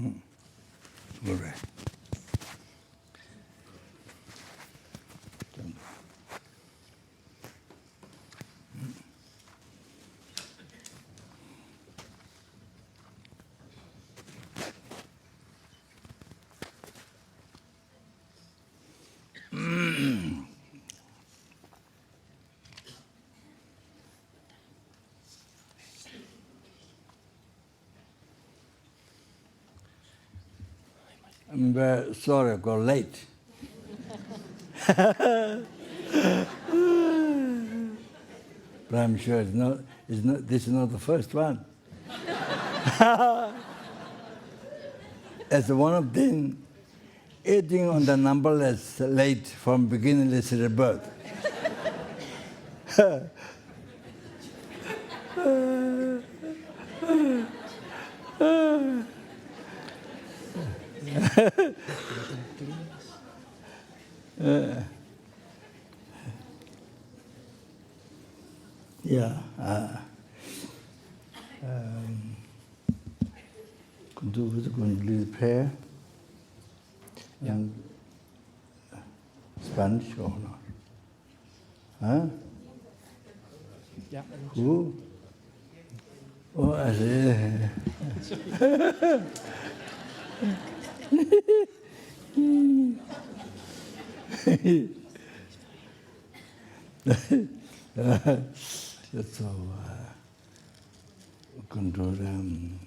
All right. I'm very sorry I got late. But I'm sure this is not the first one. As one of them, eating on the numberless late from beginningless rebirth. Yeah. Could do with the prayer. Yeah. And Spanish or not? Huh? Yeah. Who? Oh, I see. So, control them.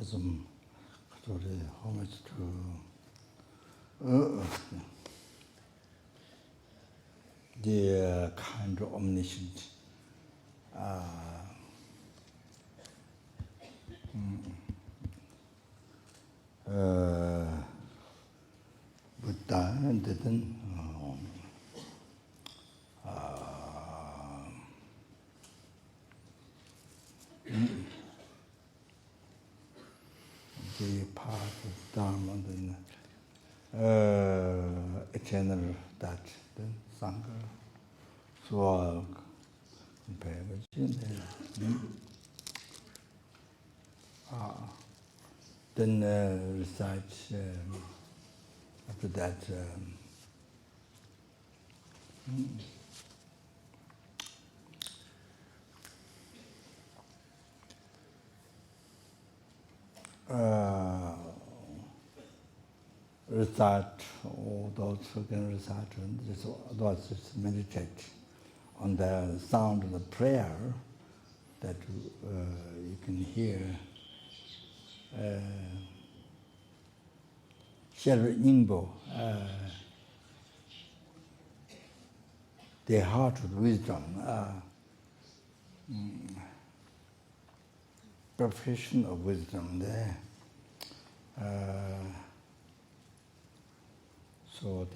Some how much to the kind of omniscient Buddha didn't the part of dharma, then eternal that, then sangha, so compare with then recite after that. Recite all those who can recite, and those just meditate on the sound of the prayer that you can hear. Sherry Ingbo, the heart of wisdom, profession of wisdom there. So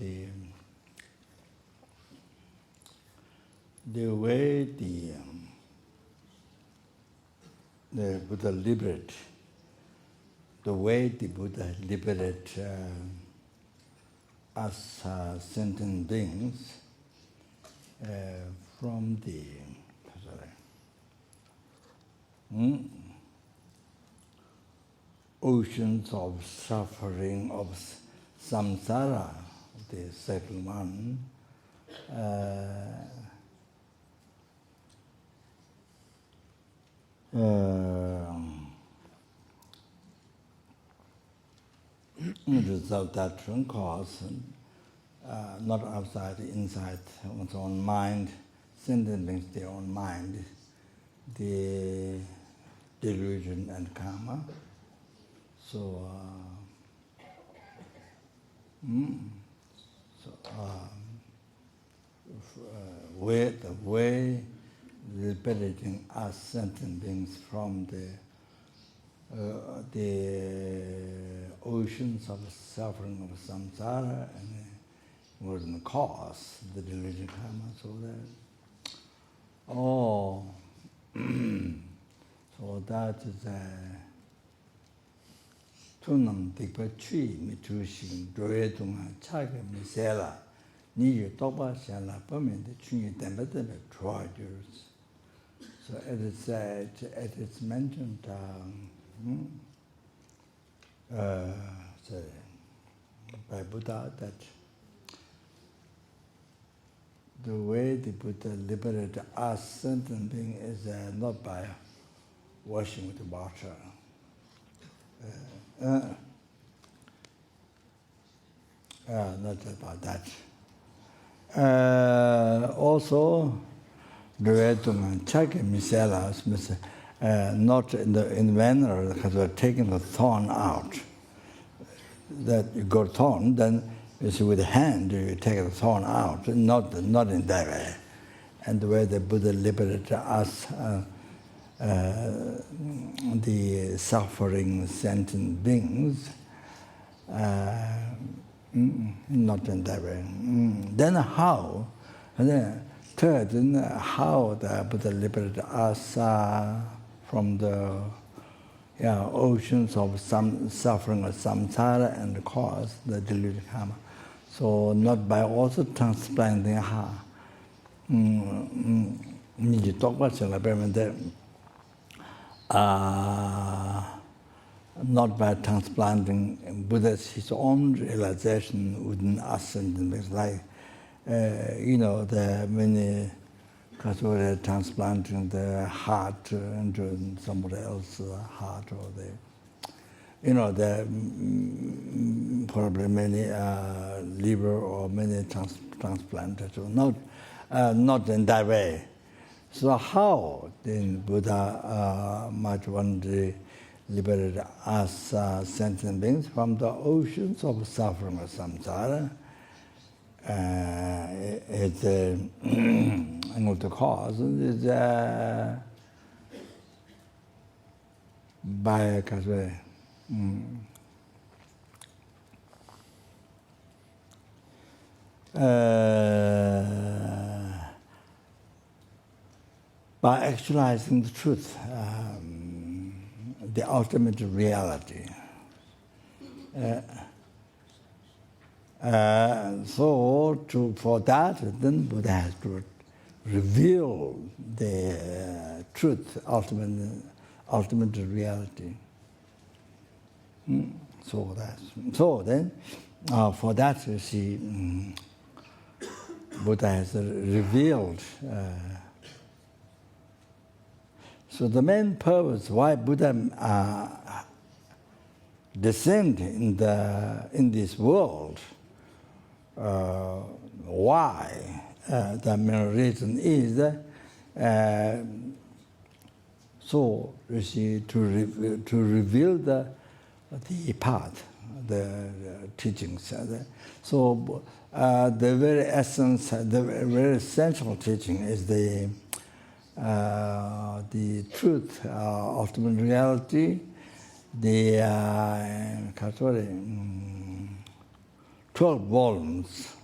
the way the Buddha liberate, the way the Buddha liberate us sentient beings from the oceans of suffering of samsara, the second one, result that cause, not outside, inside one's own mind, sentient beings, their own mind, the delusion and karma. So, the way liberating us sentient beings from the oceans of suffering of samsara and was the cause, the delusion karma. So that, so that is tunam dikpa chui mi chu shing doye tunga chaga mi sela Ni Toba Shala Permanent, Chuni Dembete, Trojers. So it is said, it is mentioned by Buddha that the way the Buddha liberated us sentient being is not by washing with water. Not about that. Also, the way to check micelas, not in the manner because we're taking the thorn out. That you got thorn, then you see with the hand you take the thorn out, not in that way. And the way the Buddha liberated us, the suffering sentient beings, not in that way. Then how? And then third, how the Buddha liberated us from the oceans of some suffering of samsara and cause the deluded karma. So not by also transplanting not by transplanting Buddha's his own realization within us, and like the many because transplanting the heart into somebody else's heart, or the probably many liver or many transplanted, or not in that way. So how then Buddha might one day liberate us sentient beings from the oceans of suffering of samsara? It's the cause is by actualizing the truth, the ultimate reality. So for that, then Buddha has to reveal the truth, ultimate reality. So then, for that you see, Buddha has revealed. So the main purpose why Buddha descended in this world. Why? The main reason is so you see to reveal the path, the teachings. So the very essence, the very essential teaching is the truth, ultimate reality, the 12 volumes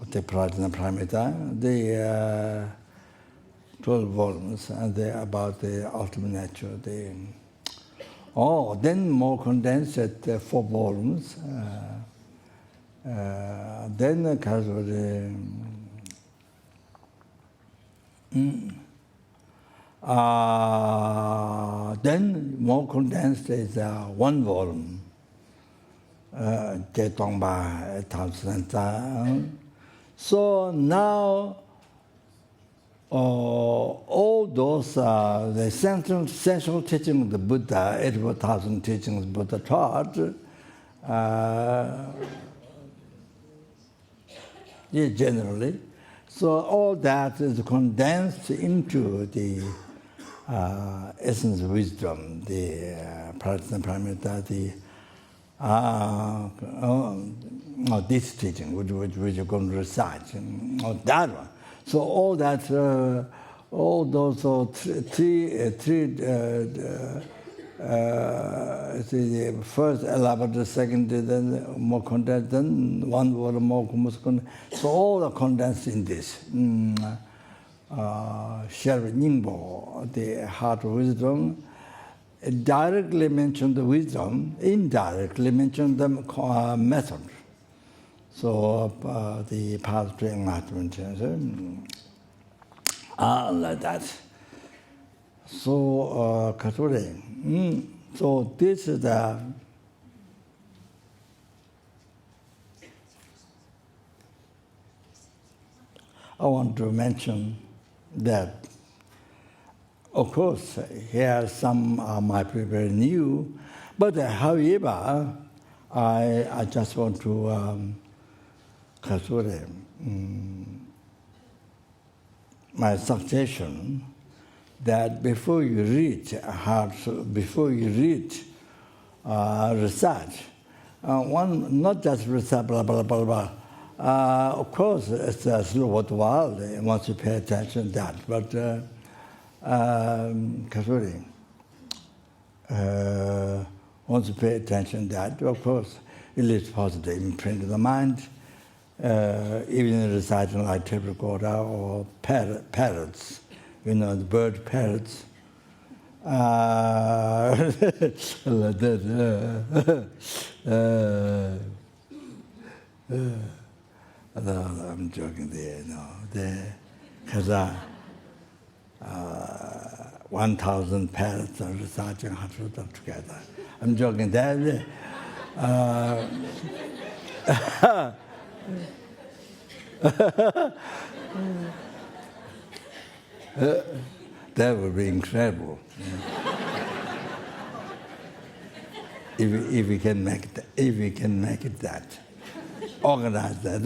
of the Prajnaparamita, the 12 volumes, and they're about the ultimate nature. Then more condensed at 4 volumes. Then then more condensed is 1 volume. So now all those the essential teaching of the Buddha, 84,000 teachings Buddha taught, generally. So all that is condensed into the essence of wisdom, the Prajnaparamita, this teaching, which you're going to recite, that one. So all that, all those the first elaborate, second, then more condensed, then 1 word more condensed. So all are condensed in this. Sherry Ningbo, the heart of wisdom, directly mentioned the wisdom, indirectly mentioned the method. So the path to enlightenment, like that. So, so this is the I want to mention that, of course, here some might be very new, but however, I just want to my suggestion that before you read research, one not just research blah blah blah blah. Of course, it's worthwhile once you pay attention to that. But once you pay attention to that, of course, it leaves positive imprint in the mind. Even reciting like tape recorder or parrots, the bird parrots. Like that. I'm joking there, because 1,000 parrots are reciting Hatha together. I'm joking there. That would be incredible. If we can make it that. Organize that.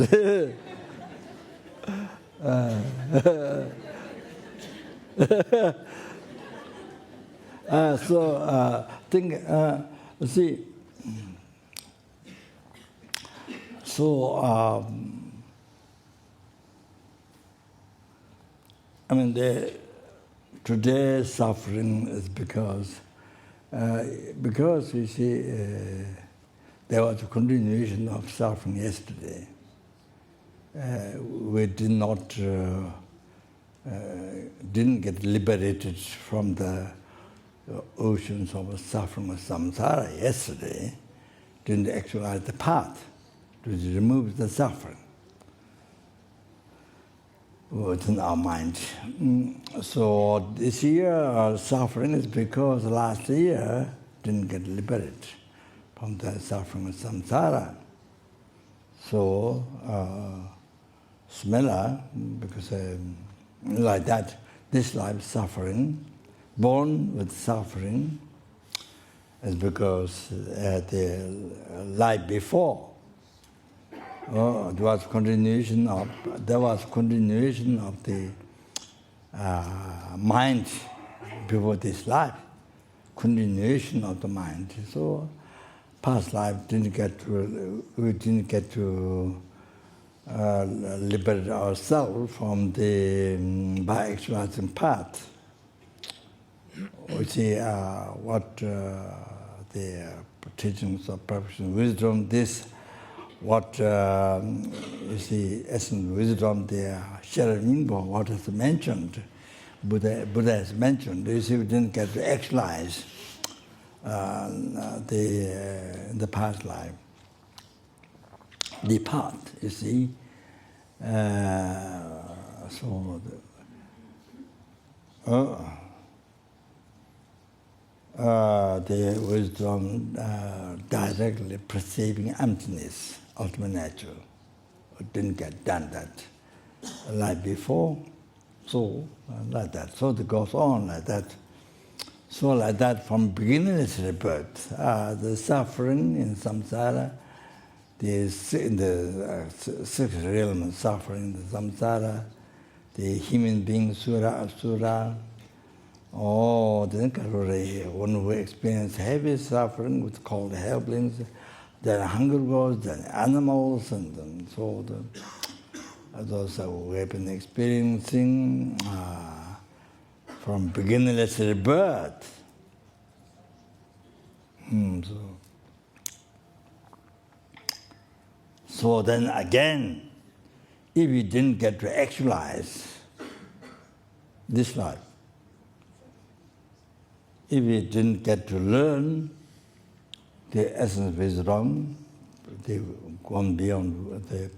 Today's suffering is because you see, there was a continuation of suffering yesterday. We didn't get liberated from the oceans of suffering of samsara yesterday. Didn't actualize the path to remove the suffering within our mind. So this year our suffering is because last year didn't get liberated from the suffering of samsara. So similar, because like that, this life suffering, born with suffering, is because the life before there was continuation of the mind before this life, continuation of the mind. So past life we didn't get to liberate ourselves from the by actualizing path. We see what the teachings of perfection, wisdom, what is the essence of wisdom, the Sharanimbo, what is mentioned, Buddha has mentioned. You see, we didn't get to actualize the past life. The path, you see. The wisdom directly perceiving emptiness, ultimate nature. We didn't get done that life before, so like that. So it goes on like that. So like that from beginningless rebirth, the suffering in samsara, in the sixth realm of suffering in the samsara, the human being, sura, asura, when we experience heavy suffering, what's called helplings, there are hunger gods, there are animals, and so those we have been experiencing from beginningless rebirth. So then again, if we didn't get to actualize this life, if we didn't get to learn the essence of wisdom, they've gone beyond the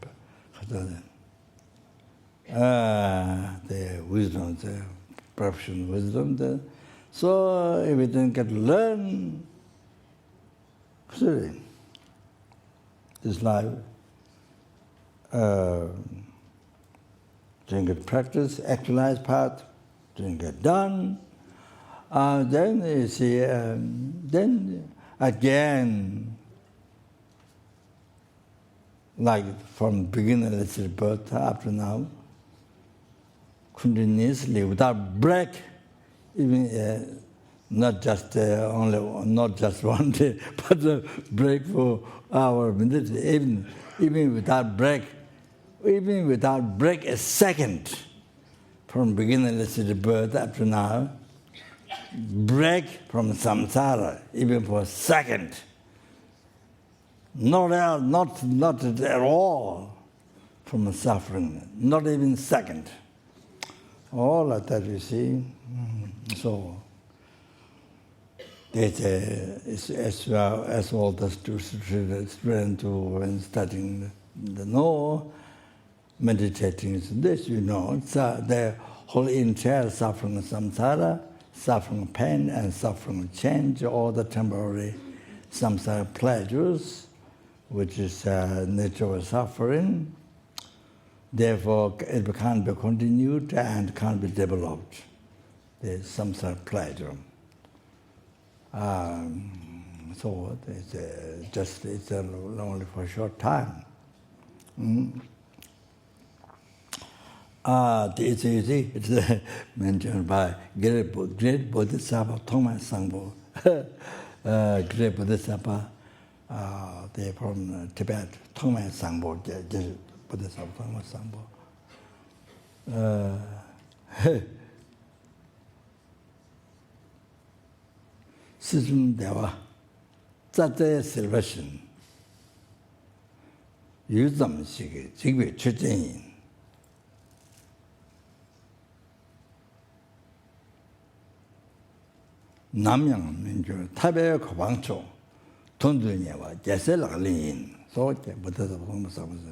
wisdom, the professional wisdom. So if we didn't get to learn, this life, didn't get practice, actualize part, didn't get done. Then you see, then again, like from beginning, let's say birth up to now, continuously without break, even not just one day, but a break for hour, minute, even without break a second, from beginning, let's say birth up to now, break from samsara, even for a second. Not at all from suffering, not even second. All of that you see. So it's as all the students who when studying the know, meditating is this, you know. So the whole entire suffering of samsara, suffering pain and suffering change, all the temporary samsara pleasures, which is nature of suffering. Therefore, it can't be continued and can't be developed. There's samsara pleasure. So it's only for a short time. It's mentioned by great Bodhisattva Thongman Sangpo. Great Bodhisattva, they're from Tibet, Thongman Sangpo, Bodhisattva Thongman Sangpo. Sijun Dewa, Zate Salvation, Yuzam Shige, Jigwe Chujen. 남양 민주 타베 거방초 돈두니와 제셀라린 소게 못해서 보면 사무서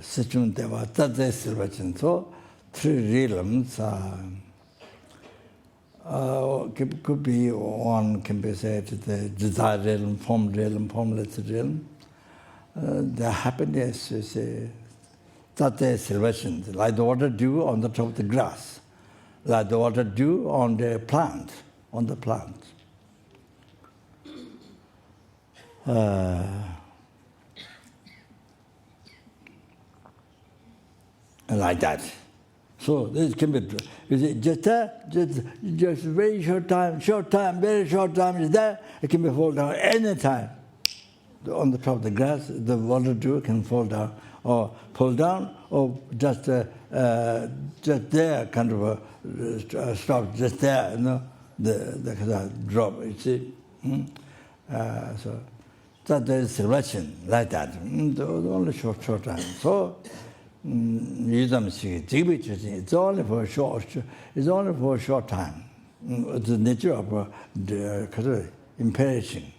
시중 대화 자제스 버전소 트리름사 could be one can be said the desire realm, formless realm. The happiness is a salvation, like the water dew on the top of the grass. Like the water dew on the plant, like that. So this can be just very short time, very short time is there. It can be fall down any time. On the top of the grass, the water dew can fall down, or fall down, or just there, kind of stop just there, you know, the drop, you see. So that there is selection like that. Only short time. So it's only for a short time. It's the nature of the imperishing.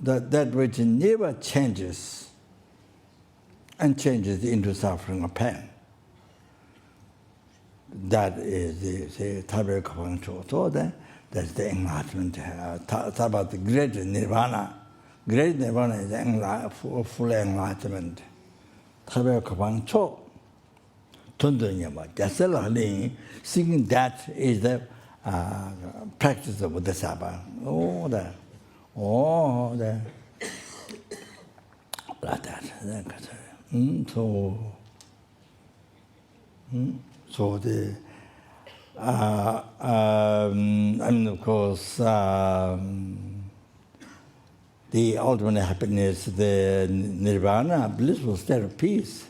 That which never changes and changes into suffering or pain. That is the Tabe Kapancho. So that's the enlightenment. Talk about the great nirvana. Great nirvana is full enlightenment. Tabe Kapancho. Singing that is the practice of Bodhisattva. Like that. So the and of course the ultimate happiness, the nirvana, blissful state of peace.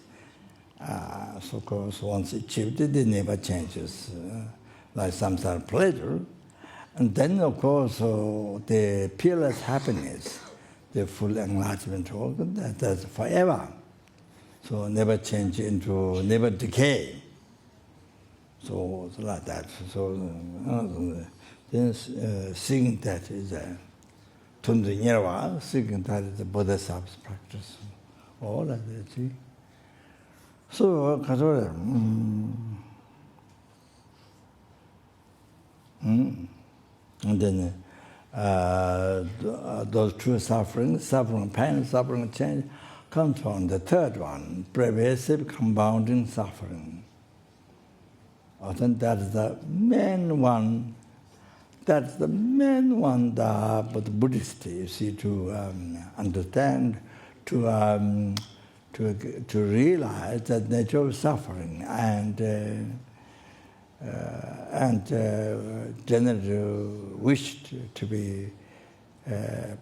So of course once achieved it never changes, like samsara pleasure. And then, of course, the peerless happiness, the full enlightenment, that's forever. So never change into, never decay. So it's like that. So then seeing that is Tundra Nyerwa, seeing that is the Bodhisattva's practice. All like that, see. So, and then those two sufferings, suffering pain, suffering change, comes from the third one, pervasive compounding suffering. I think that's the main one. That's the main one that the Buddhists, you see, to understand, to realize that nature of suffering and generally wished to be,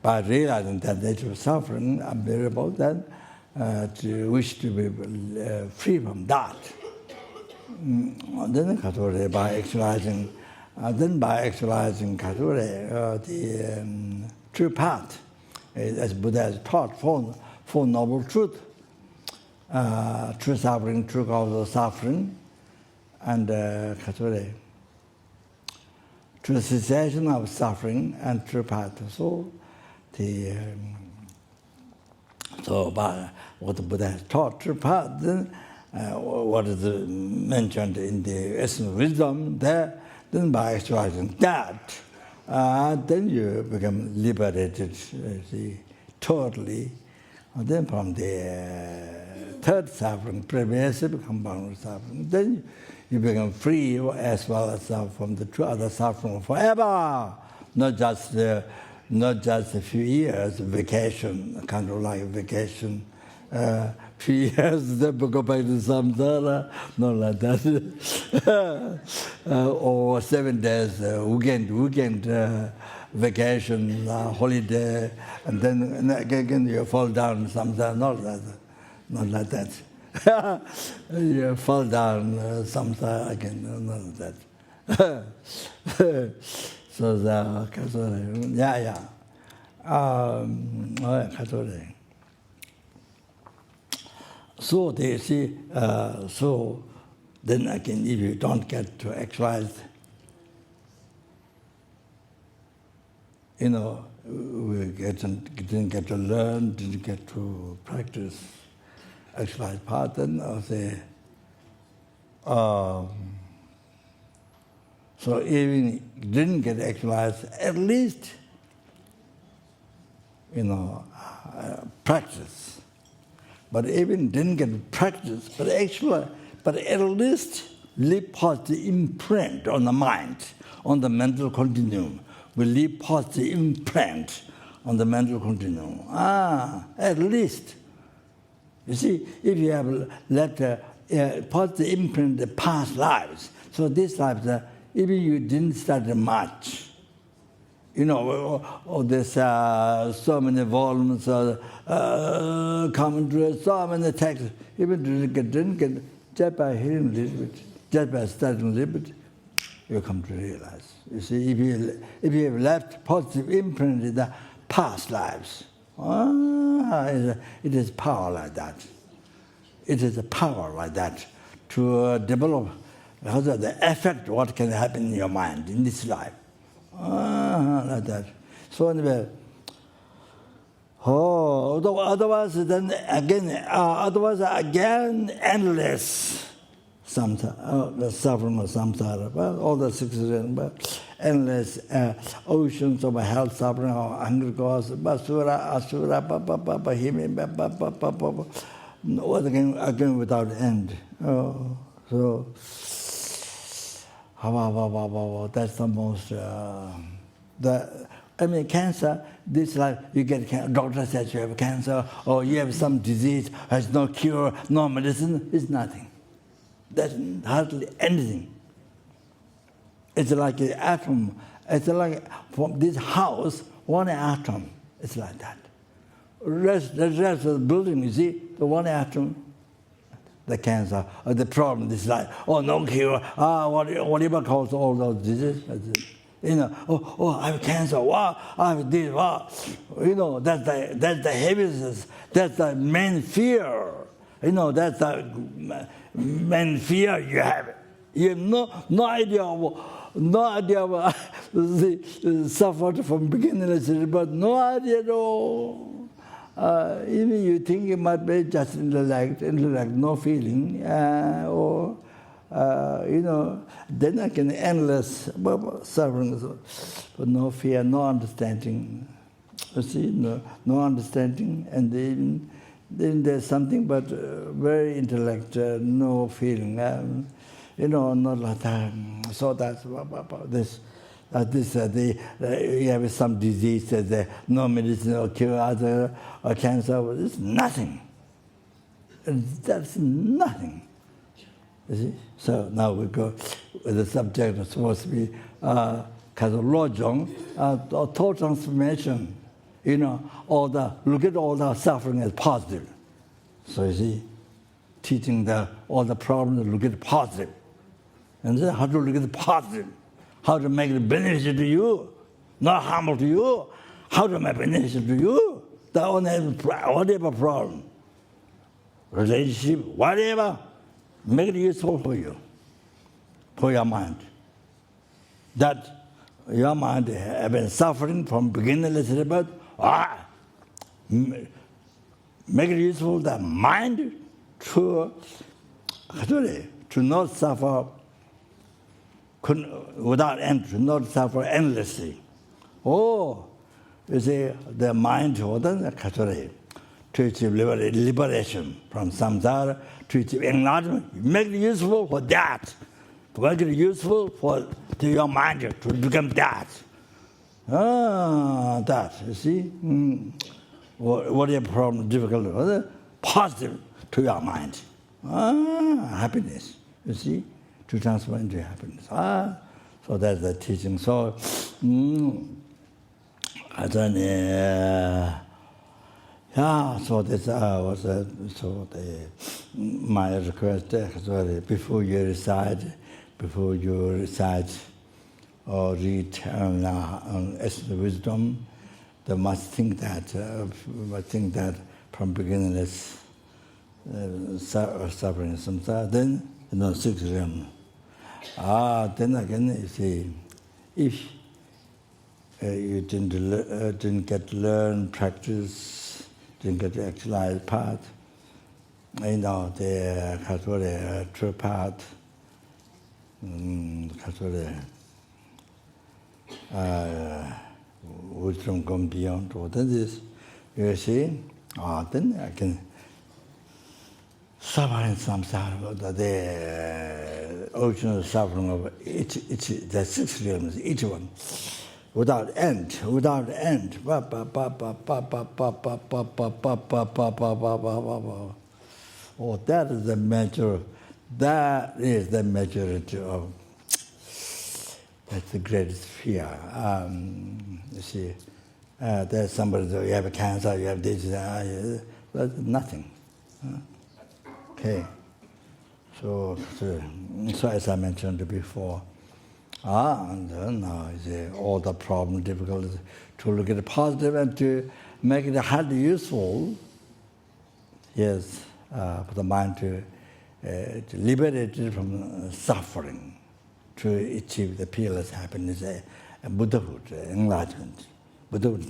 by realizing that nature of suffering, unbearable, then to wish to be free from that. Then by actualizing, the true path, as Buddha has taught, Four Noble Truth, true suffering, true cause of suffering, and true cessation of suffering and true path. So, by what the Buddha has taught, true path, then what is mentioned in the essence of wisdom there, then by actualizing that, then you become liberated, see, totally. And then from the third suffering, pervasive compound suffering, then you become free as well as from the two other suffering forever. Not just a few years, vacation, kind of like vacation. Few years, then go back to samsara, not like that. Or 7 days, weekend vacation, holiday, and then again you fall down samsara, not like that. You fall down samsara again, not like that. So so they see, so then again, if you don't get to actualize, we didn't get to learn, didn't get to practice actualize part, then I'll say, so even didn't get actualized, at least, practice. But even didn't get practice, but at least leave positive imprint on the mind, on the mental continuum. We leave positive imprint on the mental continuum. At least. You see, if you have left a positive imprint in the past lives, so this life, even you didn't study much, there's so many volumes, commentaries, so many texts. Even didn't get, just by hearing a little bit, just by studying a little bit, you come to realize. You see, if you have left positive imprint in the past lives, it is power like that. It is a power like that to develop the effect what can happen in your mind in this life. Like that. So anyway, otherwise again endless samsara, the suffering of samsara, all the 6 endless oceans of health suffering, hunger cause, basura, asura, himi, again without end. So. That's the most. Cancer. This life you get cancer. Doctor says you have cancer, or you have some disease has no cure, no medicine. It's nothing. That's hardly anything. It's like an atom. It's like from this house, one atom. It's like that. The rest of the building, you see, the one atom. The cancer, or the problem, this life, no cure, whatever causes all those diseases. I have cancer, I have this, that's the heaviness, that's the main fear, that's the main fear you have. You have no idea of the suffered from beginningless, but no idea at all. Even you think it might be just intellect, no feeling, or then I can endless suffering, but no fear, no understanding. You see, no understanding, and then there's something but very intellect, no feeling. Not like that. So that's you have some disease, no medicine or cure, other or cancer. It's nothing. That's nothing. You see? So now we go with the subject is supposed to be total transformation. Look at all the suffering as positive. So you see, teaching all the problems, look at the positive. And then how to look at the positive. How to make it beneficial to you, not harmful to you. How to make it beneficial to you. Whatever problem, relationship, whatever, make it useful for you, for your mind. That your mind has been suffering from beginningless rebirth. Make it useful, the mind, to not suffer without end, to not suffer endlessly. You see, the mind to achieve liberation from samsara, to achieve enlightenment. Make it useful for that. Make it useful to your mind to become that. That, you see. Whatever problem, difficult, positive to your mind. Happiness, you see, to transfer into happiness. So that's the teaching. So, so this was my request. Before you recite or read essence of wisdom, they must think that from beginningless suffering samsara, then 6 realms. Then again, you see, if you didn't get to learn, practice, didn't get to actualize path, the true path, wisdom gone beyond all this, you see, then I can suffer in samsara, the ocean of suffering of the 6 realms, each one, without end. That is the measure. That is the majority of. That's the greatest fear. You see, there's somebody, you have a cancer, you have this, but nothing. Okay. So as I mentioned before, and then all the problem, difficulties, to look at the positive and to make it highly useful. Yes, for the mind to liberate it from suffering, to achieve the peerless happiness, Buddhahood, enlightenment. Buddhahood,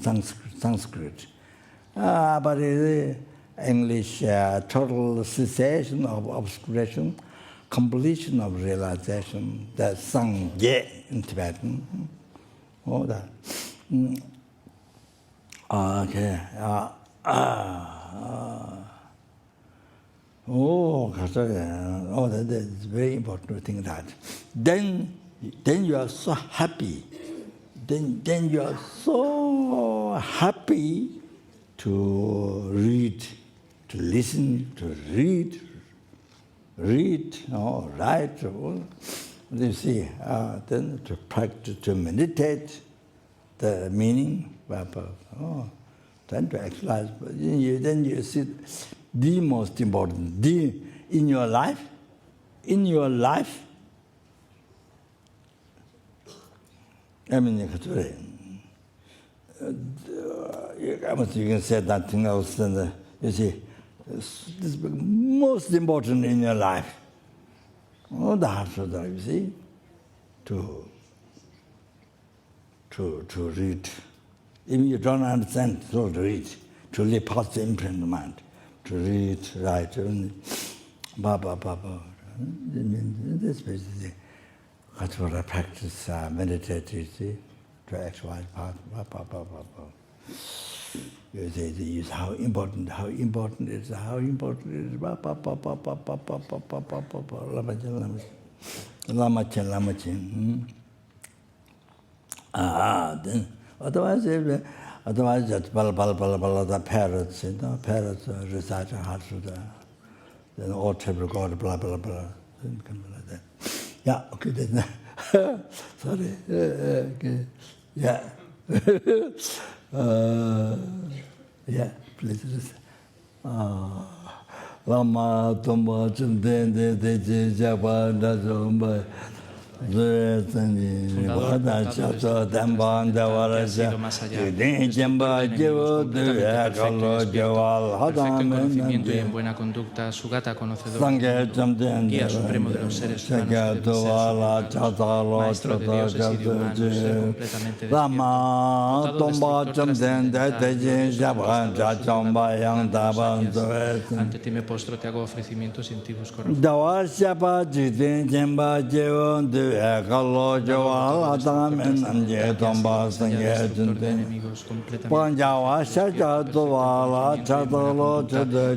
Sanskrit. But English, total cessation of obscuration, completion of realization, that's Sangye in Tibetan. All that. Okay. That is very important to think that. Then you are so happy. Then you are so happy to read, to listen, to read, write. You see, then to practice, to meditate the meaning. Then to actualize. Then you see the most important, in your life, I mean, you can say nothing else than you see, this is most important in your life. Oh, the heart Sutra, you see, to read. Even you don't understand, so to read, to leave positive imprint in the mind, to read, write, this basically that's what I practice, meditate, you see, to actualize path, You say how important it is, Lamachin. Then otherwise just the parrots, parrots recite heart Sutra, then all table God, blah, blah, blah. Like that. Yeah, okay, then. Sorry. Okay. Yeah. Yeah, please. Lama Tomba Chumden de Java Dazomba. Perfecto en conocimiento y en buena conducta, Sugata conocedor, guía supremo de los seres humanos, maestro de dioses y de humanos, ser completamente despierto. Ante ti me postro, te hago ofrecimientos y en ti busco refugio.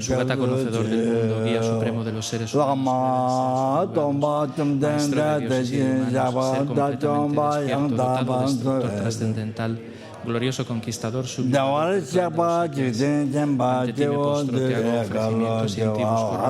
Sugata conocedor del mundo, guía supremo de los seres humanos, maestro de dioses y de humanos, ser completamente despierto, dotado de instructor trascendental, glorioso conquistador, sublime, ante ti me postro, te hago ofrecimientos y en ti busco refugio.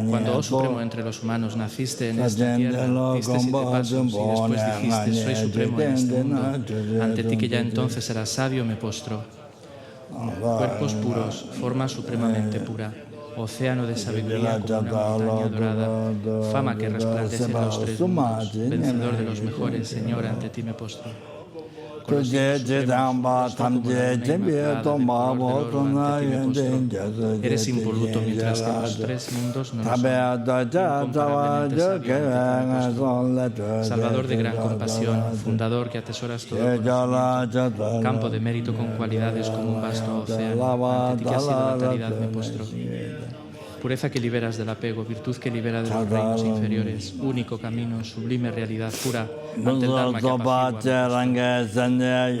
Cuando, oh Supremo, entre los humanos naciste en esta tierra, diste 7 pasos y después dijiste, soy Supremo en este mundo. Ante ti que ya entonces eras sabio, me postro. Cuerpos puros, forma supremamente pura, océano de sabiduría como una montaña dorada, fama que resplandece en los 3 mundos, vencedor de los mejores, Señor, ante ti me postro. Eres impoluto mientras que en los 3 mundos no lo son. Incomparablemente sabio, Salvador de gran compasión, fundador que atesoras todo conocimiento, campo de mérito con cualidades como un vasto océano, ante ti que ha sido la totalidad me postro. Pureza que liberas del apego, virtud que libera de los reinos inferiores, único camino, sublime realidad pura, ante el dharma que apacigua.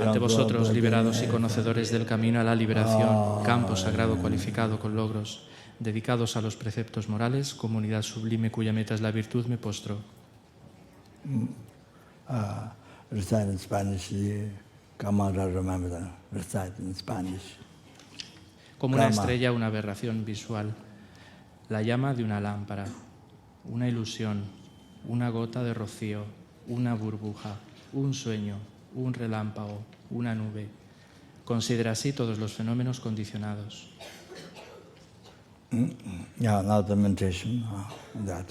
Ante vosotros, liberados y conocedores del camino a la liberación, campo sagrado cualificado con logros, dedicados a los preceptos morales, comunidad sublime cuya meta es la virtud, me postro. Recite in Spanish, recite in Spanish. Como una estrella, una aberración visual. La llama de una lámpara, una ilusión, una gota de rocío, una burbuja, un sueño, un relámpago, una nube. Considera así todos los fenómenos condicionados. Yeah, now the meditation, that.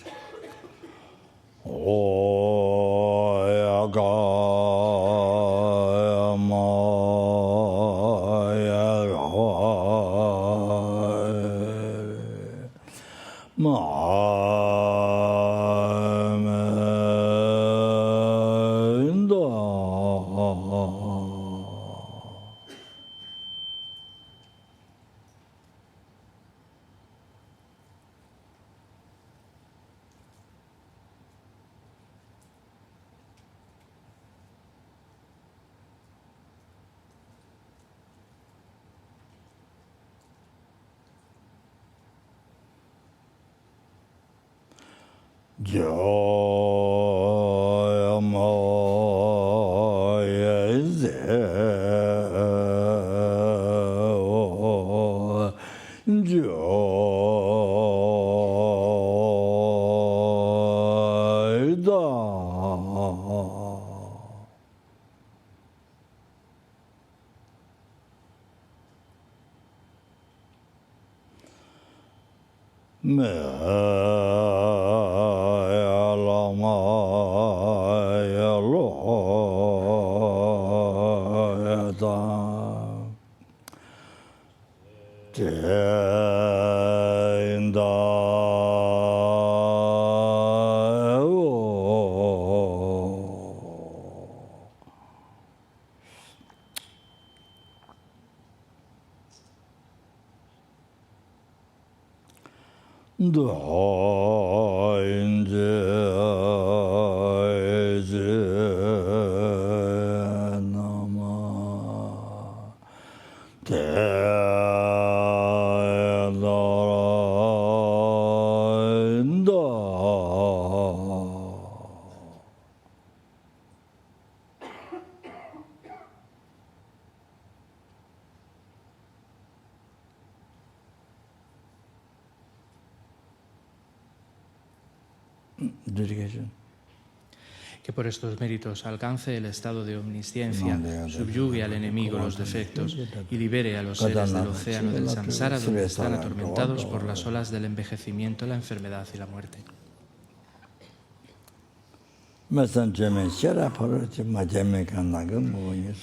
Que por estos méritos alcance el estado de omnisciencia, subyugue al enemigo los defectos y libere a los seres del océano del samsara donde están atormentados por las olas del envejecimiento, la enfermedad y la muerte.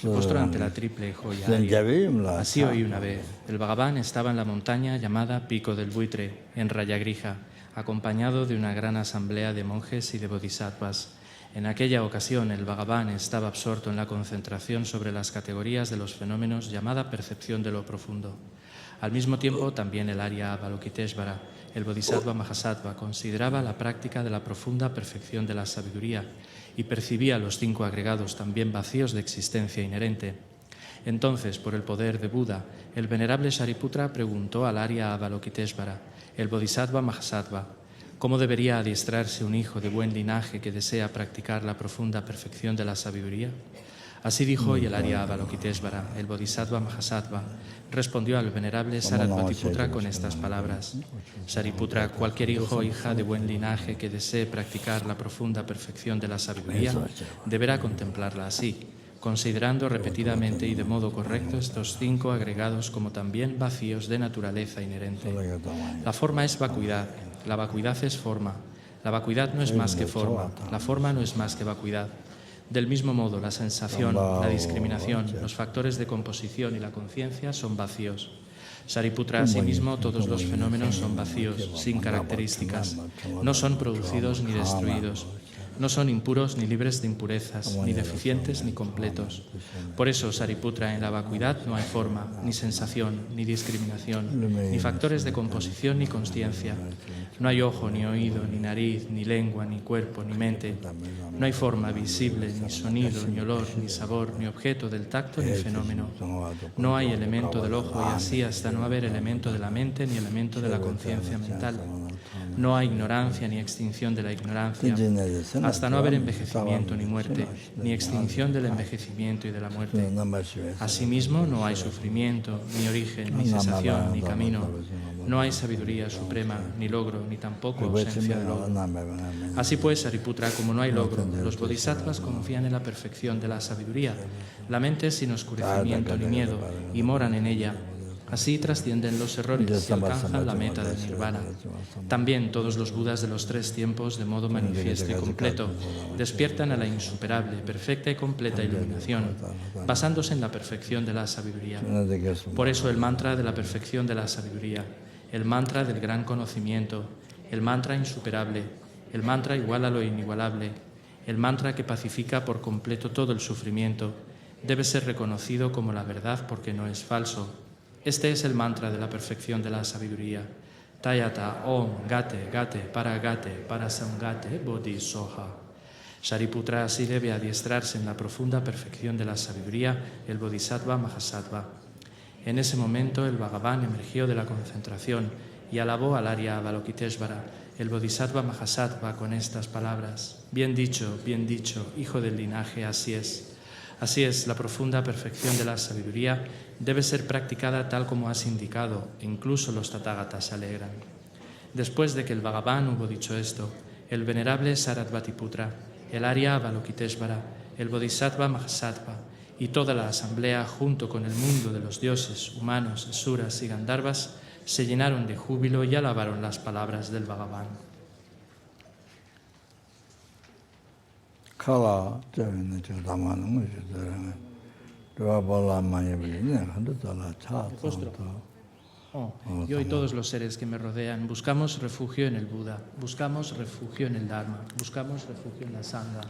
Postro ante la triple joya aria. Así oí una vez. El Bhagavan estaba en la montaña llamada Pico del Buitre, en Rayagrija, acompañado de una gran asamblea de monjes y de bodhisattvas. En aquella ocasión, el Bhagavan estaba absorto en la concentración sobre las categorías de los fenómenos llamada percepción de lo profundo. Al mismo tiempo, también el Arya Avalokiteshvara, el Bodhisattva Mahasattva, consideraba la práctica de la profunda perfección de la sabiduría y percibía los 5 agregados también vacíos de existencia inherente. Entonces, por el poder de Buda, el venerable Shariputra preguntó al Arya Avalokiteshvara, el Bodhisattva Mahasattva, ¿cómo debería adiestrarse un hijo de buen linaje que desea practicar la profunda perfección de la sabiduría? Así dijo y el Arya Avalokiteshvara, el Bodhisattva Mahasattva, respondió al venerable Sarasvatiputra con estas palabras. Shariputra, cualquier hijo o hija de buen linaje que desee practicar la profunda perfección de la sabiduría, deberá contemplarla así, considerando repetidamente y de modo correcto estos 5 agregados como también vacíos de naturaleza inherente. La forma es vacuidad. La vacuidad es forma. La vacuidad no es más que forma. La forma no es más que vacuidad. Del mismo modo, la sensación, la discriminación, los factores de composición y la conciencia son vacíos. Shariputra, asimismo, todos los fenómenos son vacíos, sin características. No son producidos ni destruidos. No son impuros ni libres de impurezas, ni deficientes ni completos. Por eso, Shariputra, en la vacuidad no hay forma, ni sensación, ni discriminación, ni factores de composición ni consciencia. No hay ojo, ni oído, ni nariz, ni lengua, ni cuerpo, ni mente. No hay forma visible, ni sonido, ni olor, ni sabor, ni objeto del tacto, ni fenómeno. No hay elemento del ojo y así hasta no haber elemento de la mente ni elemento de la conciencia mental. No hay ignorancia ni extinción de la ignorancia, hasta no haber envejecimiento ni muerte, ni extinción del envejecimiento y de la muerte. Asimismo, no hay sufrimiento, ni origen, ni cesación, ni camino. No hay sabiduría suprema, ni logro, ni tampoco ausencia de logro. Así pues, Shariputra, como no hay logro, los bodhisattvas confían en la perfección de la sabiduría. La mente es sin oscurecimiento ni miedo, y moran en ella. Así trascienden los errores y alcanzan la meta del nirvana. También todos los budas de los 3 tiempos, de modo manifiesto y completo, despiertan a la insuperable, perfecta y completa iluminación, basándose en la perfección de la sabiduría. Por eso el mantra de la perfección de la sabiduría, el mantra del gran conocimiento, el mantra insuperable, el mantra igual a lo inigualable, el mantra que pacifica por completo todo el sufrimiento, debe ser reconocido como la verdad porque no es falso. Este es el mantra de la perfección de la sabiduría. Tayata Om Gate Gate Parasangate Bodhi Soha. Shariputra así debe adiestrarse en la profunda perfección de la sabiduría, el Bodhisattva Mahasattva. En ese momento el Bhagavan emergió de la concentración y alabó al Arya Avalokiteshvara, el Bodhisattva Mahasattva, con estas palabras. Bien dicho, hijo del linaje, así es. Así es, la profunda perfección de la sabiduría debe ser practicada tal como has indicado, e incluso los Tathagatas se alegran. Después de que el Bhagavan hubo dicho esto, el venerable Sarasvatiputra, el Arya Avalokiteshvara, el Bodhisattva Mahasattva y toda la asamblea, junto con el mundo de los dioses, humanos, asuras y gandharvas, se llenaron de júbilo y alabaron las palabras del Bhagavan. Kala, dharma, Yo y todos los seres que me rodean buscamos refugio en el Buda, buscamos refugio en el Dharma, buscamos refugio en la Sangha.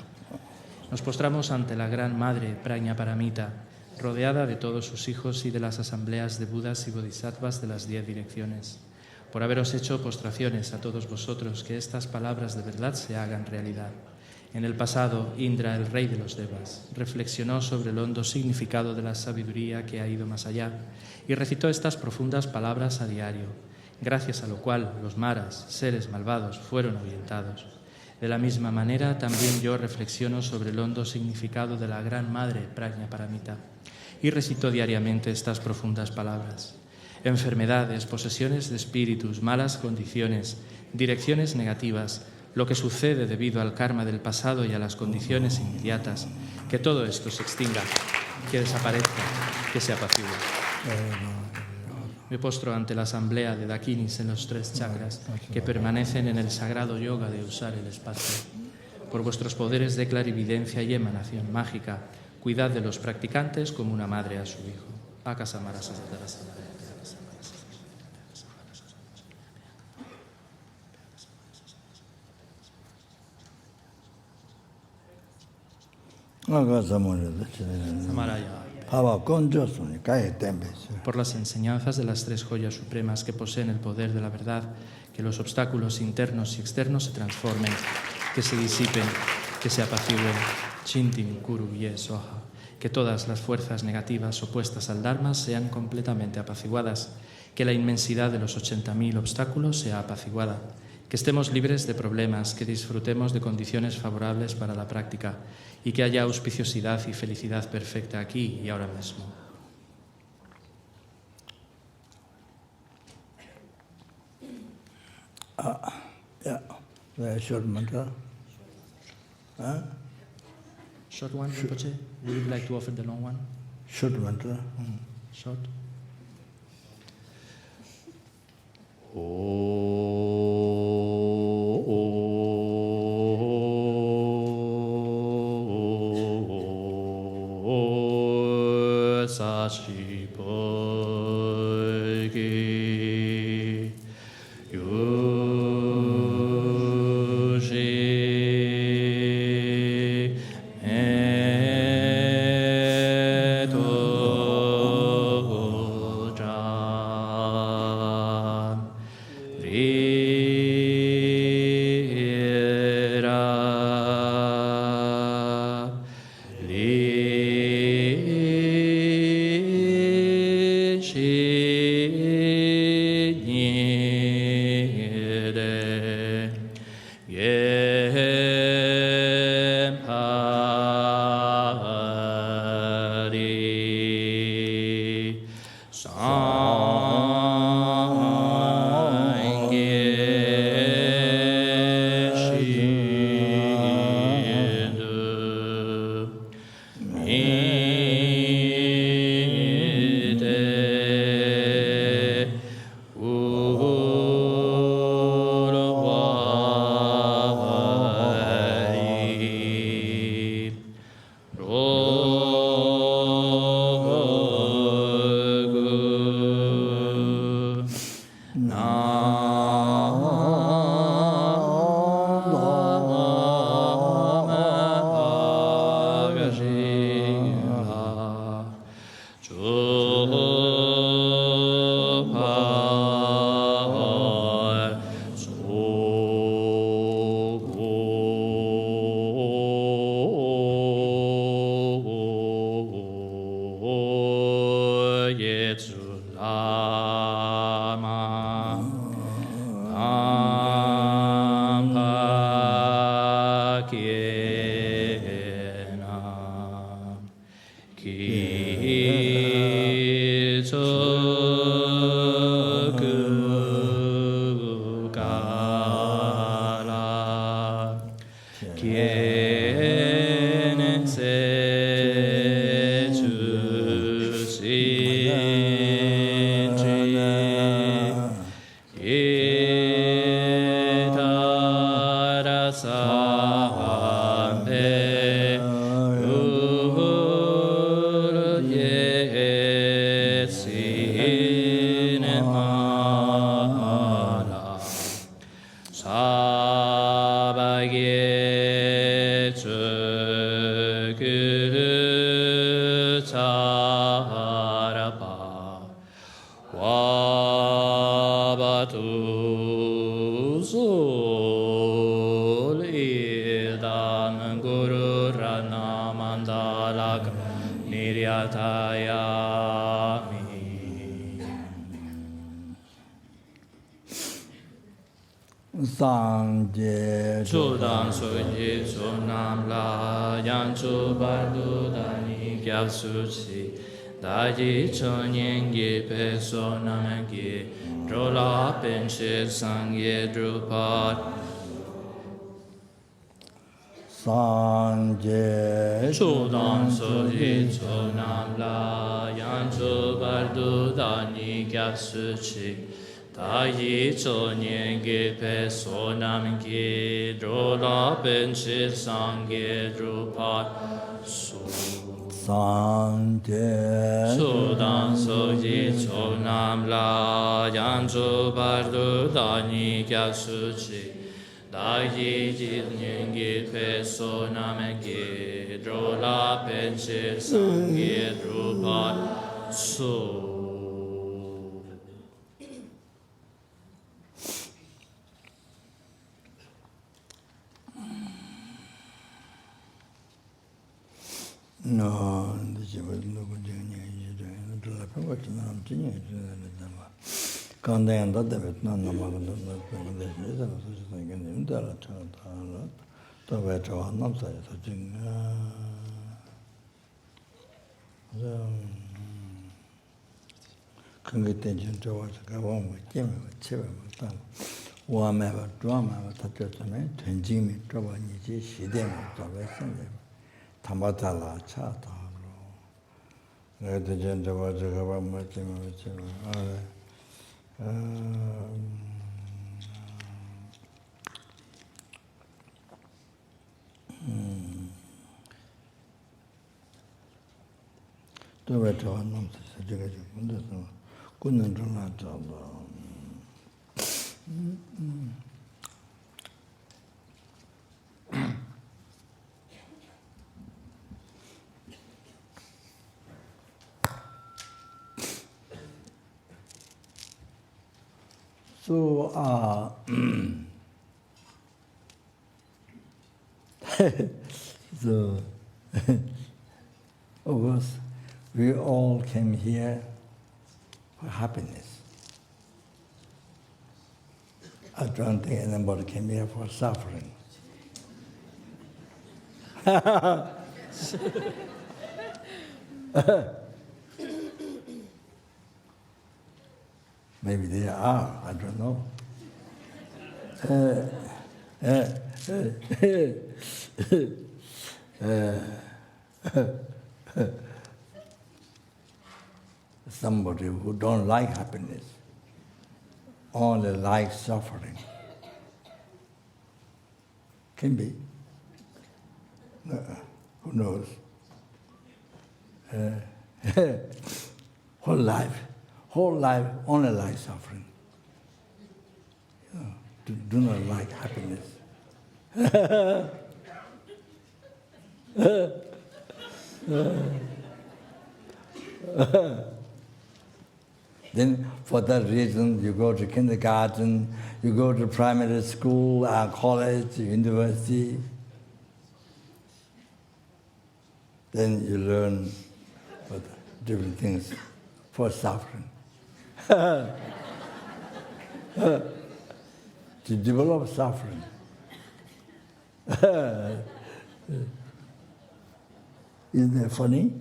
Nos postramos ante la Gran Madre Prajnaparamita, rodeada de todos sus hijos y de las asambleas de Budas y Bodhisattvas de las 10 direcciones. Por haberos hecho postraciones a todos vosotros, que estas palabras de verdad se hagan realidad. En el pasado, Indra, el rey de los Devas, reflexionó sobre el hondo significado de la sabiduría que ha ido más allá y recitó estas profundas palabras a diario, gracias a lo cual los maras, seres malvados, fueron ahuyentados. De la misma manera, también yo reflexiono sobre el hondo significado de la Gran Madre Prajnaparamita y recito diariamente estas profundas palabras. Enfermedades, posesiones de espíritus, malas condiciones, direcciones negativas, lo que sucede debido al karma del pasado y a las condiciones inmediatas, que todo esto se extinga, que desaparezca, que se apacigue. Me postro ante la asamblea de dakinis en los 3 chakras que permanecen en el sagrado yoga de usar el espacio. Por vuestros poderes de clarividencia y emanación mágica, cuidad de los practicantes como una madre a su hijo. Por las enseñanzas de las 3 joyas supremas que poseen el poder de la verdad, que los obstáculos internos y externos se transformen, que se disipen, que se apacigüen, Chintin, Kuru, Ye, Soha, que todas las fuerzas negativas opuestas al Dharma sean completamente apaciguadas, que la inmensidad de los 80.000 obstáculos sea apaciguada, que estemos libres de problemas, que disfrutemos de condiciones favorables para la práctica y que haya auspiciosidad y felicidad perfecta aquí y ahora mismo. Short mantra. Short one, Rinpoche? Would you like to offer the long one? Short mantra. Short. Ki Sanje Chudan Soji Chonam La Yanchu Bardu Dani Gyab Suchi Daji Chonyengi Peso Namengi Drola Penche Sangye Drupad Sanje Chudan Soji Chonam La Yanchu Bardu Dani Gyab Suchi Dayi Chonyengi Peso Namengi Drola Penche Sangye Drupad Sanje Sudan Soji Chonam La Yanchu Bardu Dani Gyab Suchi Dayi Chonyengi Peso Namengi Drola Penche Sangye Drupad No, this is what no good thing. To la papa to nam tinha to the dama. Content that the Vietnam number the is a thing in the to wait on not say thing. Contention towards a one with Jimmy with Chiva. One ever drama with a judgment, and Jimmy trouble she didn't Tamatala chata. Let the gender was a government. To wait on them, couldn't do that. So, of course, we all came here for happiness. I don't think anybody came here for suffering. Maybe they are, I don't know. Somebody who don't like happiness, only likes suffering. Can be. Who knows? Whole life only like suffering. Do not like happiness. Then for that reason, you go to kindergarten, you go to primary school, college, university. Then you learn different things for suffering. To develop suffering. Isn't that funny?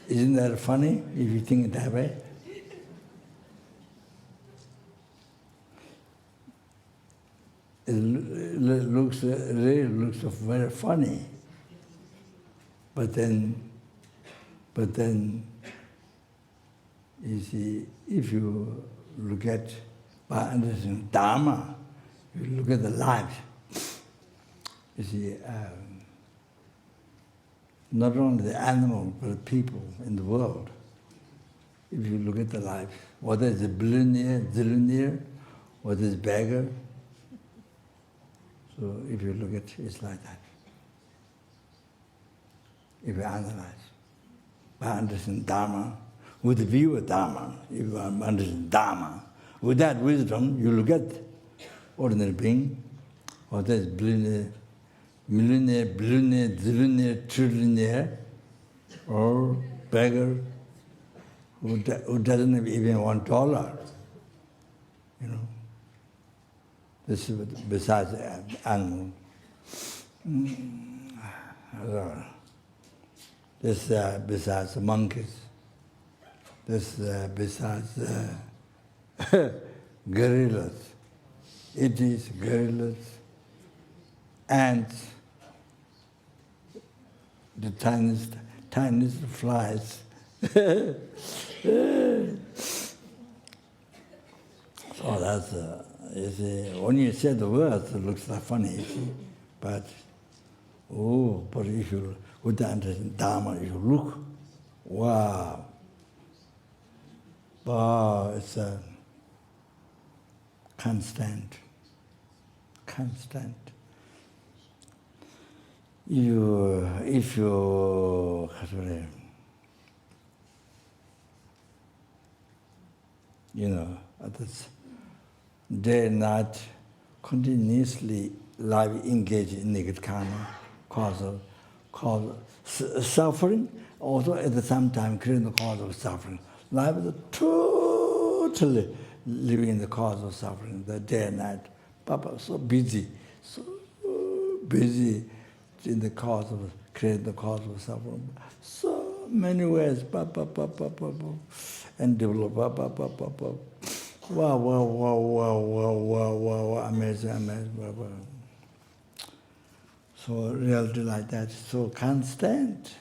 Isn't that funny if you think that way? It really looks very funny. But then, you see, if you look at, by understanding dharma, you look at the life, you see, not only the animal, but the people in the world. If you look at the life, whether it's a billionaire, zillionaire, whether it's beggar, so if you look at it, it's like that. If you analyze, by understanding dharma, with the view of dharma, if you understand dharma, with that wisdom, you look at ordinary being, whether it's billionaire, millionaire, billionaire, zillionaire, trillionaire, or beggar who doesn't have even $1, you know. This is besides animal. This besides monkeys. This besides gorillas. It is gorillas, ants, the tiniest flies. So that's, you see, when you say the words, it looks like funny, you see. But if you, with the understanding dharma, you look, wow. Wow, it's a constant. If you, this day and night continuously life engage in negative karma, cause suffering, also at the same time creating the cause of suffering. Life is totally living in the cause of suffering, the day and night. Papa so busy in the cause of creating the cause of suffering. So many ways, and develop, wow, amazing. So reality like that, so constant.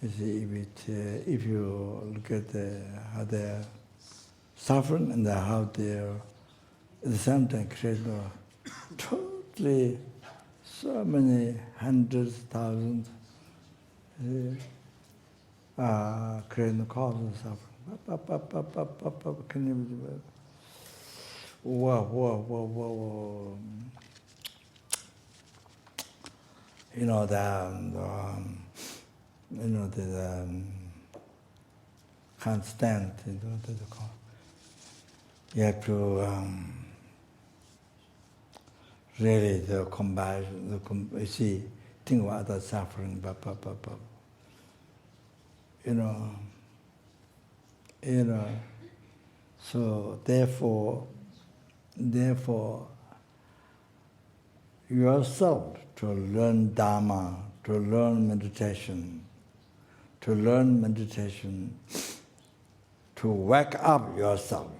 You see, if you look at how they're suffering and how they're at the same time create totally so many hundreds, thousands, creating the cause of suffering. Can you believe it? Wow. The constant, you have to really the compassion, you see, think about the suffering, so therefore yourself to learn dharma, to learn meditation, to wake up yourself.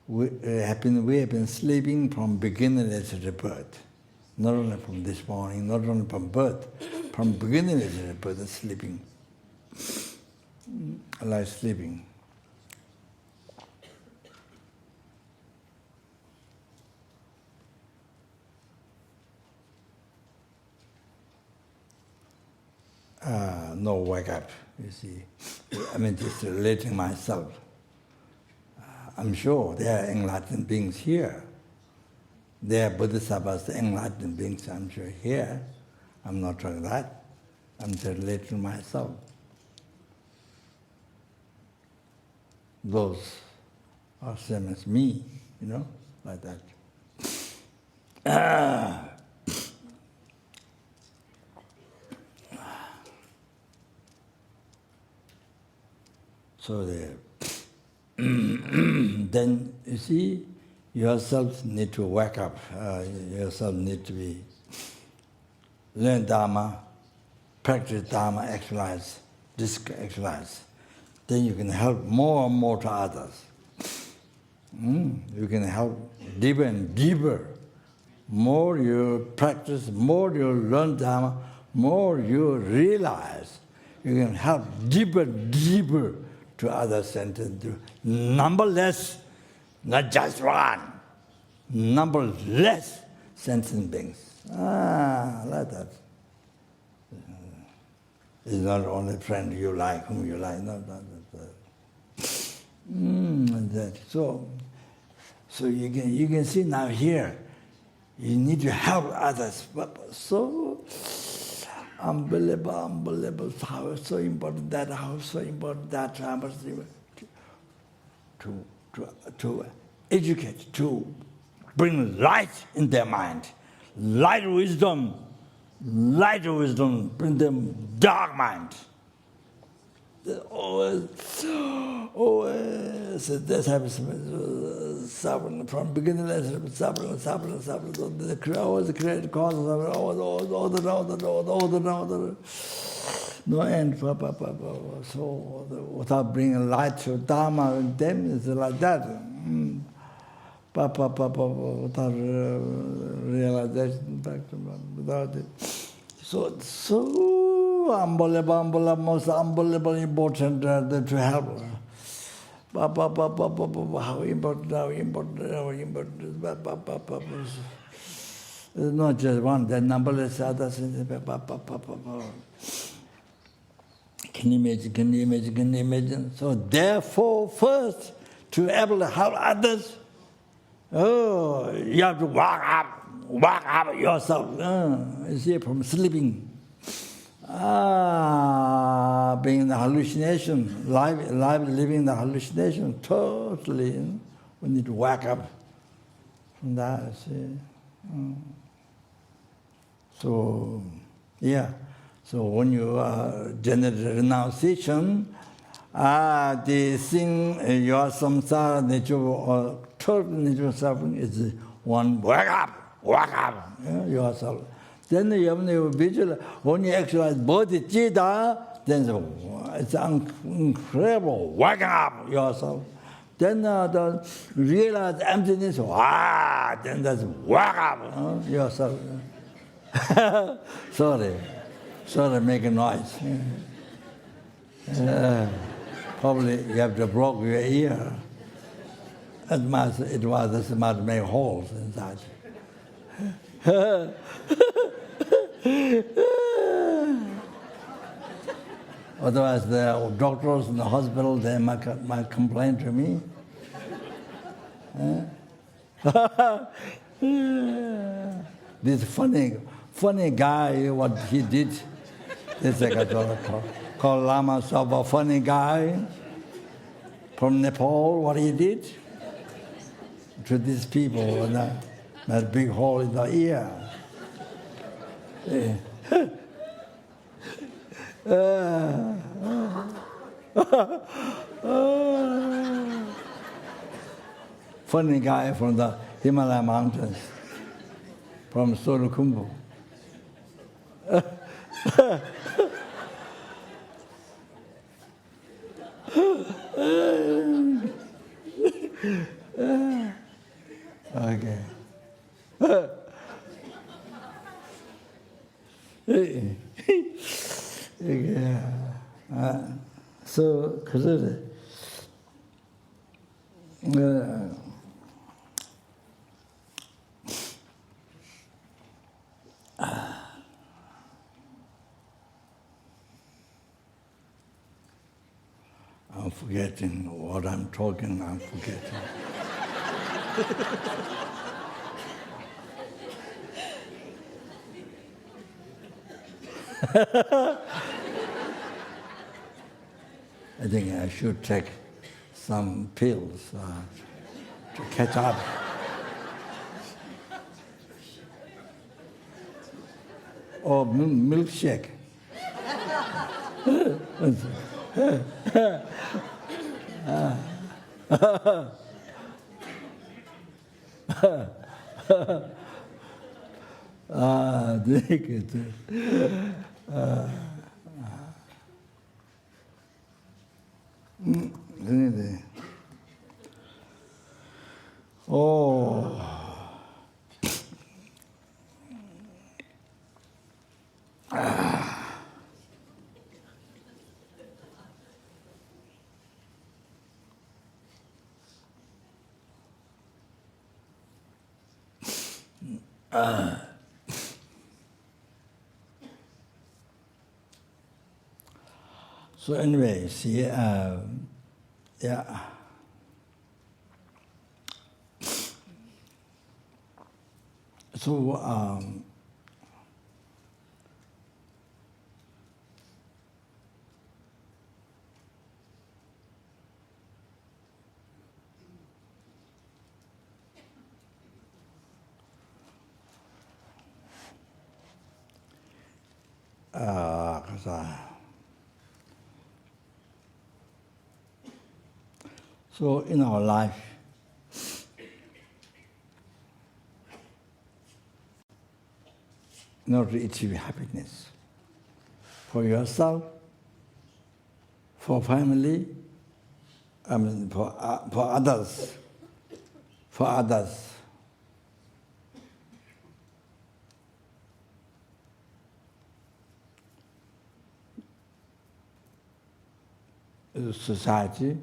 We have been sleeping from beginningless to birth, not only from this morning, not only from birth, from beginningless to birth, sleeping, like sleeping. No wake up, you see. Just relating myself. I'm sure there are enlightened beings here. There are bodhisattvas, enlightened beings, I'm sure here. I'm not trying that. I'm just relating myself. Those are same as me, like that. So then you see, yourself need to wake up. Yourself need to learn dharma, practice dharma, actualize, then you can help more and more to others. You can help deeper and deeper. More you practice, more you learn dharma, more you realize. You can help deeper to other sentient, numberless, not just one, numberless sentient beings. Like that. It's not only friend you like, whom you like, not that. So you can see now here, you need to help others. So unbelievable, how so important that, how so important that, to educate, to bring light in their mind, light wisdom, bring them dark mind. Always, this happens suffering, from beginningless suffering. So the always create causes of all the no end. So without bringing light to dharma and them, it's like that. Without realization, without it. So unbelievable, most unbelievable important to help. How important. It's not just one, there are numberless others. Can you imagine? So therefore, first, to be able to help others, you have to wake up yourself. You see, from sleeping. Being in the hallucination, living the hallucination, totally, we need to wake up from that, see. So, yeah. So when you generate renunciation, the thing, your samsara nature, or total nature of suffering is one, wake up yourself. Then you have to visualize, when you actualize bodhicitta, then it's incredible, wake up yourself. Then realize emptiness, then that's wake up yourself. Sorry, make a noise. Probably you have to block your ear. It must make holes inside. Otherwise, the doctors in the hospital, they might complain to me. This funny guy, what he did, this called Lama Saba, funny guy from Nepal, what he did to these people, that big hole in the ear. Funny guy from the Himalaya mountains, from Solukhumbu. Okay. So, I'm forgetting what I'm talking, I'm forgetting. I think I should take some pills to catch up. Or milkshake. Drink it. Oh. So anyway, see, yeah. So so in our life, in order to achieve happiness. For yourself, for family, for others. For others. Society,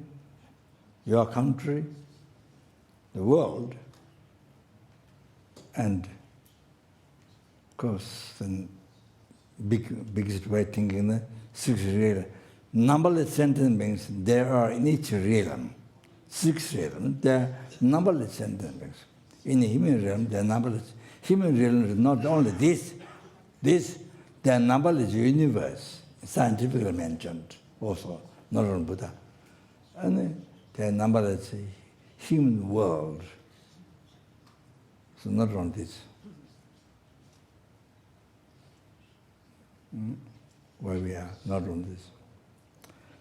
your country, the world, and of course, the biggest way of thinking, the six realms. Numberless sentient beings, there are in each realm, six realms, there are numberless sentient beings. In the human realm, there are numberless. Human realm is not only this, there are numberless universe, scientifically mentioned also, not only Buddha. And there are numberless human world. So not only this. Where we are, not on this.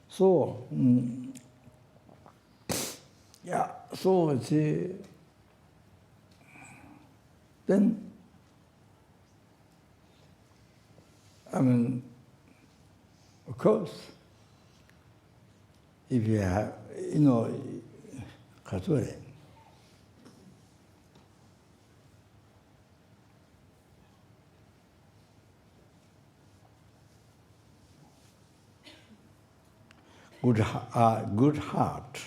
So, so see, then, of course, if you have, Katsure, good heart,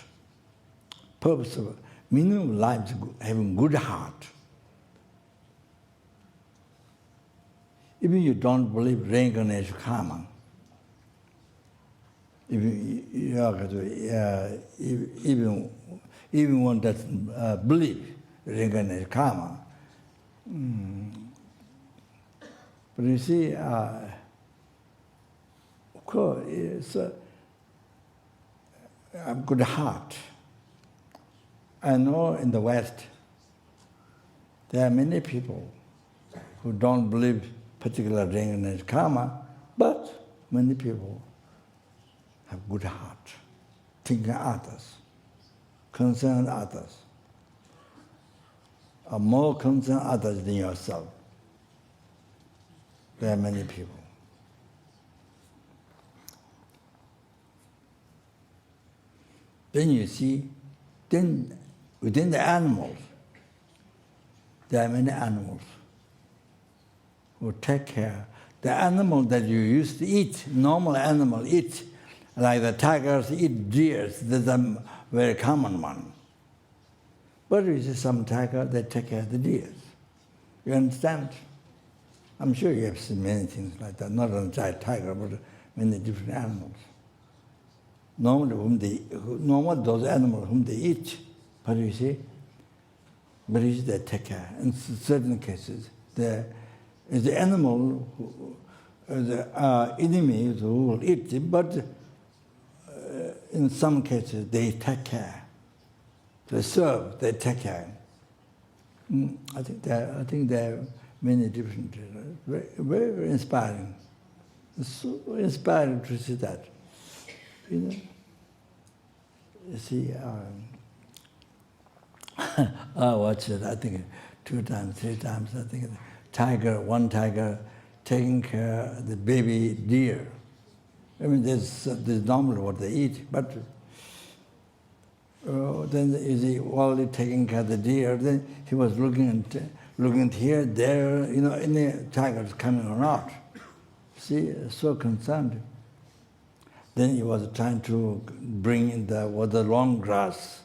purpose of meaning of life is having good heart. Even you don't believe reincarnation karma, even one doesn't believe reincarnation karma. But you see, of course, it's a good heart. I know in the West, there are many people who don't believe particular reincarnation karma, but many people have good heart, thinking others, concern others, are more concerned others than yourself. There are many people. Then you see, then within the animals, there are many animals who take care. The animal that you used to eat, normal animal eat, like the tigers eat deers, that's a very common one. But you see some tiger, they take care of the deers. You understand? I'm sure you have seen many things like that, not only tiger, but many different animals. Normally, those animals whom they eat, but you see, they take care. In certain cases, there is the animal, the enemies who will eat it, but in some cases they take care. They serve, they take care. I think there are many different, very, very inspiring. It's so inspiring to see that. You see, I watched it, I think 2 times, 3 times, I think one tiger taking care of the baby deer. I mean, there's normally what they eat, but then is he only taking care of the deer, then he was looking here, there, any tigers coming or not. See, so concerned. Then he was trying to bring in the long grass,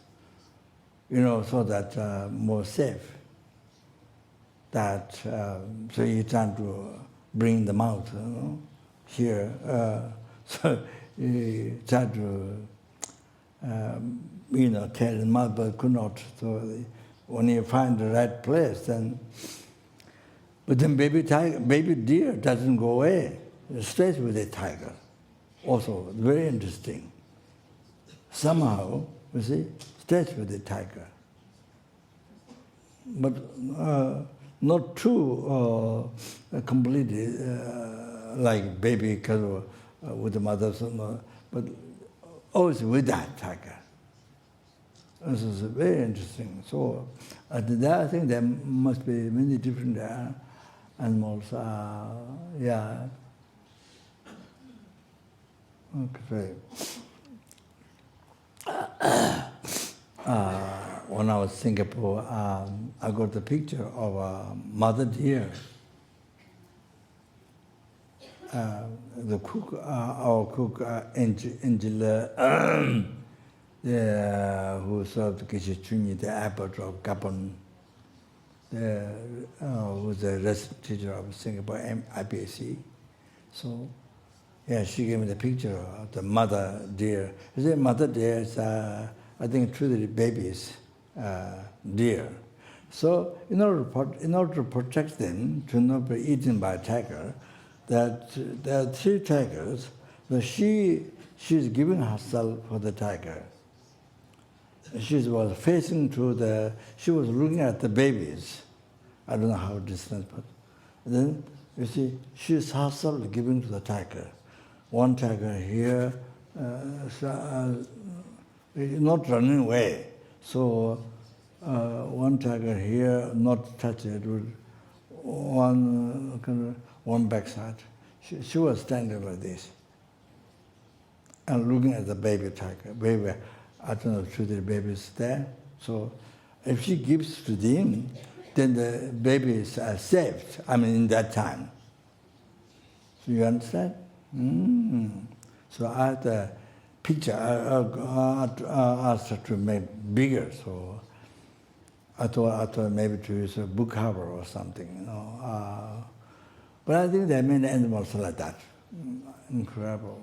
so that more safe. That so he trying to bring them out, here. So he tried to, tell them out, but could not. So when you find the right place, then. But then baby deer doesn't go away. It stays with the tiger. Also, very interesting. Somehow, you see, stays with the tiger. But not too completely like baby cuddle with the mother, but always with that tiger. This is very interesting. So I think there must be many different animals, yeah. Okay. When I was in Singapore, I got the picture of a mother deer. The cook, our cook, Angela, who served Kishichuni, the abbot of Gabon, who's the resident teacher of Singapore IPAC. So, yeah, she gave me the picture of the mother deer. You see, mother deer is, I think, truly babies deer. So, in order to protect them, to not be eaten by a tiger, there are 3 tigers. But she's giving herself for the tiger. She was facing to she was looking at the babies. I don't know how distant, but then you see, she's herself giving to the tiger. One tiger here, not running away. So one tiger here, not touch it, with one backside. She was standing like this and looking at the baby tiger. Baby, I don't know if the baby is there. So if she gives to them, then the babies are saved. I mean, in that time. So you understand? So I had a picture. I asked her to make bigger. So I thought maybe to use a book cover or something, you know. But I think there are many animals like that. Incredible.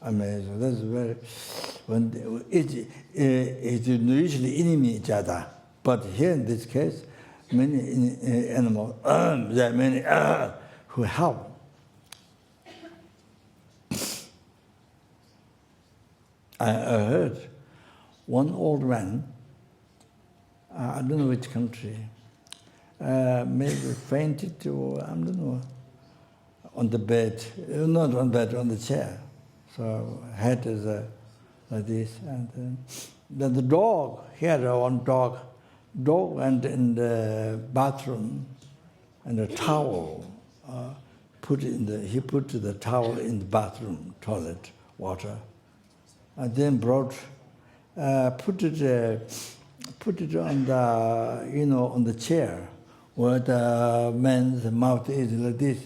Amazing. That's very. It's usually enemy each other, but here in this case, many animals. There are many who help. I heard one old man. I don't know which country. Maybe fainted or I don't know. On the bed, not on the bed, on the chair. So head is like this, and then the dog. He had one dog. Dog went in the bathroom, and a towel. He put the towel in the bathroom toilet water, and then put it on on the chair where the man's mouth is like this.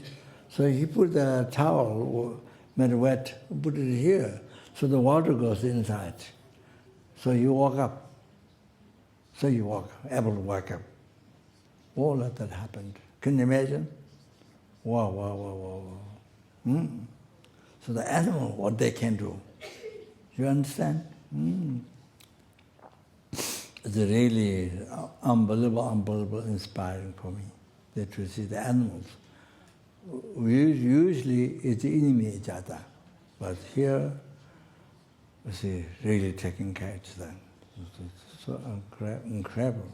So he put the towel, made it wet, put it here, so the water goes inside. So you walk up. Able to walk up. All of that happened. Can you imagine? Wow. So the animal, what they can do. You understand? It's really unbelievable, inspiring for me that you see the animals. Usually it's enemy each other, but here you see really taking care of them. It's so incredible.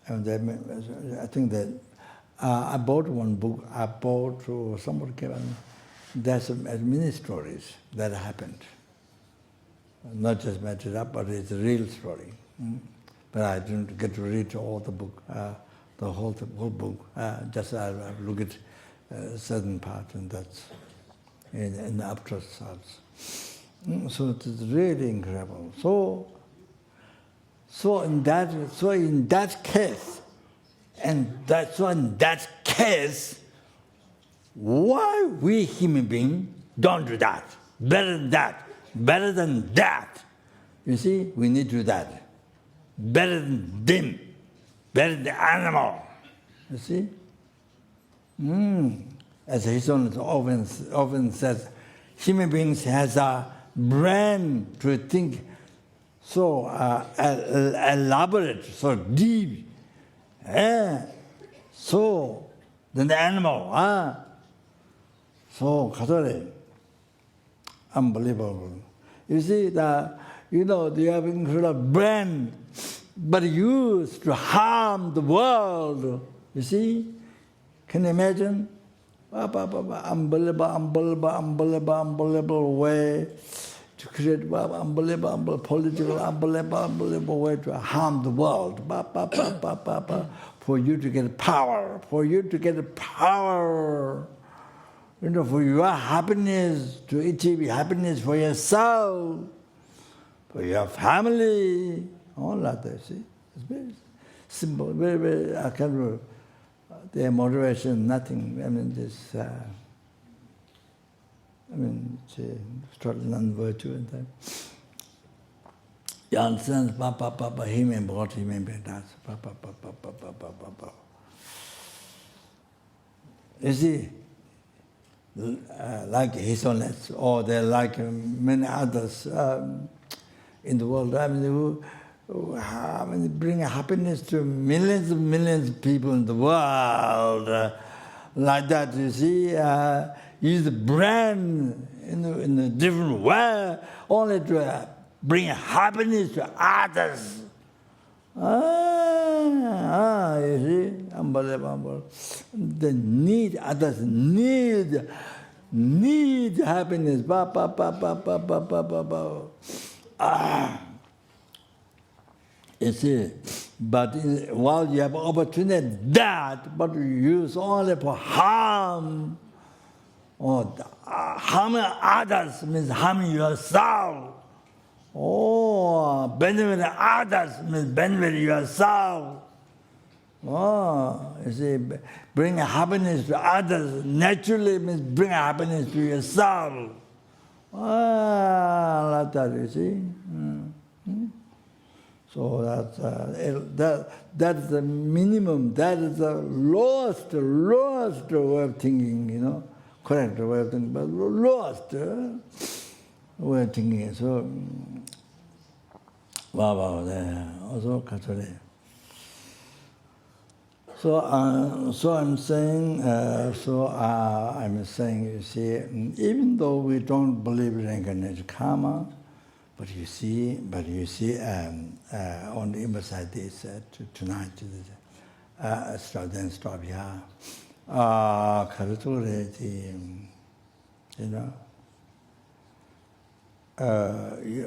And I think that I bought one book. Somebody gave me. There's many stories that happened. Not just made it up, but it's a real story. But I didn't get to read all the book, the whole book. Just I look at a certain part, and that's in the afterthoughts. So it's really incredible. So in that case, why we human beings don't do that? Better than that. You see, we need to do that. Better than them, better than the animal. You see? As his own often says, human beings has a brain to think so elaborate, so deep, so than the animal. So, unbelievable. You see, they have incredible brain, but used to harm the world. You see? Can you imagine? Unbelievable way. to create unbelievable political, unbelievable way to harm the world. For you to get power, for your happiness, to achieve happiness for yourself, for your family, all that, see. It's very simple, very, very, I can't, their motivation, nothing, I mean, this, struggling virtue and that. You understand? He may be what he may be that. You see, like his own, or they're like many others in the world, I mean, who bring happiness to millions of people in the world. Like that, you see, use the brand in a different way, only to bring happiness to others. You see, unbelievable. The need, others need happiness. You see, but while you have opportunity that, but you use only for harm, or harming others means harming yourself. Oh, benefit others means benefit yourself. Oh, you see, bring happiness to others naturally means bring happiness to yourself. Like that, you see. So that's the minimum, that is the lowest way of thinking, correct way of thinking, but lowest way of thinking. So, also So I'm saying, you see, even though we don't believe in reincarnated karma, but you see, on the emphasize this tonight, then stop here.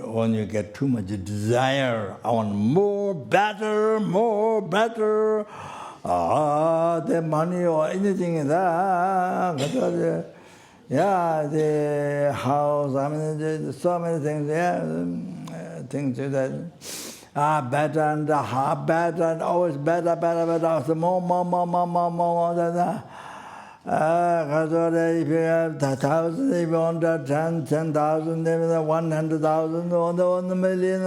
When you get too much desire, I want more, better, the money or anything that, the house, there's so many things there, things that better and better and always better, so more, if you have 1,000, if you want 10,000, 100,000, 1 million,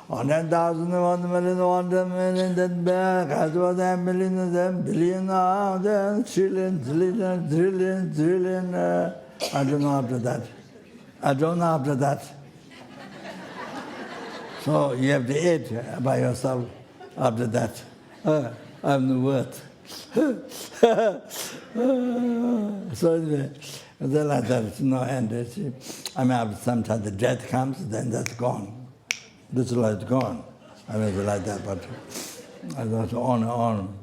100,000, 1 million, 1 million, then back, as well as a million, then billion, then trillion. I don't know after that. So you have to eat by yourself after that. I have no words. So anyway, like that, it's no end. After sometimes the death comes, then that's gone. This life is gone. It's like that, but that's on and on.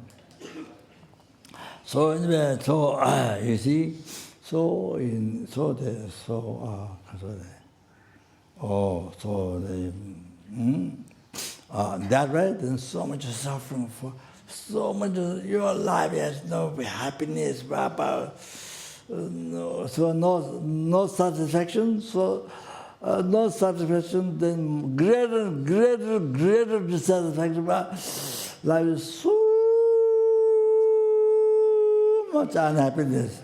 So anyway, you see, that way, then so much suffering for. So much your life has no happiness, no satisfaction. So no satisfaction, then greater dissatisfaction. Life is so much unhappiness,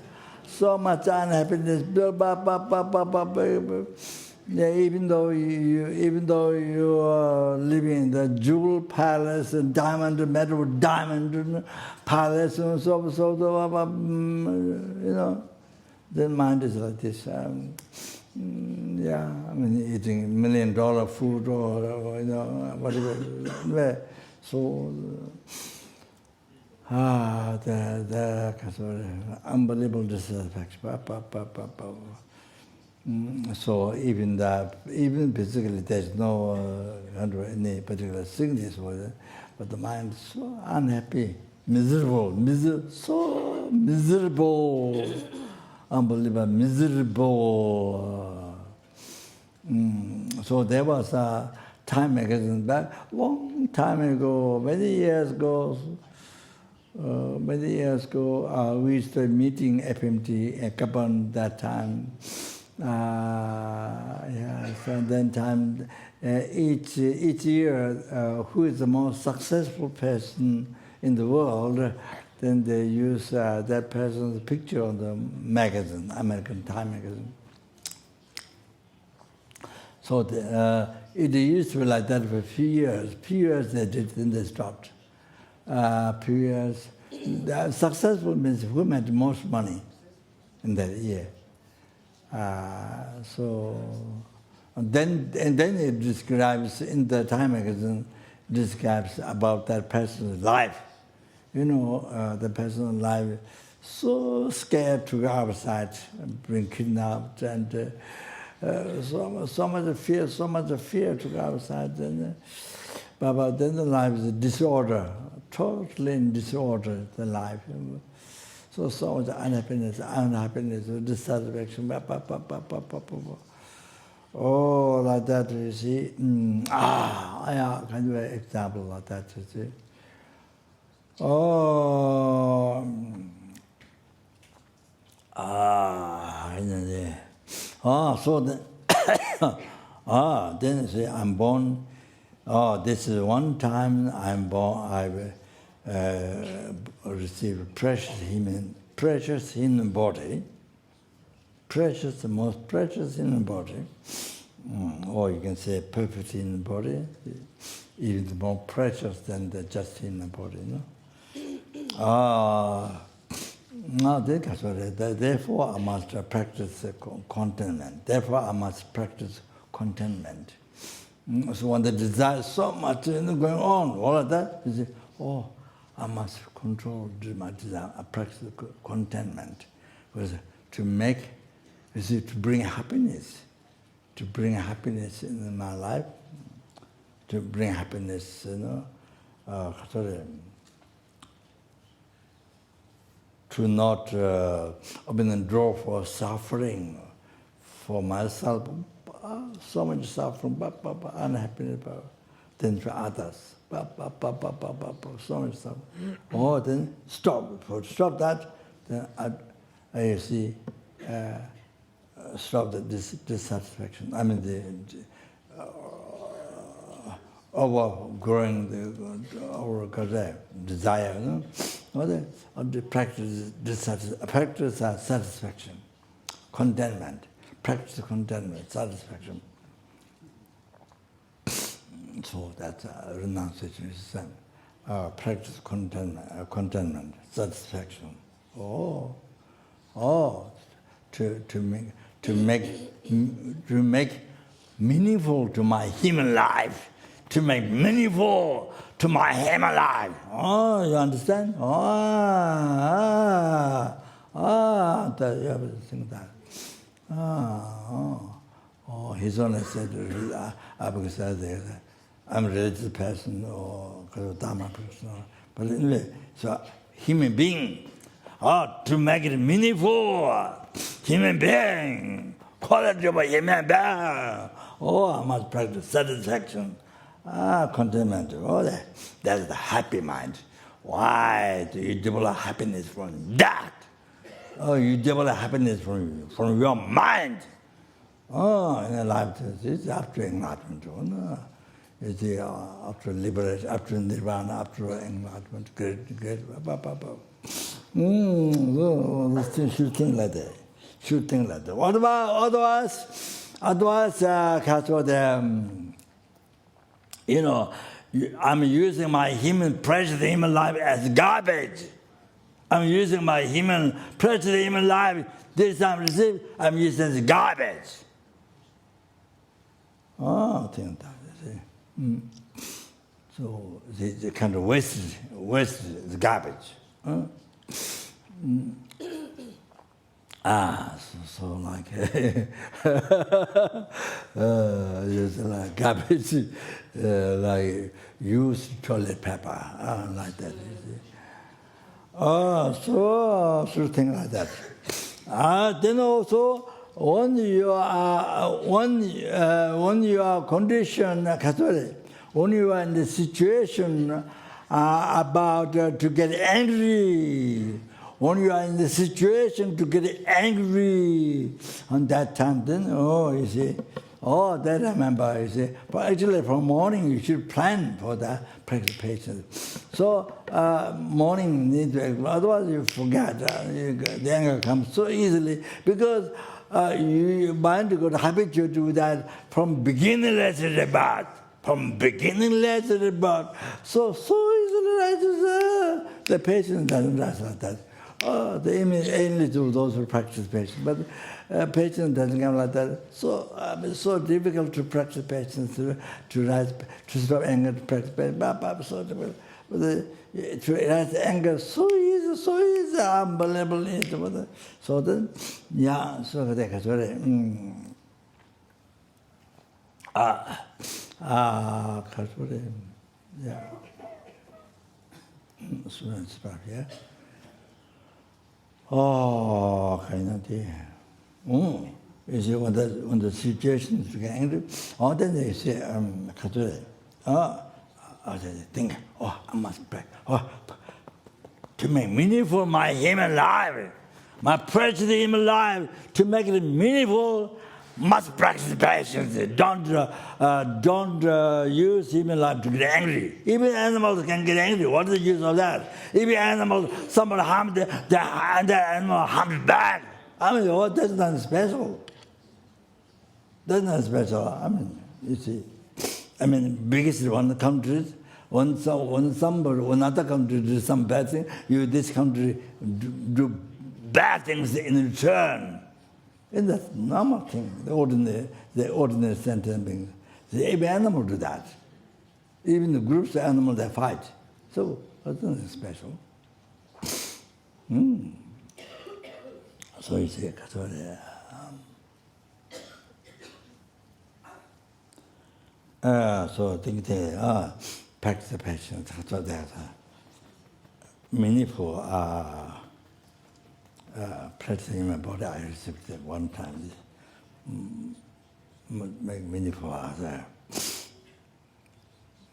Yeah, even though you are living in the jewel palace and metal diamond palace and so then mind is like this. Eating $1 million food or whatever. So the unbelievable dissatisfaction. So even physically there's no any particular sickness for it, but the mind is so unhappy, so miserable, unbelievable, miserable. So there was a Time magazine back long time ago, many years ago, we started meeting FMT at Gabon that time. So then time, each year, who is the most successful person in the world, then they use that person's picture on the magazine, American Time magazine. So it used to be like that for a few years. Few years they did, then they stopped. Few years. Successful means who made the most money in that year. And then it describes in the Time magazine, describes about that person's life. You know, the person's life, so scared to go outside, being kidnapped, and so much fear to go outside. But then the life is a disorder, totally in disorder, the life. So much unhappiness, dissatisfaction. Oh, like that, you see. I can do an example like that, you see. So then, then say I'm born. This is one time I'm born. I received precious human body, the most precious human body, or you can say perfect human body, even more precious than the just human body. No. Therefore, I must practice contentment. Therefore, I must practice contentment. So when the desire so much going on, all of that, you say, I must control my desire. I practice contentment. Because to bring happiness. To bring happiness in my life. To bring happiness, to not draw for suffering for myself, so much suffering, unhappiness, then for others, so much suffering. Then stop. Stop that, then I see, stop the dissatisfaction. I mean, the overgrowing the desire. The practice satisfaction, contentment. Practice contentment, satisfaction. So that's renunciation is practice contentment, satisfaction. To make meaningful to my human life. To make meaningful to my human life. You understand? You have to think that. His Holiness said, I'm a religious person or dharma person. But anyway, so human being, to make it meaningful, human being, quality of a human being. I must practice satisfaction. Contentment. That's the happy mind. Why do you develop happiness from that? You develop happiness from your mind. In a life, it's after enlightenment. It's after liberation, after nirvana, after enlightenment. Great. Should think like that. What about otherwise? I'm using my precious human life as garbage. I'm using my precious human life. This I'm receiving, I'm using as garbage. Think that. So the kind of waste is garbage. So like just like garbage, like used toilet paper, like that. So things like that. Then also when you are conditioned, when you are in the situation about to get angry, when you are in the situation to get angry, on that time, then, you see, that I remember, you see. But actually, from morning, you should plan for that practice patience. So, morning, need to, otherwise you forget. The anger comes so easily, because your mind got habitual to do that from beginning, let's about. From beginning, let's about. So easily, the patient doesn't rise like that. They only do those who practice patience, but patience doesn't come like that. So it's so difficult to practice patience, to rise, to stop anger, to practice patience. So difficult. But to rise anger, so easy, unbelievable. So then, yeah, so that's very. Yeah. Students back, yeah. Kind of dear. You see, when the situation is getting angry, then they say, I think, I must pray. To make meaningful my human life, my precious human life, to make it meaningful, must practice patience. Don't use human life to get angry. Even animals can get angry. What is the use of that? Even animals, someone harmed the animal harmed back. I mean, that's not special. That's not special. I mean, you see. I mean, biggest one countries, when another country does some bad thing, this country do bad things in return. And that's normal thing, the ordinary sentient beings. Every animal do that. Even the groups of animals, they fight. So that's nothing special. So you see, so I think they practice patience. So that's meaningful. Practicing my body, I received it one time. Make meaningful other.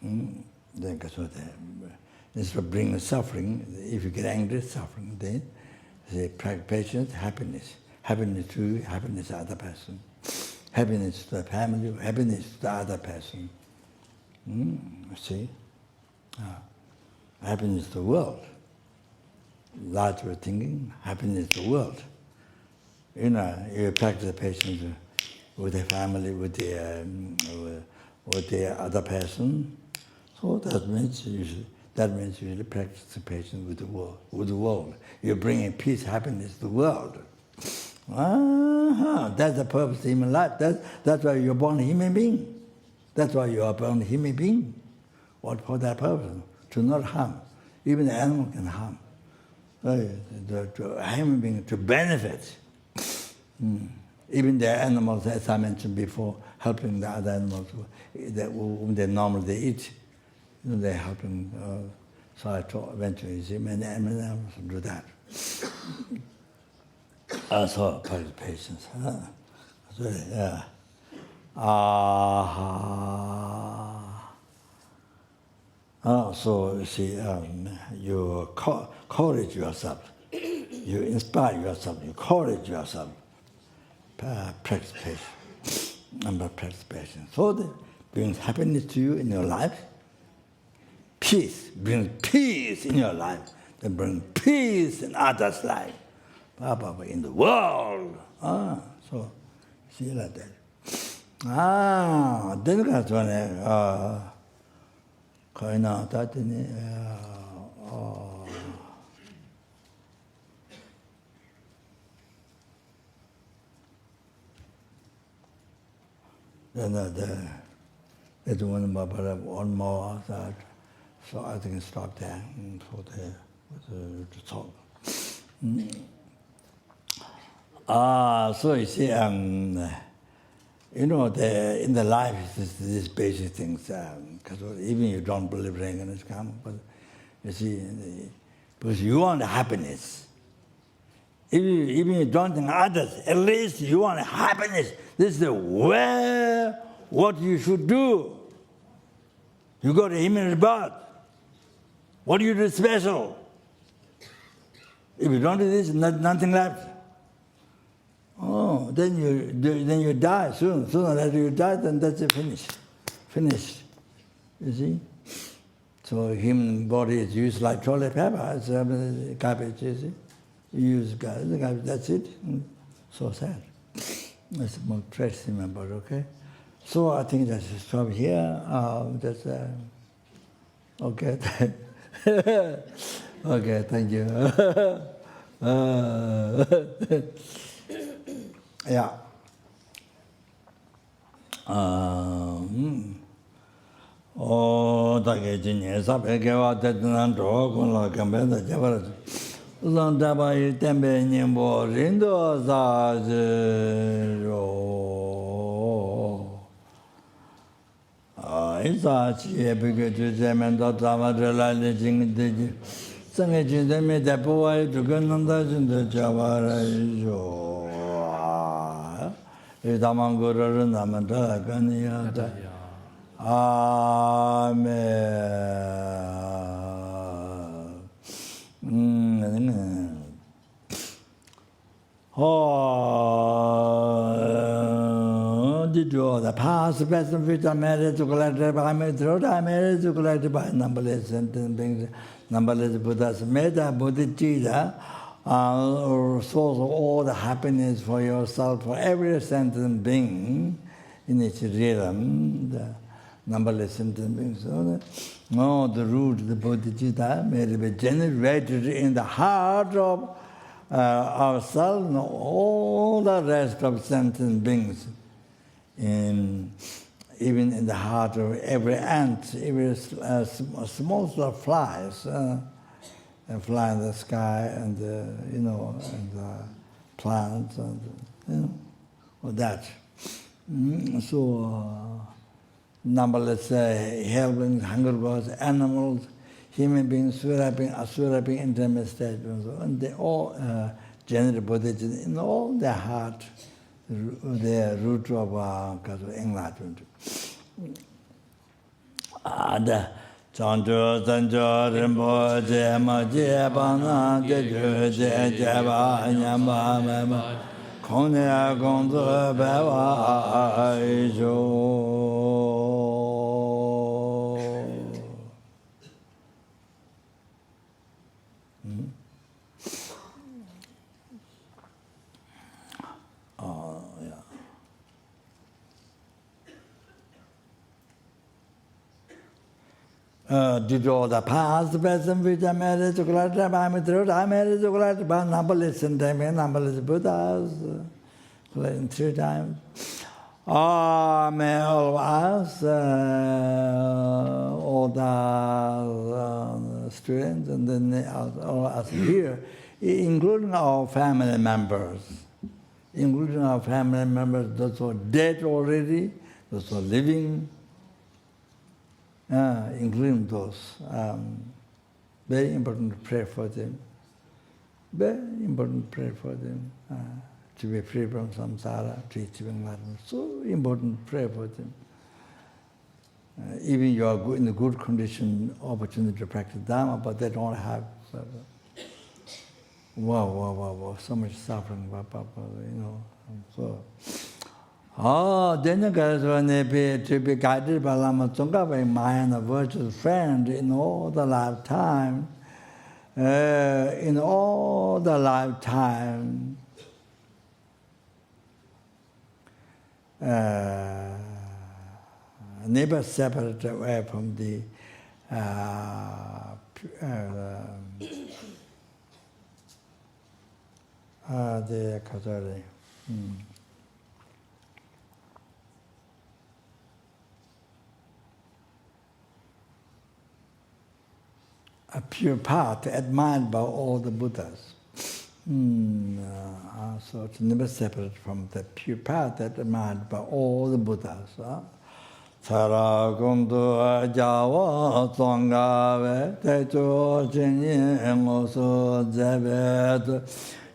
Then instead of bringing suffering, if you get angry, suffering, then say patience, happiness. Happiness to you, happiness to other person. Happiness to the family, happiness to the other person. See? Happiness to the world. Large way thinking, happiness to the world. You practice patience with the family, with the other person. So that means you practice patience with the world. You're bringing peace, happiness to the world. That's the purpose of human life. That's why you're born a human being. That's why you are born a human being. What for that purpose? To not harm. Even the animal can harm. The human being to benefit. Even the animals, as I mentioned before, helping the other animals whom they normally eat, they're helping. So I taught eventually, see, many animals do that. So patience. So you see, you encourage yourself, you inspire yourself, you encourage yourself. Practice patience. Practice patience. So that brings happiness to you in your life. Peace brings peace in your life. Then bring peace in others' life. In the world. So see like that. Then that's when there's one more that, so I think stop there for the talk. So you see, in the life, these basic things, because even you don't believe reincarnation come, but you see, because you want happiness, Even you don't think others, at least you want happiness. This is what you should do. You got a human rebirth. What do you do special? If you don't do this, nothing left. Oh, then you die soon. Sooner or later you die, then that's it, finished. You see? So human body is used like toilet paper. It's garbage, you see? You use garbage, that's it. So sad. That's more tragic, remember, okay? So I think that's stop here. Okay. Okay, thank you. Yeah. Oh, that's it. Sabe que va te dan con la cambiada llevar. Landa y tembe ni rindo za isa chi porque tu zemen da tama de la jing de sange jin de me de po ai tu gan nanda jin de jawara jo e damang guru naman da gan ya da amen. Did you the past, present, future, married to collected by Method, I married to collected by numberless sentient beings, numberless Buddhas, Metta, Bodhicitta, source of all the happiness for yourself, for every sentient being in its realm, the numberless sentient beings. No, the root, the Bodhicitta, may be generated in the heart of ourselves and all the rest of sentient beings. Even in the heart of every ant, every small flies, and fly in the sky, and and the plants, and all that. So numberless helping, hunger birds, animals, human beings, asura beings, intermediate states, and they all generate Buddhism in all their heart. The root of enlightenment. Ada Chandu Sanjo Rinpoche Ma Je Bana Je Je Je Ba Nyama Mema Konya Gonzo Bewa Aijo. Did all the past, present, future, married to collected by Method, I married to collected by numberless numberless Buddhas, collecting 3 times. May all of us, all the students, and then all of us here, including our family members, those who are dead already, those who are living, including those. Very important to pray for them. Very important to pray for them. To be free from samsara, to achieve enlightenment. So important to pray for them. Even you are in a good condition, opportunity to practice dharma, but they don't have. Wow, so much suffering, So. Then you guys to be guided by Lama Tsongkhapa, by mind, a virtuous friend in all the lifetime. Never separate away from the a pure path admired by all the Buddhas. So it's never separate from the pure path that admired by all the Buddhas. Sara kundu jawa tsongave techo chenye ngoso zebet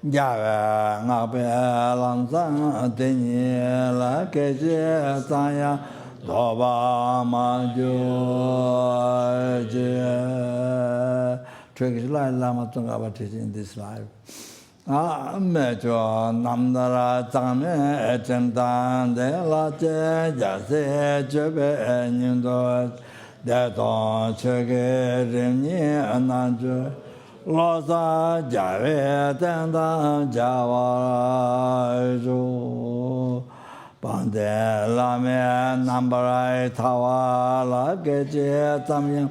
Java Nabe Lanzang Deni La Keje Tanya Doba Majo Turkish life Lama Tungaba teaching in this life. Mejo Namdara Tame Chentan De La Che Jase Chebe Nyundo Deton Chege Rimni Ananjo Losa Jave Tenda Java Pande Lame Nambarai Tawa La Geje Tamyang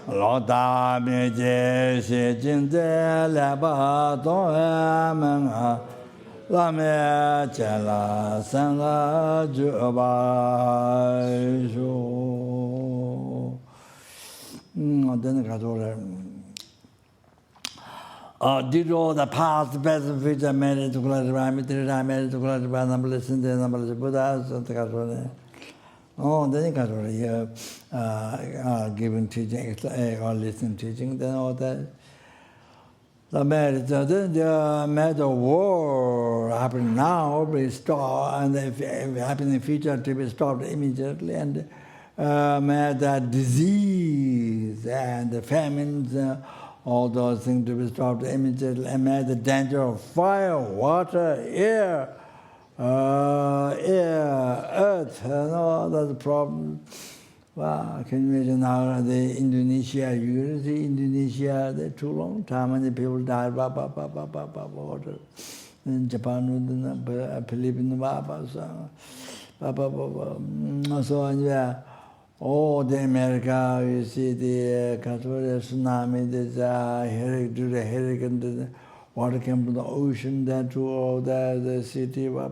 Loda Meje Shejinde Leba Doemenga Lame Chela Sanga Jubaishu. Then did all the past, present, future, married to Prajnaparamita, married to Prajnaparamita, listen to the number of Buddhas, and the then you giving teaching or listening teaching, then all that. The marriage, then the matter war happening now, be stopped, and if it happen in the future, to be stopped immediately, and the disease and the famines, all those things to be stopped immediately, and the danger of fire, water, air, earth, and all that problem. Wow, can you imagine now the Indonesia, you see Indonesia, they too long time and the people died, water. In Japan, Philippines, so on, yeah. Oh, the America, you see the tsunami, the hurricane, the water came from the ocean, then to all the city, so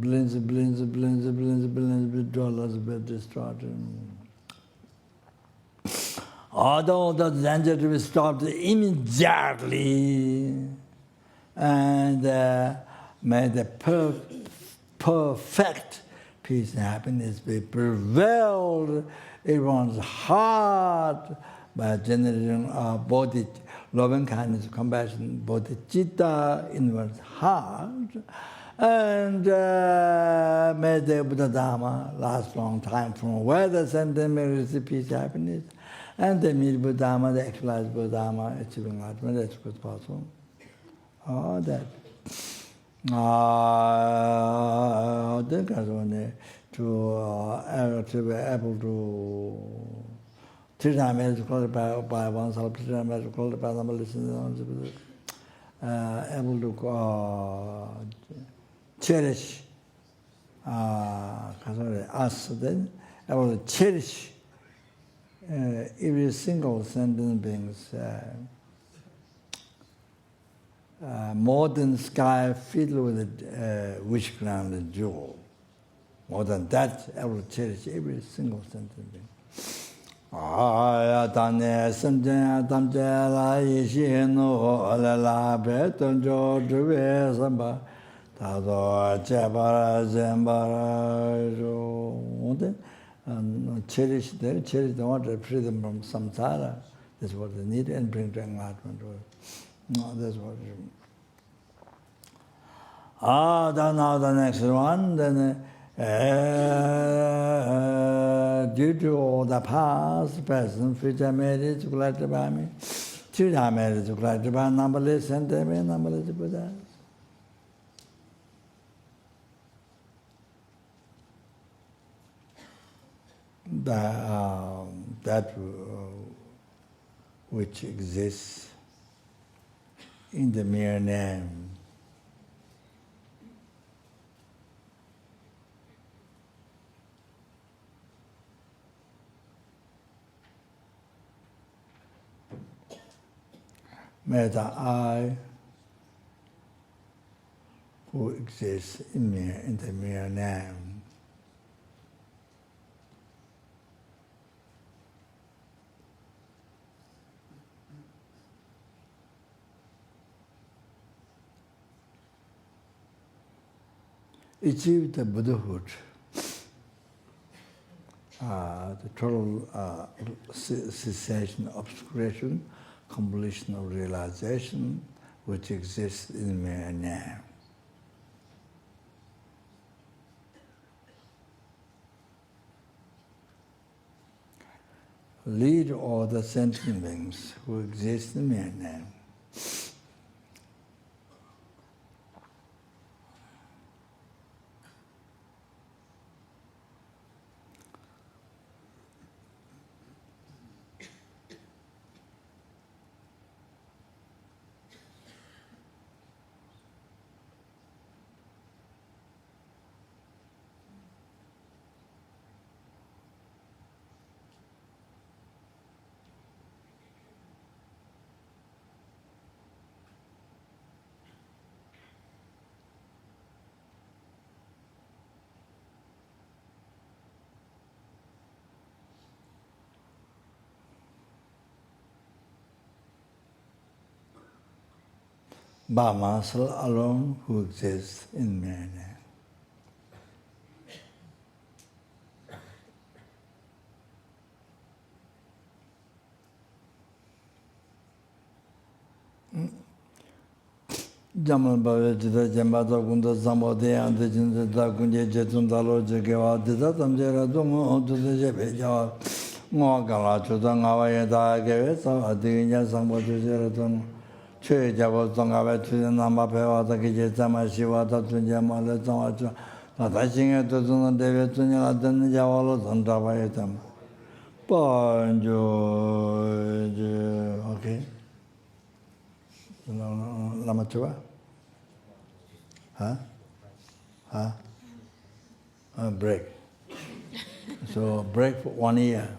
billions of dollars were destroyed. Although the danger to be stopped immediately, and may the perfect peace and happiness be prevailed everyone's heart by generating bodhi, loving kindness, compassion, bodhicitta in one's heart, and may the Buddha Dharma last long time from where the sentient is peace and happiness, and the meet Buddha Dharma, the actualized Buddha Dharma, achieving enlightenment as quick as possible. All that. To be able to treat our marriage called by oneself, treat our marriage called by number listening, able to cherish us, then able to cherish every single sentient being's modern sky filled with wish-crowned jewel. More than that, I will cherish every single sentient being. Ayatane sanje tamje la yishi no la beton jo juve samba tado chebara zembara jo. Cherish the water, freedom from samsara. That's what they need, and bring to enlightenment. No, that's what it is. Then now the next one, then due to all the past, present, future marriage, glad to buy me, future marriage, glad to buy numberless, sentiment, numberless Buddhas. That which exists in the mere name. May the I who exists in the mere name achieve the Buddhahood, the total cessation, obscuration completion of realization which exists in me and now. Lead all the sentient beings who exist in me and now. Dharma alone who exists in man. Jamal Bavajita Jambata Gunda Zambode and the Jinda Gunja Jetundalo Jagawa, the Tamjera Domo to the Jebeja, Mogala to Dangawaya Gaves, or Dinya Sambodu Jeraton. Che Java Tonga to the Namape, the Kijama Shiva, the Tunjama, the touching it to the David Tunya, then Javalo, and Davayatam. Bonjour, okay. Lamatua? Huh? Break. So break for 1 year.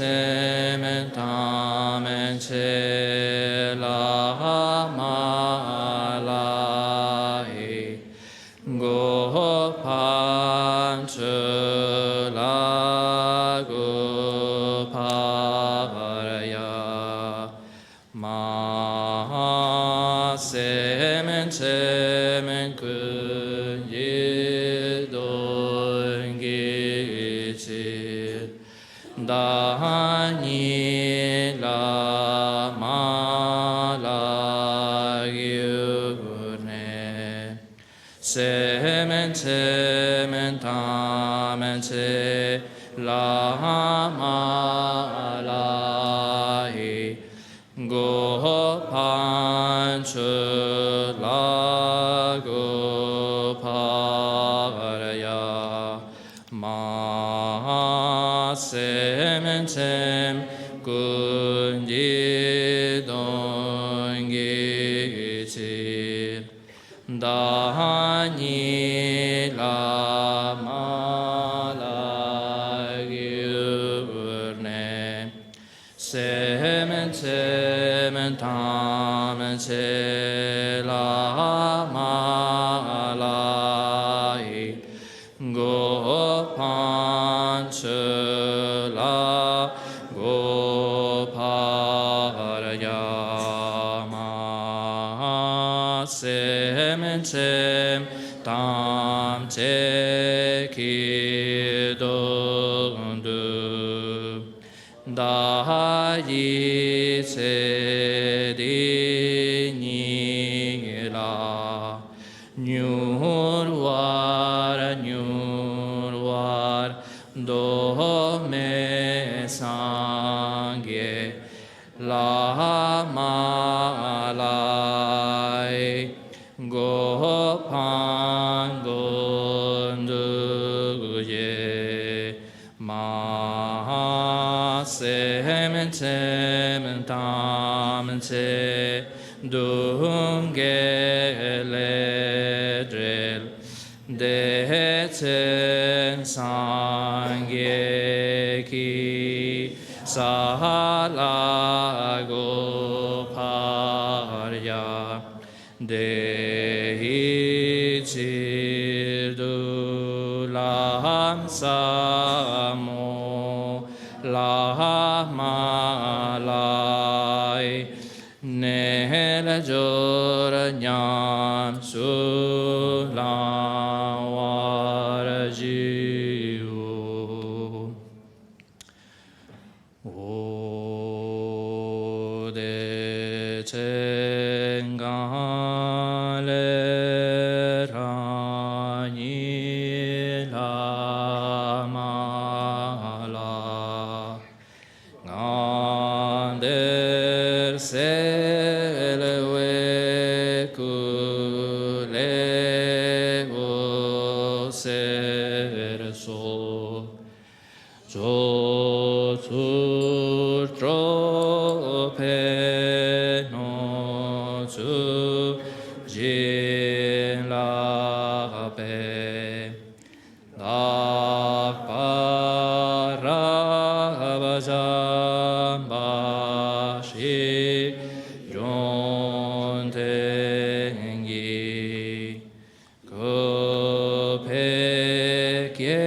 semen tamen ce la malai go pan ce la go paraya ma semen semen kun ye don gi chi da ni la ma la yu ne semen semen tamen se la ma la go pan ce la go paraya ma semen sem kun ye dong ge chi da ni la ma la yu ne semen semen tamen se la ma la go pan ce la go paraya ma semen sem tam che ki don du da yi se di ni la nyur war do me sangye la ma lai go pan gondu ye ma semen semen tamen se dung ge le drel de chen sangye ki sa la go parya de hi chi du lam sa mo la ma lai ne la jor nyam su la war ji o de chen ga le ra ni la ma la ngan der se le we ku le wo se so jo su tro pe no su jin la pe da pa ra ba ja ba shi yon ten gi ko pe kye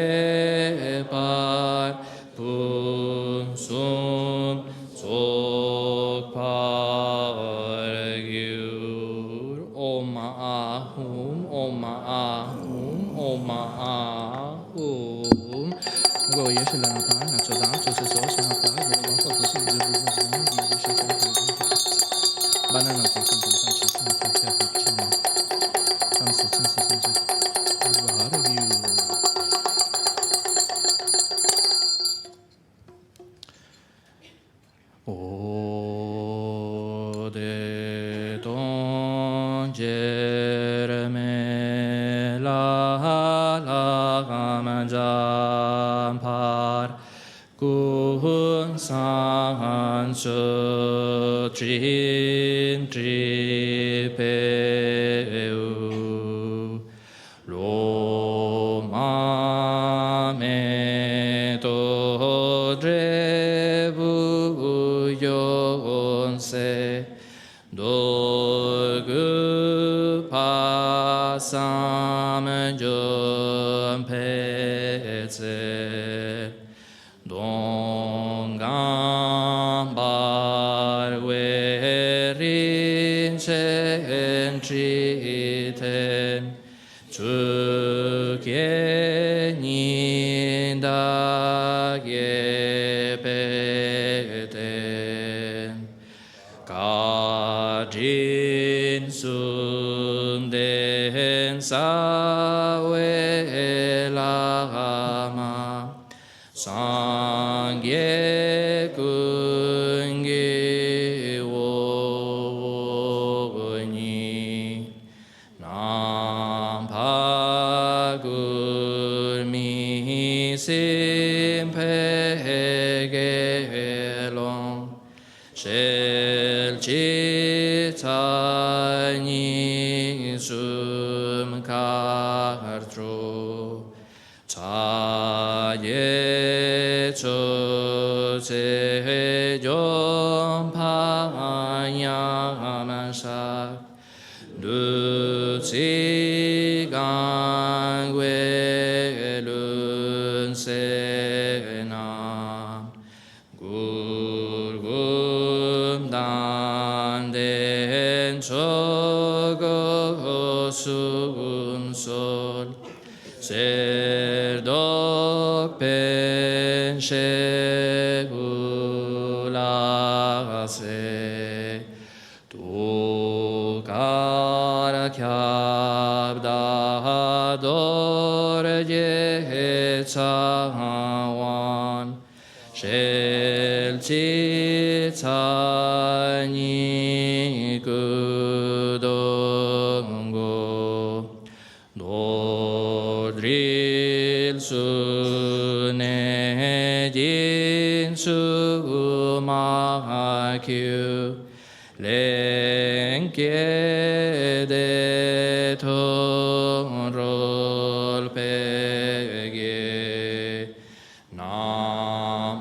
par pun sum sok par gyur om ahum om ahum om ahum go yesh la na pa na cho da cho se so sa pa go pa ko so se de bu banana ko ko sa chi sa pa cha pa chi na sam se chen se se je wa ha review o de don jerme la la ma jam par kun san su trin tri pe lo ma me to dre Kajin sunden sawe lama sangye kungi wo ni nam pa gur mi sim pe ge long shel chi tani sum kartro cha ye cho se jom pa nya sa du si gang we lun se na gur gum dan den cho go sum sol ser dok pen she ula se tu kara kyab da dor je chawan shel chi tani kudongo dodril sune jin su ma kyu lenke de ton rol pege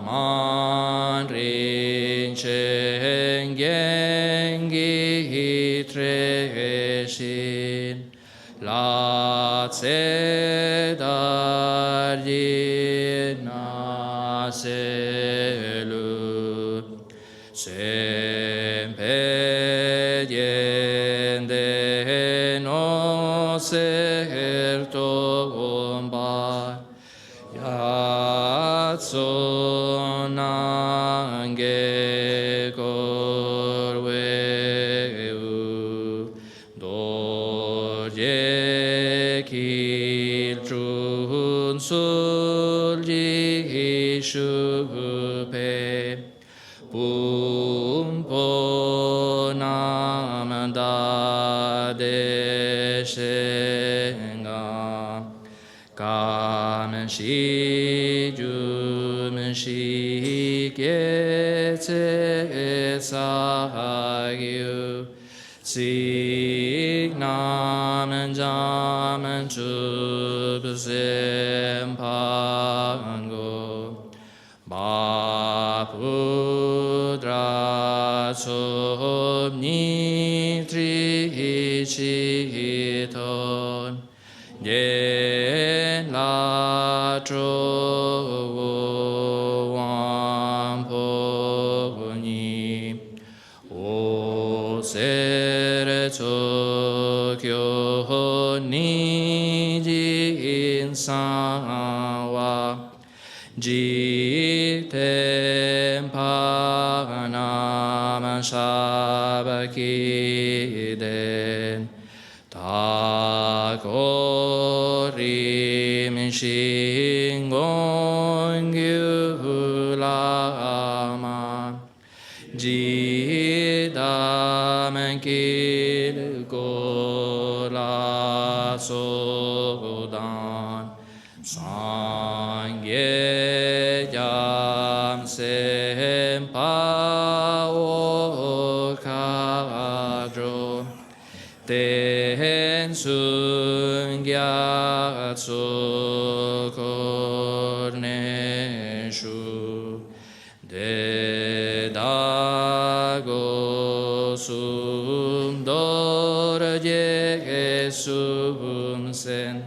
naman rin chen gengi treshin la tse darji na selu sempe yende no serto gomba yatso nange korwe u dorje kil chun sul ji shupe Pumpo nam da de shenga kam shi jum shi ke tse sa gyu si nam jam chub sem pango ba pudra somni tri chiton yen la tro wam po ni o ser cho kyo ni jin sa wa ji tempa nam shabaki den ta korim shingon gyulama ji dam kil gola sodan sangye jam sempa o kadro ten sun gyatso korneshu de dago sum dorje sum sen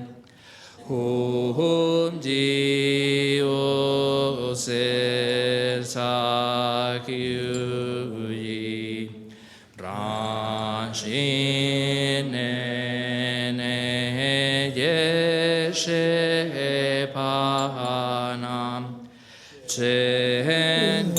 hum ji o ser sakyu ranshin ne yeshe panam chen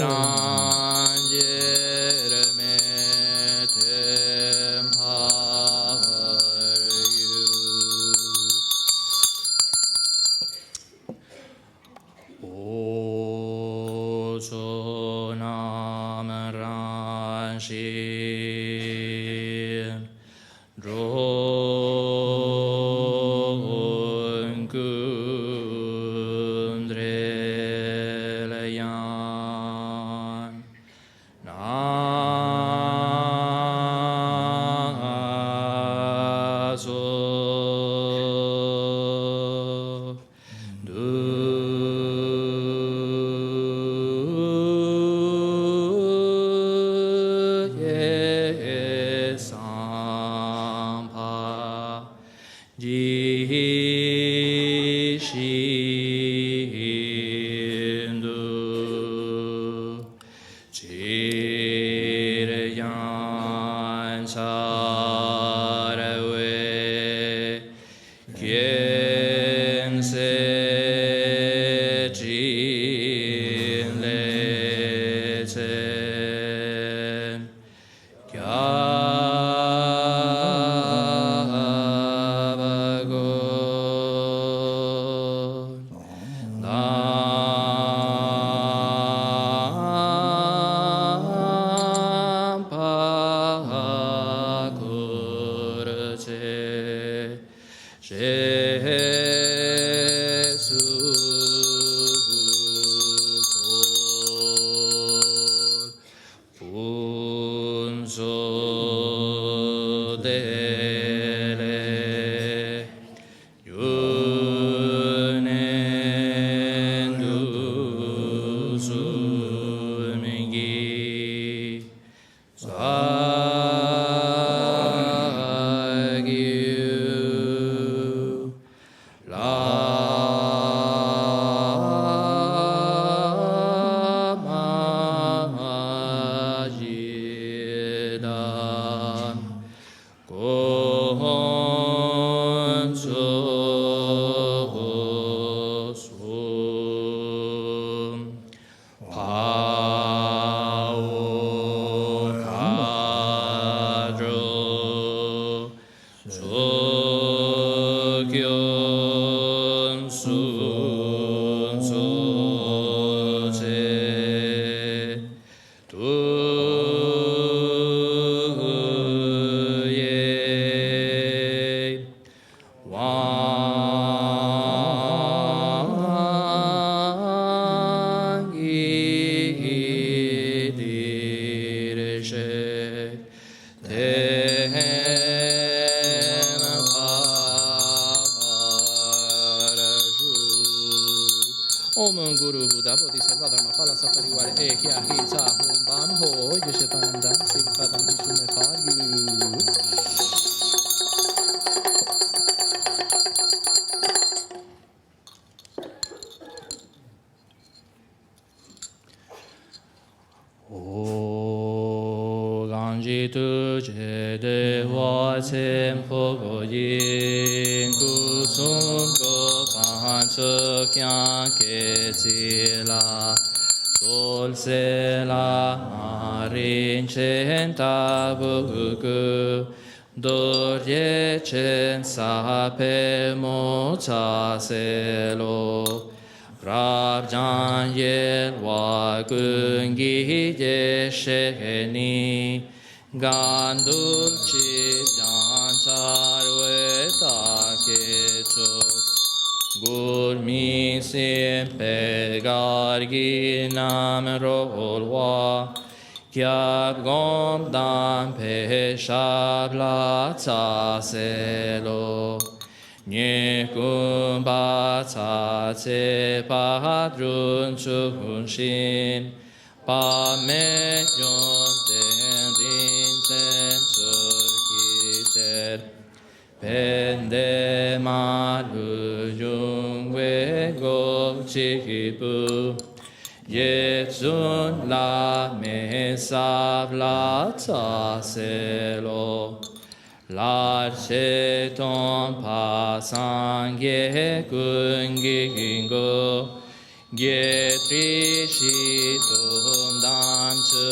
Gyetri Shitum Damchu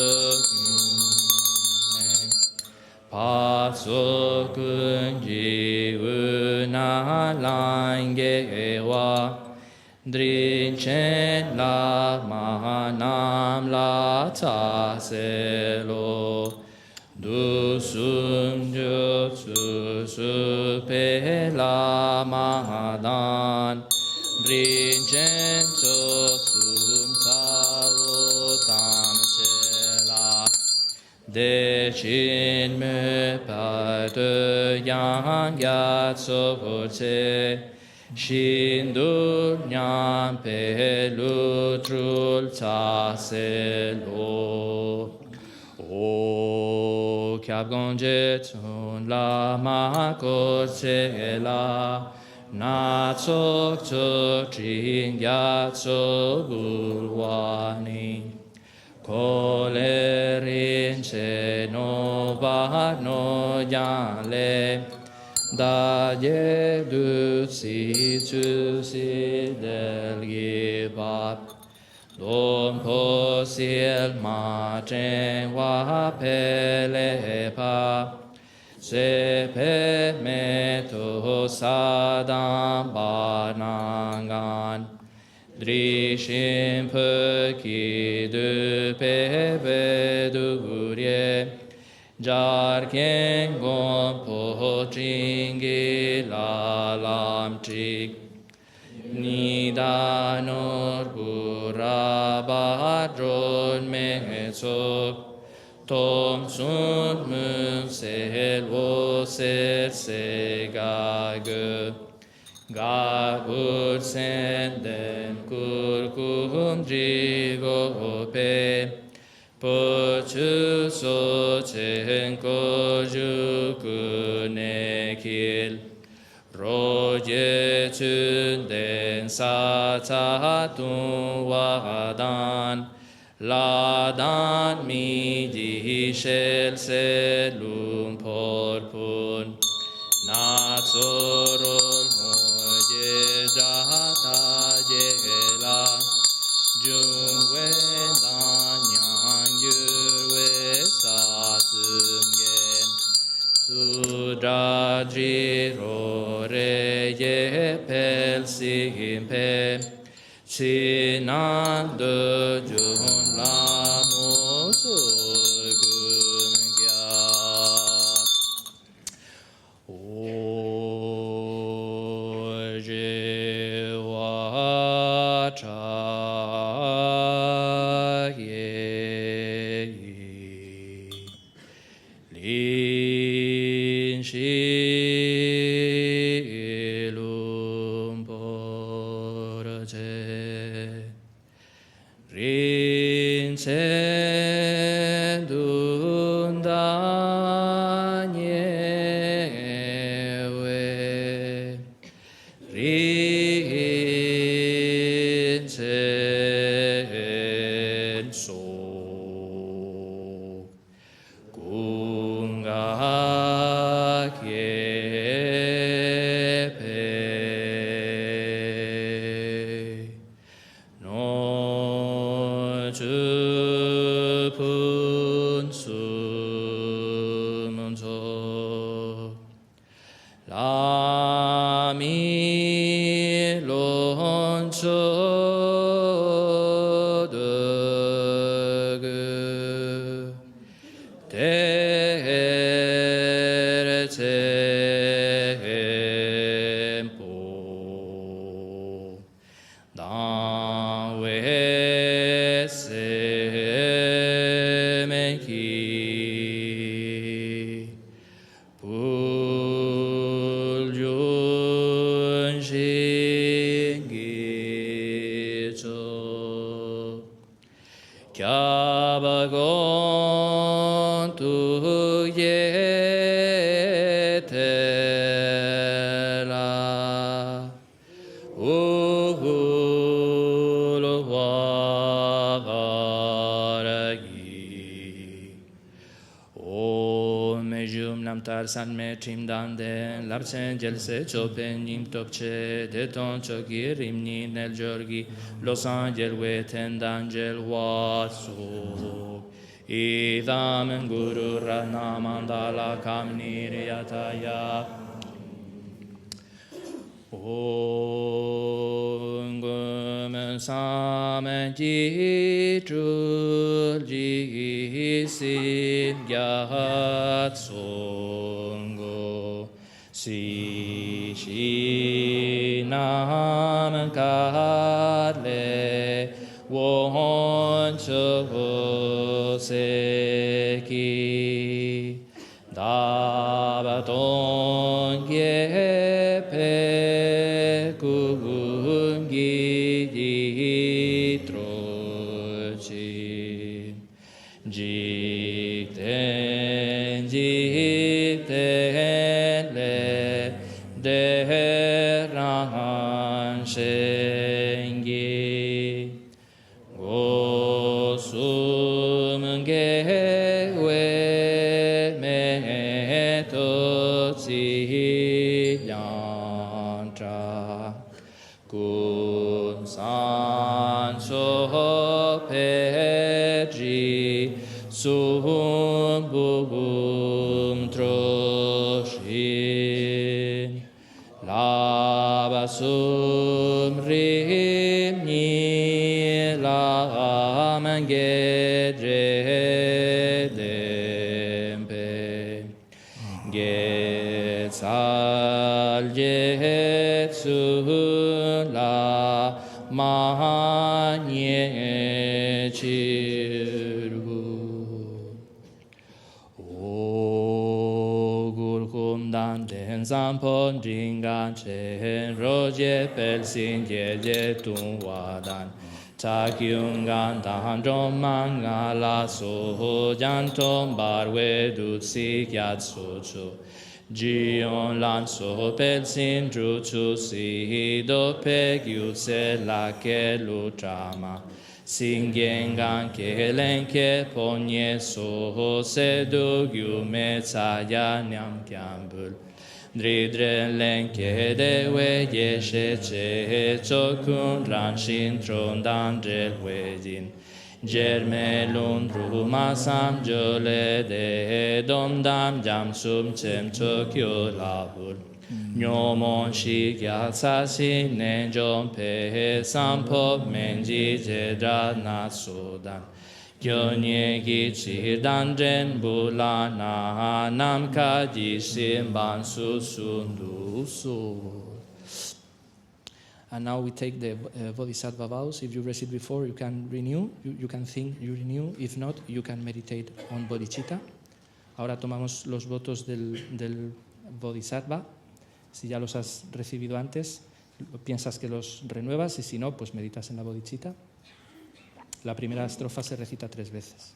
Patso Kunji Una Langewa Drinchen La Mahanam La Taselo Dusum Jutsu Supe La Mahadan Drinchen Sum Tao Tam Chela Dechin Me Pate Yang Yat Soche Shindu Nyam Pelu Trul Taselo O Kyabgonjetun Lama Kotsela Natsok Tsokrin Yatso Bulwani Kolerin Se No Bahno Yale Da Ye Du Si Chu Si Del Gibat Dom Po Siel Ma Chen Wa Pele Pa Se Pe Me To Sadam Banangan Drishim Pe Ki Du Pe Pe Du Rie Jar Kien Gom Po Chingi La Lam Chik Nidanor Burabadron Mehetsok Tom Sun Mun Sel Wo Ser Se Gage Gagur Senden Kurkum Jigo Pe Pochu So Chen Ko Juku Nekil Roje Chun Den Sa Ta Tun Wadan La Dan Mi Di Shel Se Lum Porpun Na Tsorol Moje Jata Jela Jungwe Dan Yang Yurwe Sa Sungen Sudradri Ro Re Ye Pel Sim Pe Sinan De Jun La Mo Sur Gun Kya O Je Wa Cha Ye Lin Shi Lum Por Je Rin Sen Dun Da Nye We Rin Sen So Kunga Kyepe No Chupun Sumunso Lami Loncho Degu Tere Tempo Dan We Semenki Puljun Shingi Cho Kyabagon Tu Ye Tela Uhul Wagaragi Om mejum namtar san me trim danden, larsen gelse chopen nim topche, deton chogir rimni nel giorgi, los angel weten d'angel wasu. Idam guru rana mandala kamni riyataya. Om gum samen ji trul ji sim gyat songo si shi nam kale won cho se ki da ba ton ye pe kum gi trochi jikten le de ran shengi go sum ge we me to si yantra kun san so pe ji sum bum troshin laba sum rim ni la mangedre dempe getsal jetsu la manye chirgu o gulkum dan den zampon jingan chen roje pel sin je tun wadan Takyungan tahandrom mangala so jantom barwe dutsi kyat socho Jion lan so pel sin druchu si do pe gyutse la ke lutrama Singyengan ke lenke ponye so se do gyume tsaya nyam kyambul Dridre lenke dewe yeshe che chokun ranshin trondan drel wedin Germe lundru masam jole de domdam jamsum chem chokyo labur Nyomon shikya sasi nenjom pe sampo menji jedra natsudan Gyonye gichir dandren bulana namka jisimban susundu su. And now we take the Bodhisattva vows. If you recite before, you can renew, you can think, you renew. If not, you can meditate on bodhicitta. Ahora tomamos los votos del Bodhisattva. Si ya los has recibido antes, piensas que los renuevas y si no, pues meditas en la bodhicitta. La primera estrofa se recita 3 veces.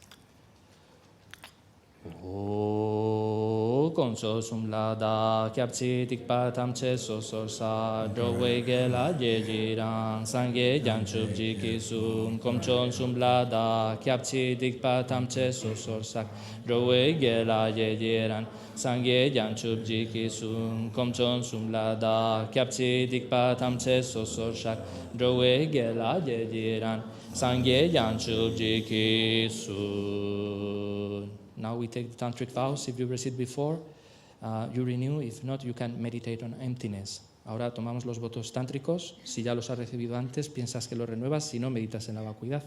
O konso sumlada kyapchi tikpa tamche sosorsa drowe gela jejiran sangye janchup jikisum komchon sumlada kyapchi tikpa tamche sosorsa drowe gela jejiran sangye janchup jikisum komchon sumlada kyapchi tikpa tamche sosorsa drowe gela jejiran sangye janchup jikisum. Now we take the tantric vows. If you recite before, you renew. If not, you can meditate on emptiness. Ahora tomamos los votos tántricos. Si ya los has recibido antes, piensas que los renuevas. Si no, meditas en la vacuidad.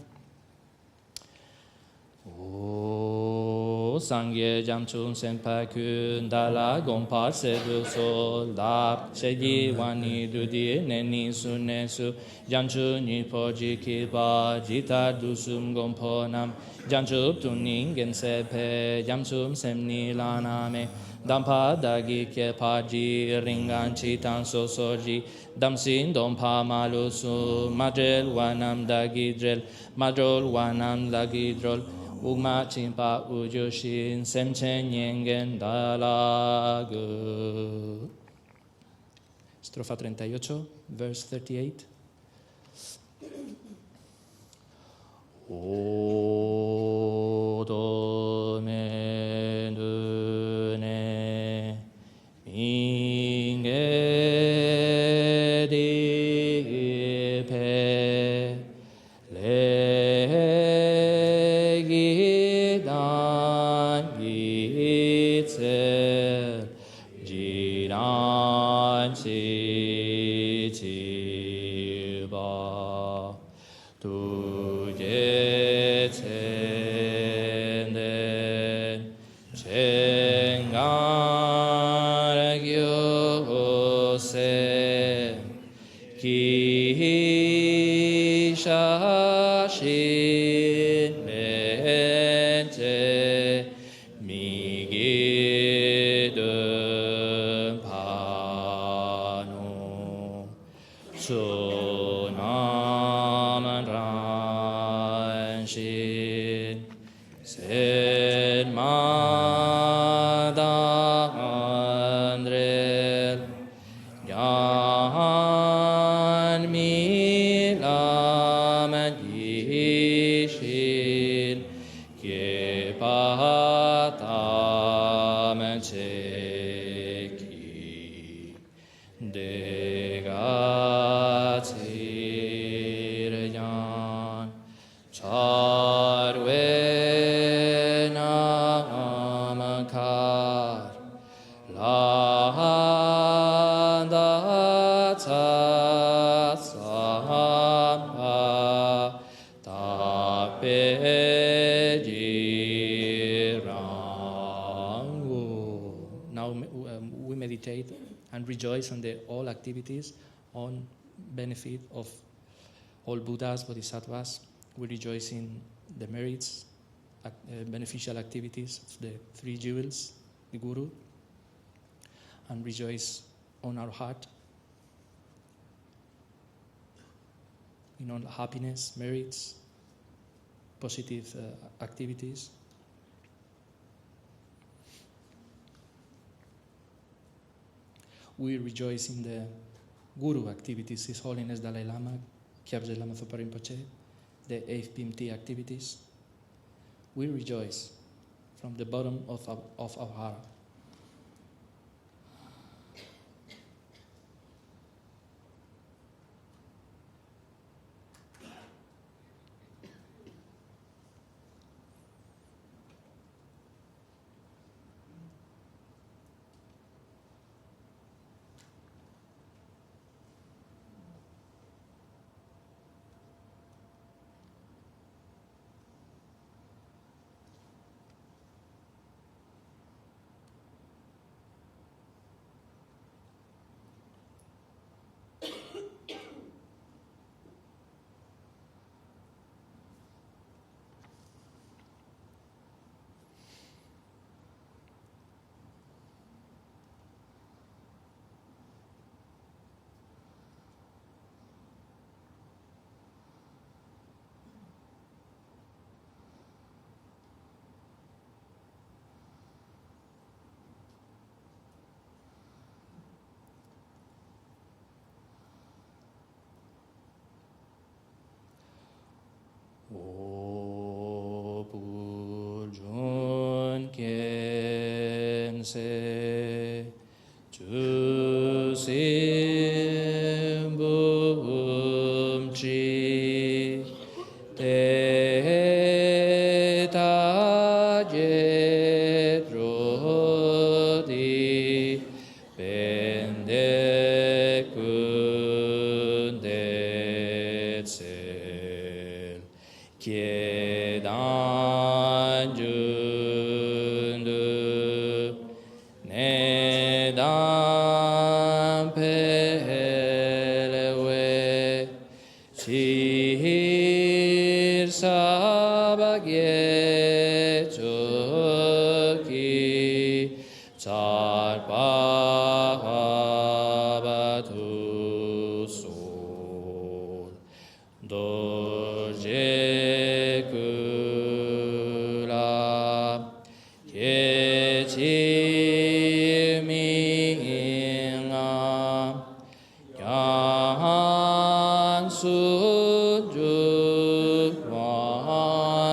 O sangye jamchun senpa kun dala gompar sedu sol dap shegi wani dudi neni sunesu janchu nipo jikipa jitar dusum gomponam janchu tuning gensepe jamchum semni laname dampa dagi ke paji ringan chitan sosoji damsin dompa malusu madrel wanam dagi drel madrol wanam dagi drol Ugma chimpa ujoshin semchen yengen dalagu. Estrofa 38, verse 38. O do me du dan gitzel jiran si chilba tu jetzenden chengar gyose ki shashin mente migidum pano sunam ranshin sen madandrel yan milam yishin ke patam cheki degatsir yan charve namakar lahanda tsatsama tapejirangu. Now we meditate and rejoice on the all activities on benefit of all Buddhas, Bodhisattvas. We rejoice in the merits, beneficial activities of the three jewels, the Guru, and rejoice on our heart, in all happiness, merits, positive activities. We rejoice in the Guru activities, His Holiness Dalai Lama, Kyabje Lama Zopa Rinpoche, the 8th PMT activities. We rejoice from the bottom of our heart. O Pujun Kense Chusimbum Chi Te Tajet Rodi Pende Kundetsel Kiedan Jundu Nedan Pelewe Chihir Sabagye Choki Charpabatu Sol Dorje Kula Kechiminga Yan Suju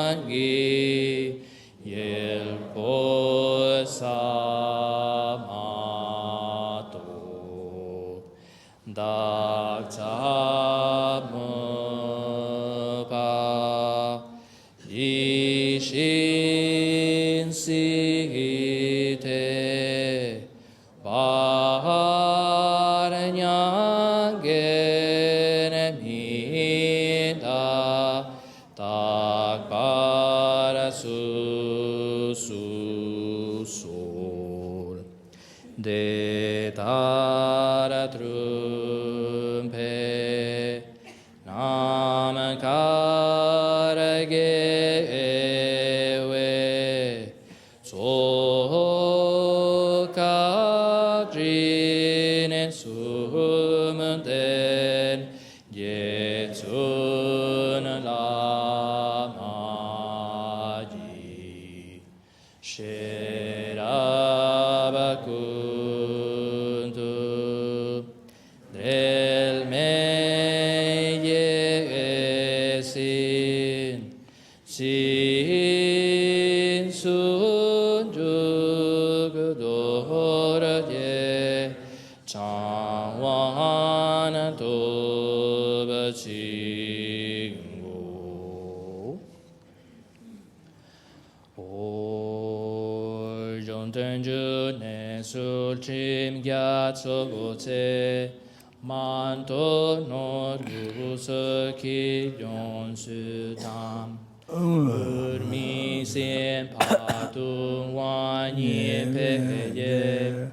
Wangi Yelpo Samato Dakta Mupa Ishi insite Prajnaparamita takpara sol de tara trumpe namakara gewe soka jine sumden jetun lamaji sherabakuntu del meyesin sin sun jugdorje changwan toba chingu ol jontenju ne sul chim gyatso gote manto nor guso ki yon sutam urmi sen patum wanye peye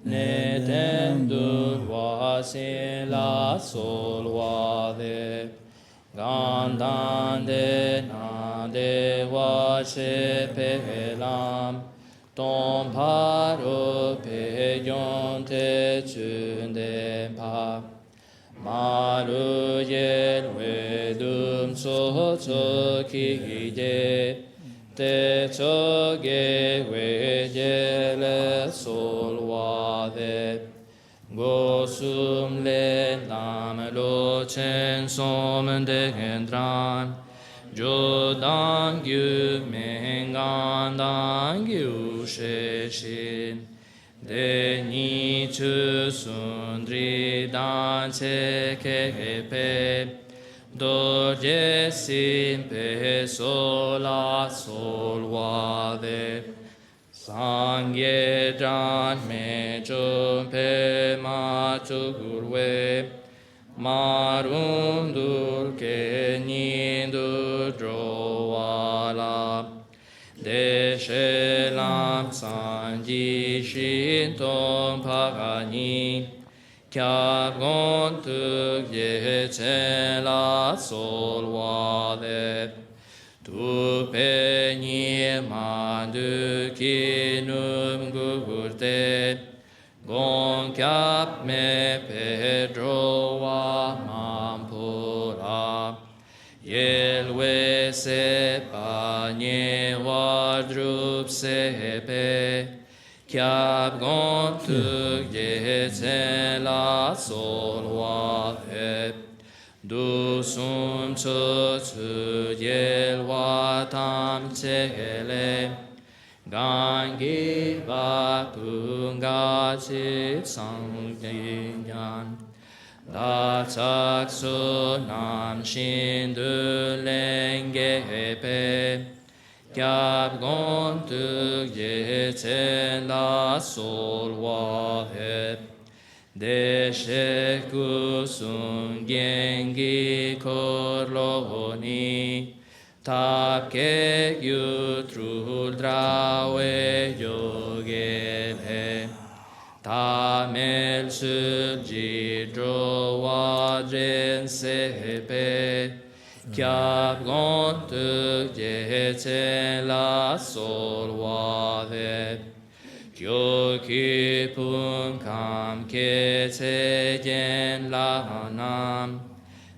ne tendur wa se la sol wa de gandande na de wa se pelam ton paro pe yon te chunde pa maru yel wedum so so ki je te cho ge we je le sol wa de go sum le nam lo chen som de gendran jo dang yu men gan dang yu she shin de ni chu sun dri dan che ke pe do je sin pe so la sol wa de sang ye jan me chu pe ma chu gurwe marundur ke ni du dro wa la de she lam san ji shin tom pa ni kya gon tu ye che la sol wa de tu pe ni ma du ki num gu te gon kyap me pe dro wa mam pura yel we se pa nye wa drup se pe kyap gon tu ye che la sol wa he du sum chu chu yel wa tam che le gangi va punga chi sang yan da chak su nam shin du lenge pe kyab gon tu ye chen la sol wa he de she ku sun gengi kor lo ni tap ke yu trul drawe yoge he tamel su ji dro wa jen se pe kyab gon tu ye chen la sol wa he kyo ki pun kam ke te jen la nam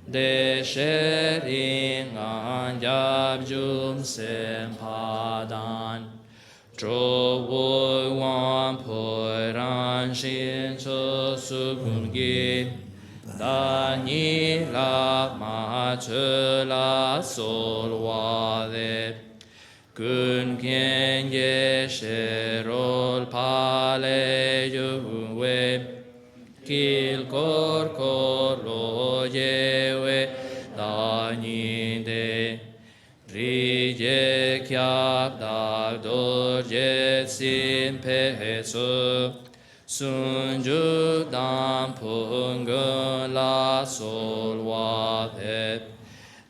de shering an jab jum sem padan tro wo wan poran shin so su gun gi da ni la ma che la sol wa de kun kien ye sherol pale yu we kil kor kor lo ye we da ni de ri je kya dak dorje sim pe su sun ju dam pung la sol wa pe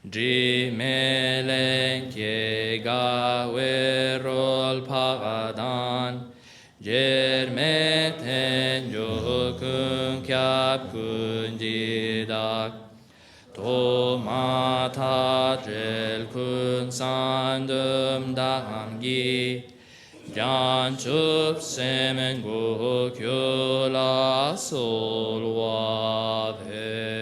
Dri melen kye ga we rol pagadan jer meten jo kun kyap kun jidak to mata jel kun sandum damgi jan chup semen go kyo la sol wa pe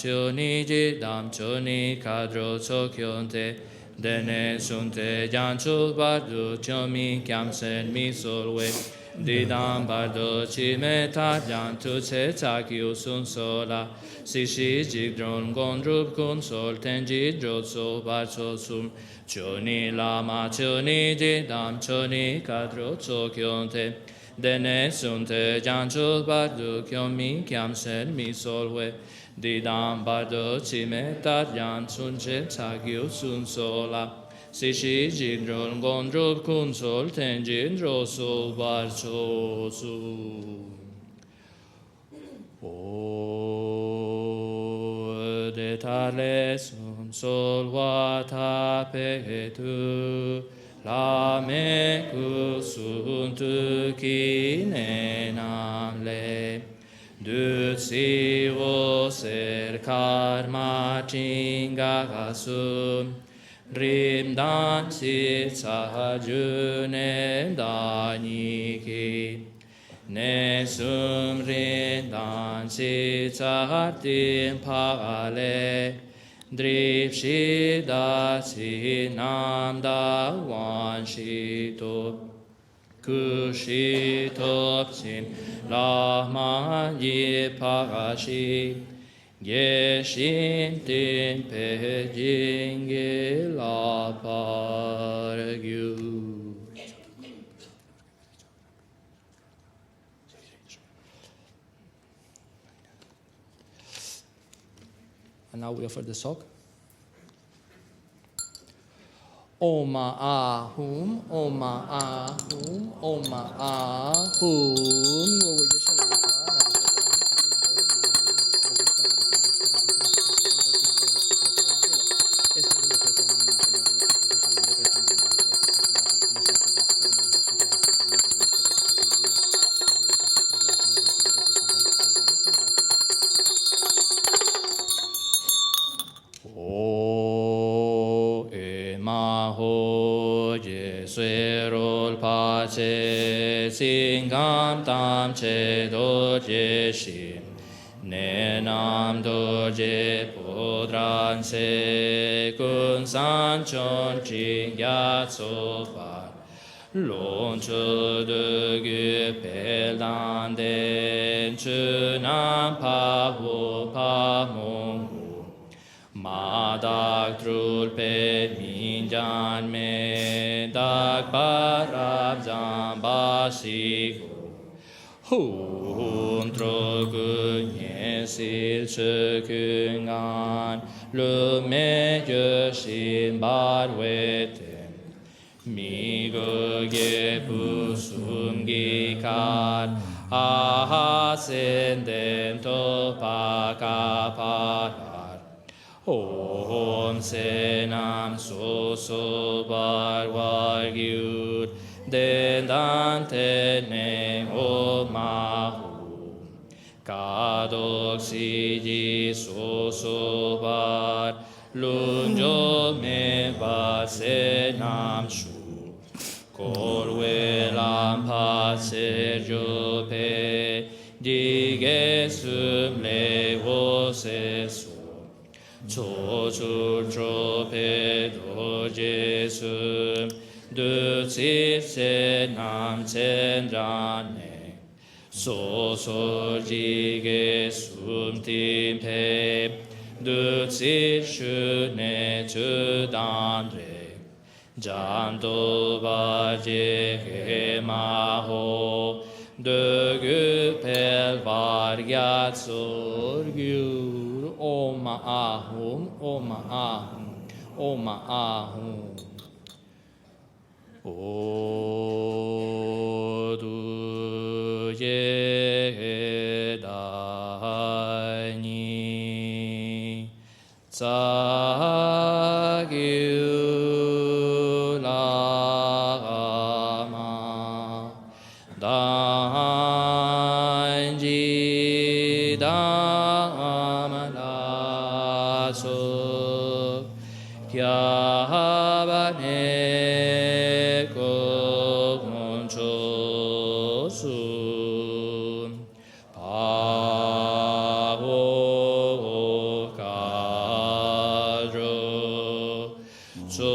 Choni jidam choni kadro chokyonte dene sunte janchu bardu chomi kyamsen mi solwe didam bardo chime tarjantu che takyu sun sola sishi jigdron gondrup kun sol tenji jotso barso sum choni lama choni jidam choni kadro chokyonte dene sunte janchu bardu chomi kyamsen mi solwe Didam bardo chime tarjan sun che tagyo sun sola Sishi jindron gondro kun sol ten jindro so barcho su O detale sun sol vata petu La me kusun tu kine nam le Du si vo ser karma chinga kasum Rim dan si sa june dani ki Ne sum rin dan si sa tim pale Drip shi da si nam da wan shi to Kushi topsin Lama yi parashi Geshin tin pe jingi la paragyu. And now we offer the sock. Oma ahum, Oma ahum, Oma ahum. Singam tam che doje shim ne nam doje podran se kun san chon ching ya so fa lon chu de ge pe dan den chu nam pa ho pa mong ma dak trul pe min jan me dak barab zam ba si hum tro gu nye sil che kung an le me ye shin bar we te mi go ge pu sum gi kar a ha sen den to pa ka pa Om senam so so bar war gyud den dante ne o mahu kadok si ji so so bar lunjo me ba senam shu korwe lam pa se jo pe dige sum le wo se su Cho cho pe do Jesu de si se nam chen ran ne so ji ge sum tim pe de si shu ne chu dan re jan do ba je he ma ho de gu pel var gyat sor gyu Oma ahum, Oma ahum, Oma ahum. O du ye dani tsa gyu lama dan ji dan so kya bane ko moncho su pa ho ka ro so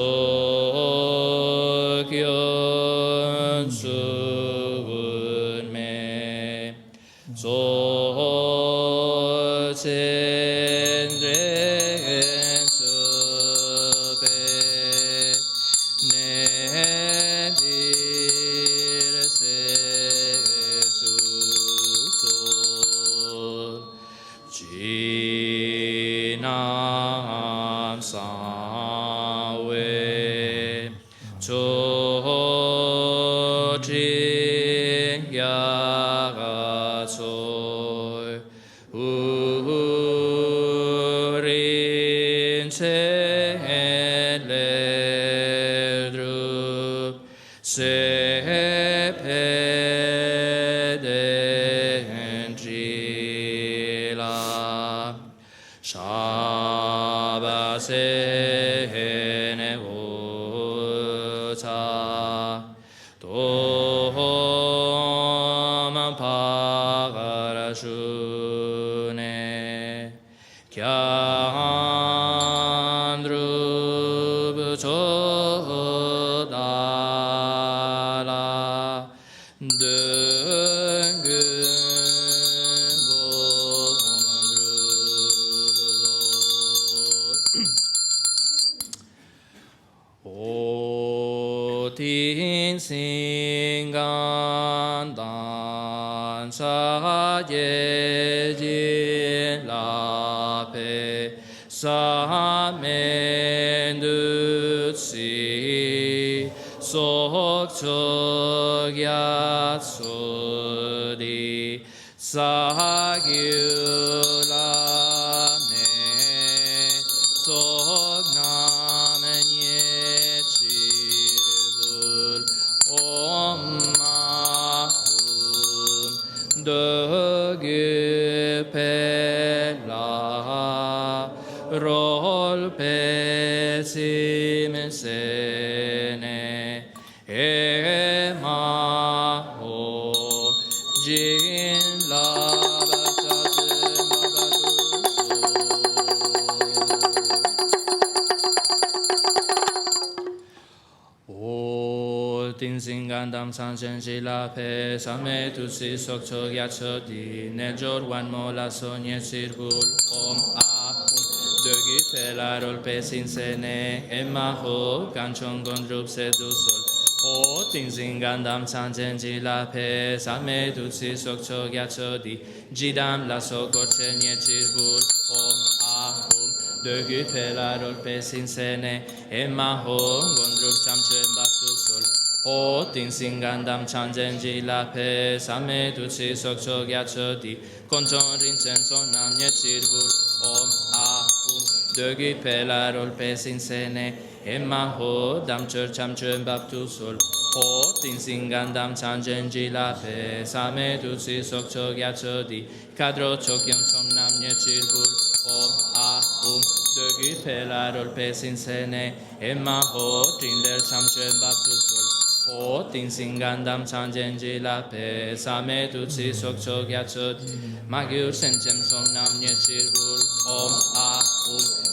kyon su me so chen Sa men du si sokcho gyatso di sagyu lame sognam nye chirvul om mahum dögü pela rol pesim sene ema ho jin lava chazim babadu o tin singandam sanchen shila pe same tu si sokcho gyatso di ne jorwan mola sonye sirgul om dögi pelarol pe sinsene emma ho kanchon gondrup sedu sol o tin singandam sanchen shila pe same tu si sokcho gyatso di jidam la sokorche nye sirgul om dögi pelarol pe sinsene emma ho gondrup chamchen baftu sol o tin singandam chanjen jila pe same tu si sokcho gyatso di konchon rinchen sonam nye sirgul om dögi pelarol pe sinsene emma ho damchur chamchen baftu sol o tin singandam chanjen jila pe same tu si sokcho gyatso di kadro chokyon somnam nye sirgul om dögi pelarol pe sinsene emma ho trinler chamchen baftu sol o tin singandam chanjen jila pe same tu si sokcho gyatso magyur senchem somnam nye sirgul om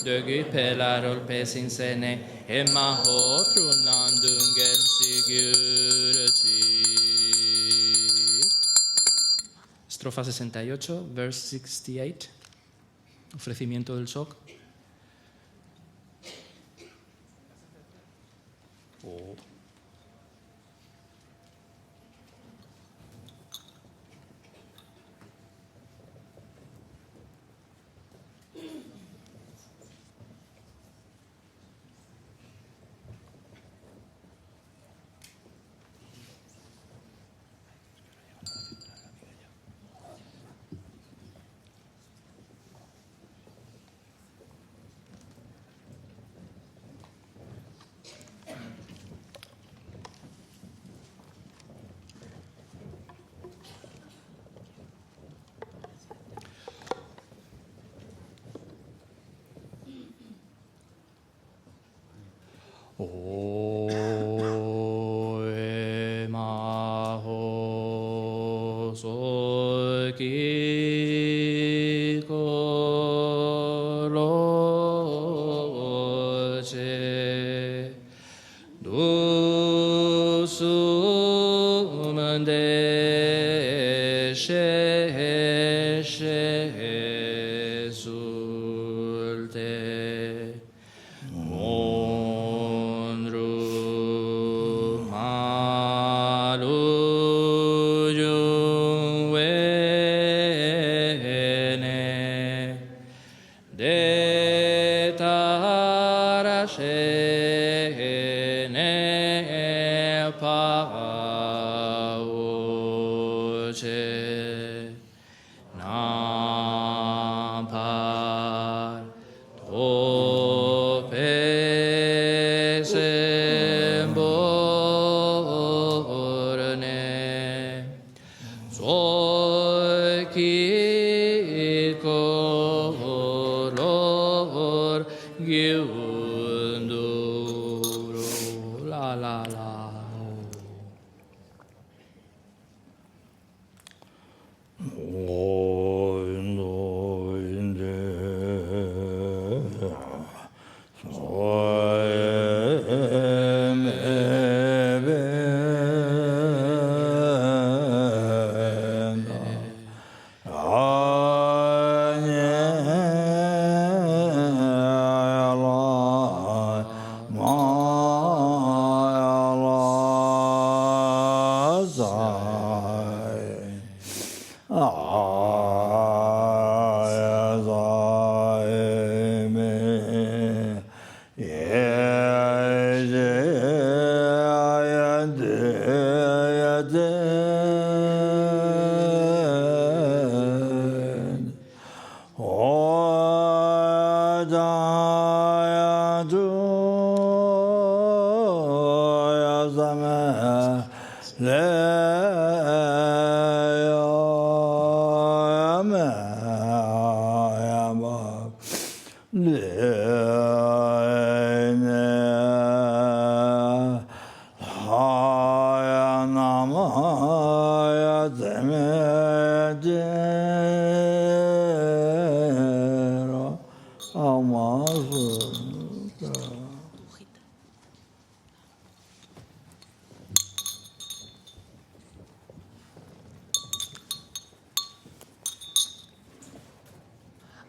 dögi pelarol pe sinsene emma ho trunan dungen sigurci. Estrofa 68, verse 68. Ofrecimiento del sok.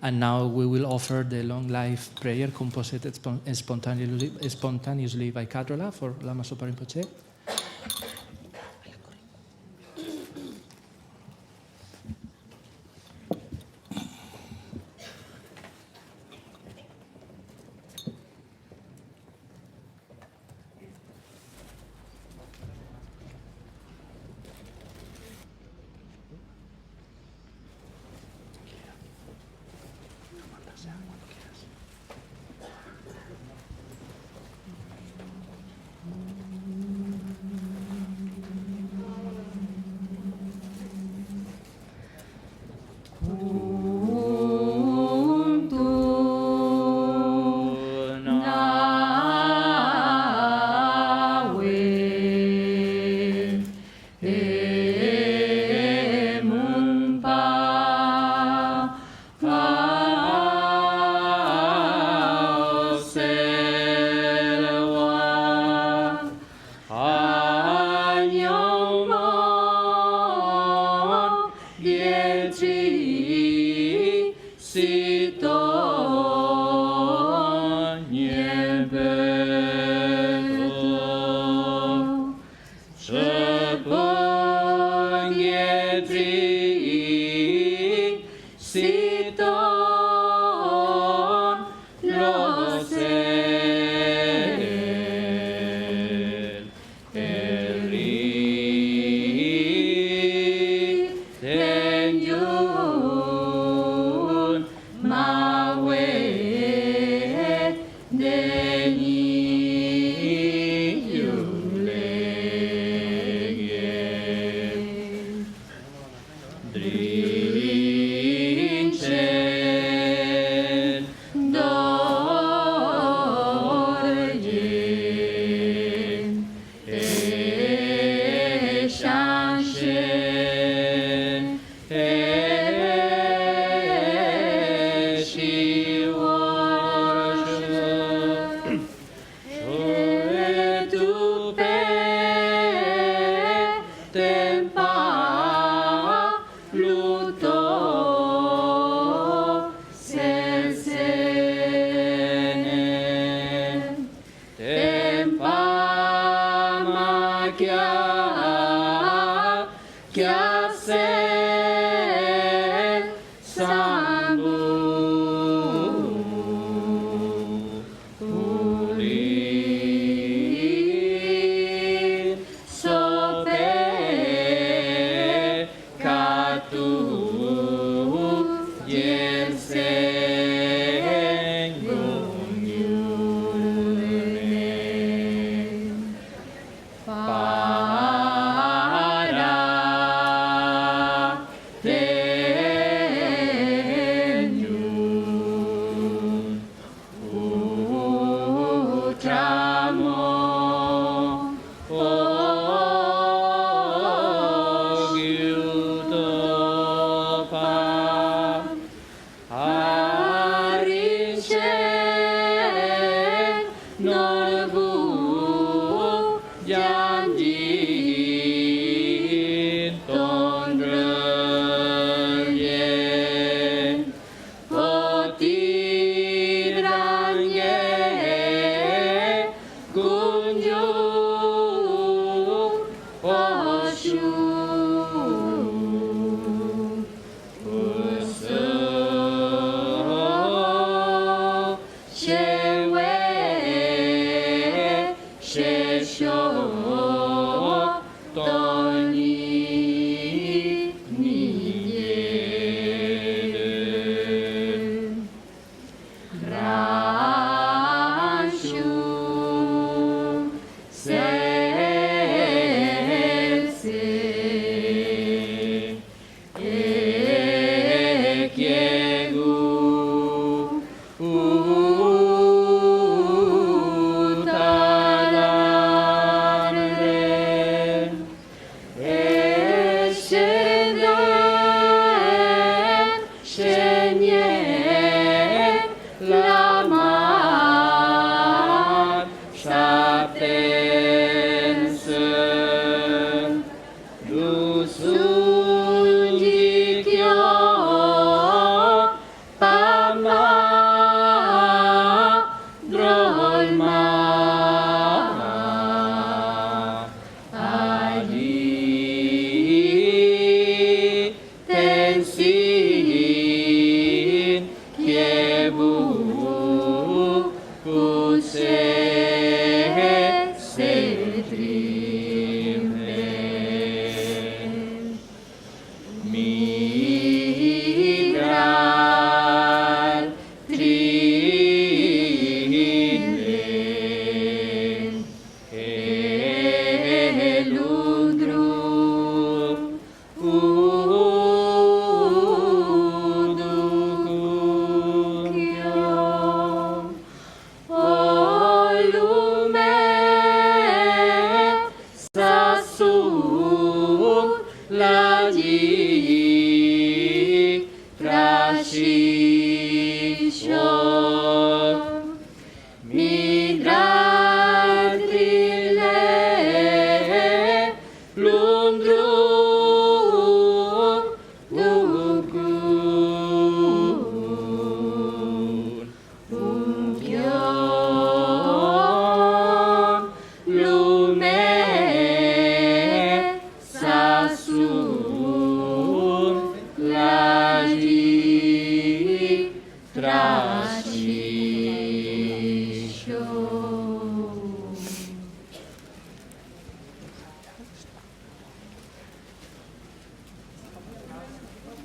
And now we will offer the long life prayer composed spontaneously by Kadrola for Lama Zopa Rinpoche.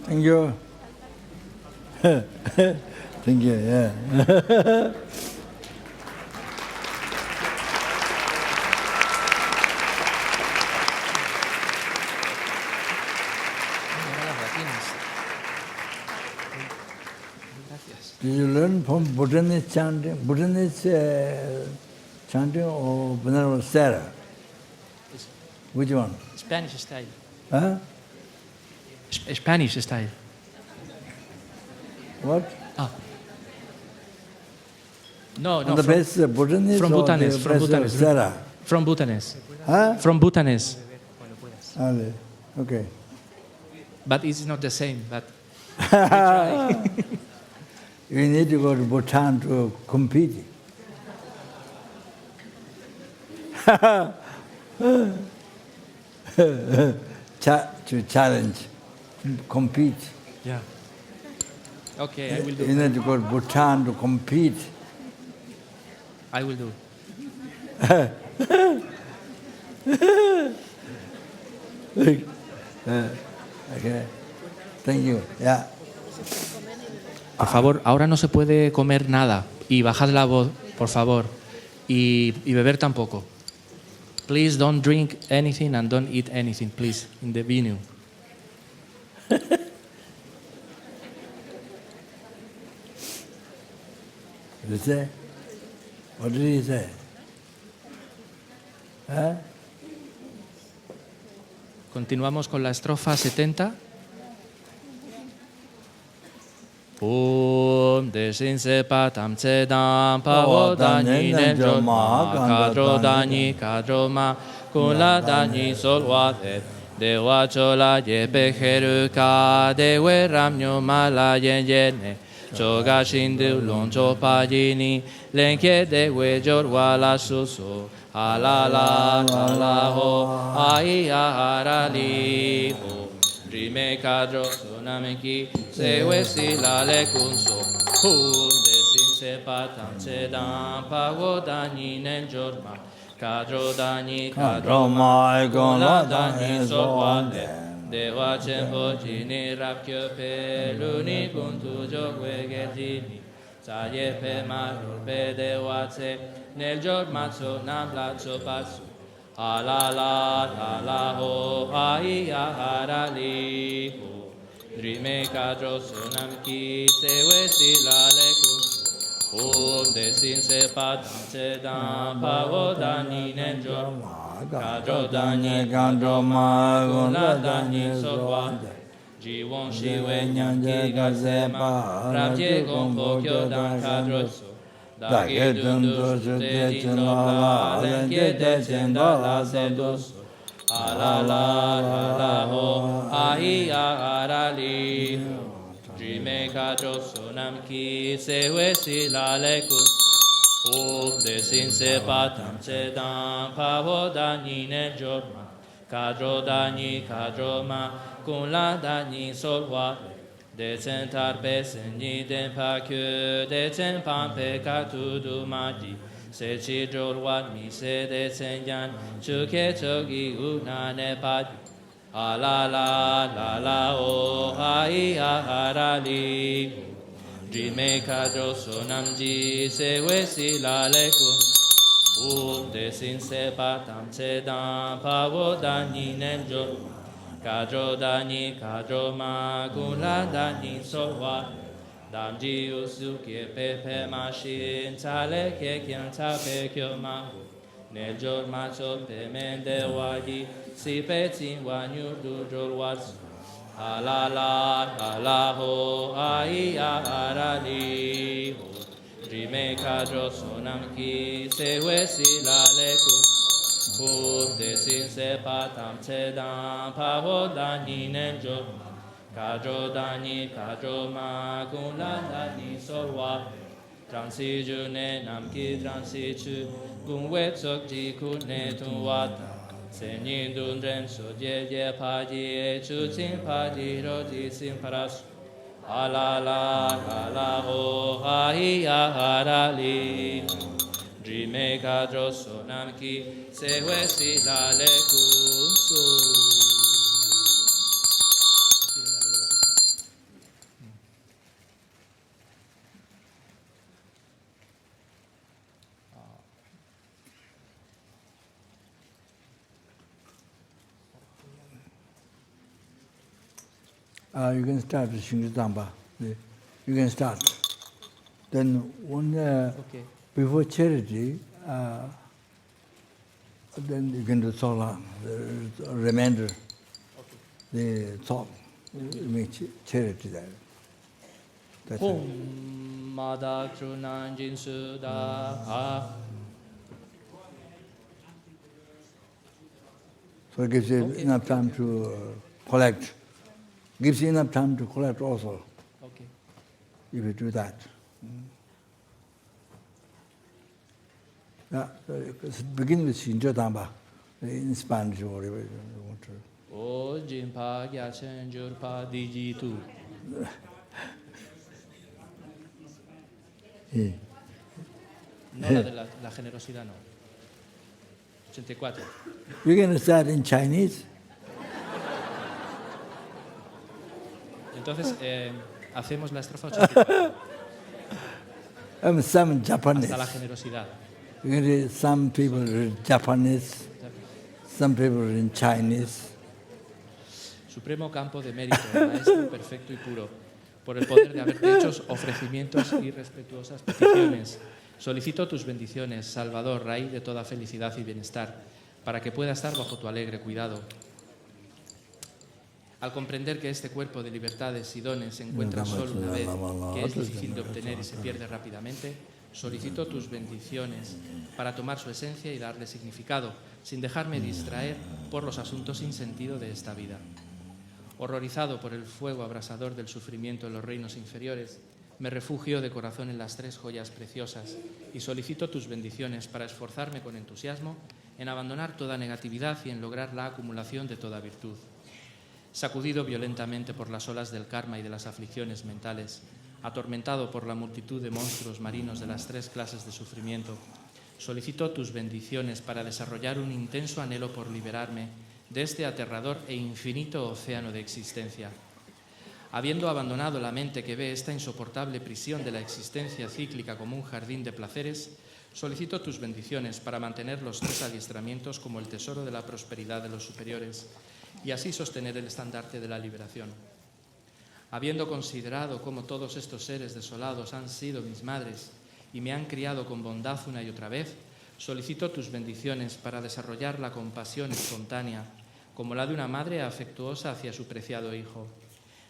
Thank you. Thank you, yeah. Did you learn from Buddhist chanting? Buddhist chanting or Venerable Sarah? Which one? Spanish style. Huh? Spanish style. What? Ah. No, On the base Buddhist from or Bhutanese, the from base Bhutanese. Sarah? From Bhutanese. Huh? From Bhutanese. Okay. But it's not the same. But you need to go to Bhutan to compete. To challenge, compete. yeah. Okay, I will do. You need to go to Bhutan to compete. I will do. Okay. Thank you. Yeah. Por favor, ahora no se puede comer nada y bajad la voz, por favor, y beber tampoco. Please don't drink anything and don't eat anything, please, in the venue. You say? What did he say? Huh? Continuamos con la estrofa 70. Om deshin sepa tam tsedam pavo dani neljo ma kadro dani kadro ma kula dani solwate dewa chola yepe heruka dewe ramnyo mala yen yene choga shindu loncho pajini lenke dewe jorwa la suso alala la ho ai harali ho Rime kadro sonameki sewe sila le kunso Hun desin sepatam sedam pago dani nel jorma Kadro dani kadro mai con la dani sokwande. Dewa chenpo jini rapkyo pe luni kuntu jokwe gedini. Saye pe marul pe dewa tse nel jor matso nam la tso patsu. Alala ho ai aharali ho. Drime kadro sonam ki sewe silale kun. Om desin se patam se dam pavo dani nel jor. Kadro dani kadro ma gun la dani sorwa. Jiwon shiwe nyanki gazema rabje gompo kyo dan kadro so. Dake dundu su te jin lo la lenke te chen da la se do so. Alala ho ahi aharali ho. Drime kadro sonam ki sewe silale kus. Om desin se patam se dam pavo dani nel jorma. Kadro dani kadro ma kun la dani solwa. Decen tarpe segni den pa kyo decen pampe katu du maji. Se chi jolwat mi se decen yan chuke chogi una ne padi. Alala o hai aharali ho. Drime kadro sonam ji sewe silale kun. Om desin se patam se dam pavo dani nel jorma. Kadro dani kadro ma kun la dani solwa. Dam ji usu kye pepe ma shin tale kye kyan tape kyo ma. Nel jorma so pe mende wadi si pe tsin wanyu du jolwatsu. Alala ho ai aharali ho. Drime kadro sonam ki sewe silale kun. Om desin se patam se dam pavo dani nel jorma. Kadro dani kadro ma kun la dani solwa. Transi june nam ki transi chu kun we tsok ji kun ne tun wata. Se nyin dun ren so je pa ji e chu tsin pa ji ro ji sin parasu. Alala ho hai aharali ho. Drime kadro sonam ki sewe silale kun so. You can start with Shingi Zamba. You can start. Then before charity, then you can do Sola, the remainder, the thought. You make charity there. That's it. Mada Trunan Jinsu Da. So it gives you enough time to collect. Gives you enough time to collect also. Okay. If you do that. Begin with Shinjo Damba, in Spanish or whatever you want to. O Jinpa Gyatsen Jurpa Dijitu. No la de la generosidad, no. 84. We're going to start in Chinese. Entonces, hacemos la estrofa 84. Some Japanese. Hasta la generosidad. You're going to read, some people read Japanese, some people read Chinese. Supremo campo de mérito, maestro perfecto y puro, por el poder de haberte hecho ofrecimientos y respetuosas peticiones. Solicito tus bendiciones, Salvador, raíz de toda felicidad y bienestar, para que pueda estar bajo tu alegre cuidado. Al comprender que este cuerpo de libertades y dones se encuentra solo una vez, que es difícil de obtener y se pierde rápidamente, solicito tus bendiciones para tomar su esencia y darle significado, sin dejarme distraer por los asuntos sin sentido de esta vida. Horrorizado por el fuego abrasador del sufrimiento en los reinos inferiores, me refugio de corazón en las tres joyas preciosas y solicito tus bendiciones para esforzarme con entusiasmo en abandonar toda negatividad y en lograr la acumulación de toda virtud. Sacudido violentamente por las olas del karma y de las aflicciones mentales, atormentado por la multitud de monstruos marinos de las tres clases de sufrimiento, Solicito tus bendiciones para desarrollar un intenso anhelo por liberarme de este aterrador e infinito océano de existencia. Habiendo abandonado la mente que ve esta insoportable prisión de la existencia cíclica como un jardín de placeres, solicito tus bendiciones para mantener los 3 adiestramientos como el tesoro de la prosperidad de los superiores y así sostener el estandarte de la liberación. Habiendo considerado cómo todos estos seres desolados han sido mis madres y me han criado con bondad una y otra vez, solicito tus bendiciones para desarrollar la compasión espontánea, como la de una madre afectuosa hacia su preciado hijo.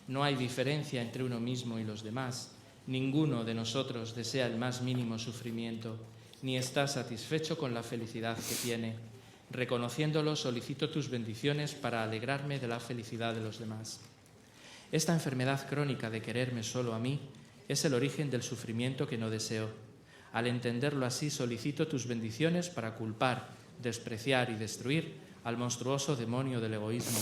No hay diferencia entre uno mismo y los demás. Ninguno de nosotros desea el más mínimo sufrimiento, ni está satisfecho con la felicidad que tiene. Reconociéndolo, solicito tus bendiciones para alegrarme de la felicidad de los demás. Esta enfermedad crónica de quererme solo a mí es el origen del sufrimiento que no deseo. Al entenderlo así, solicito tus bendiciones para culpar, despreciar y destruir al monstruoso demonio del egoísmo.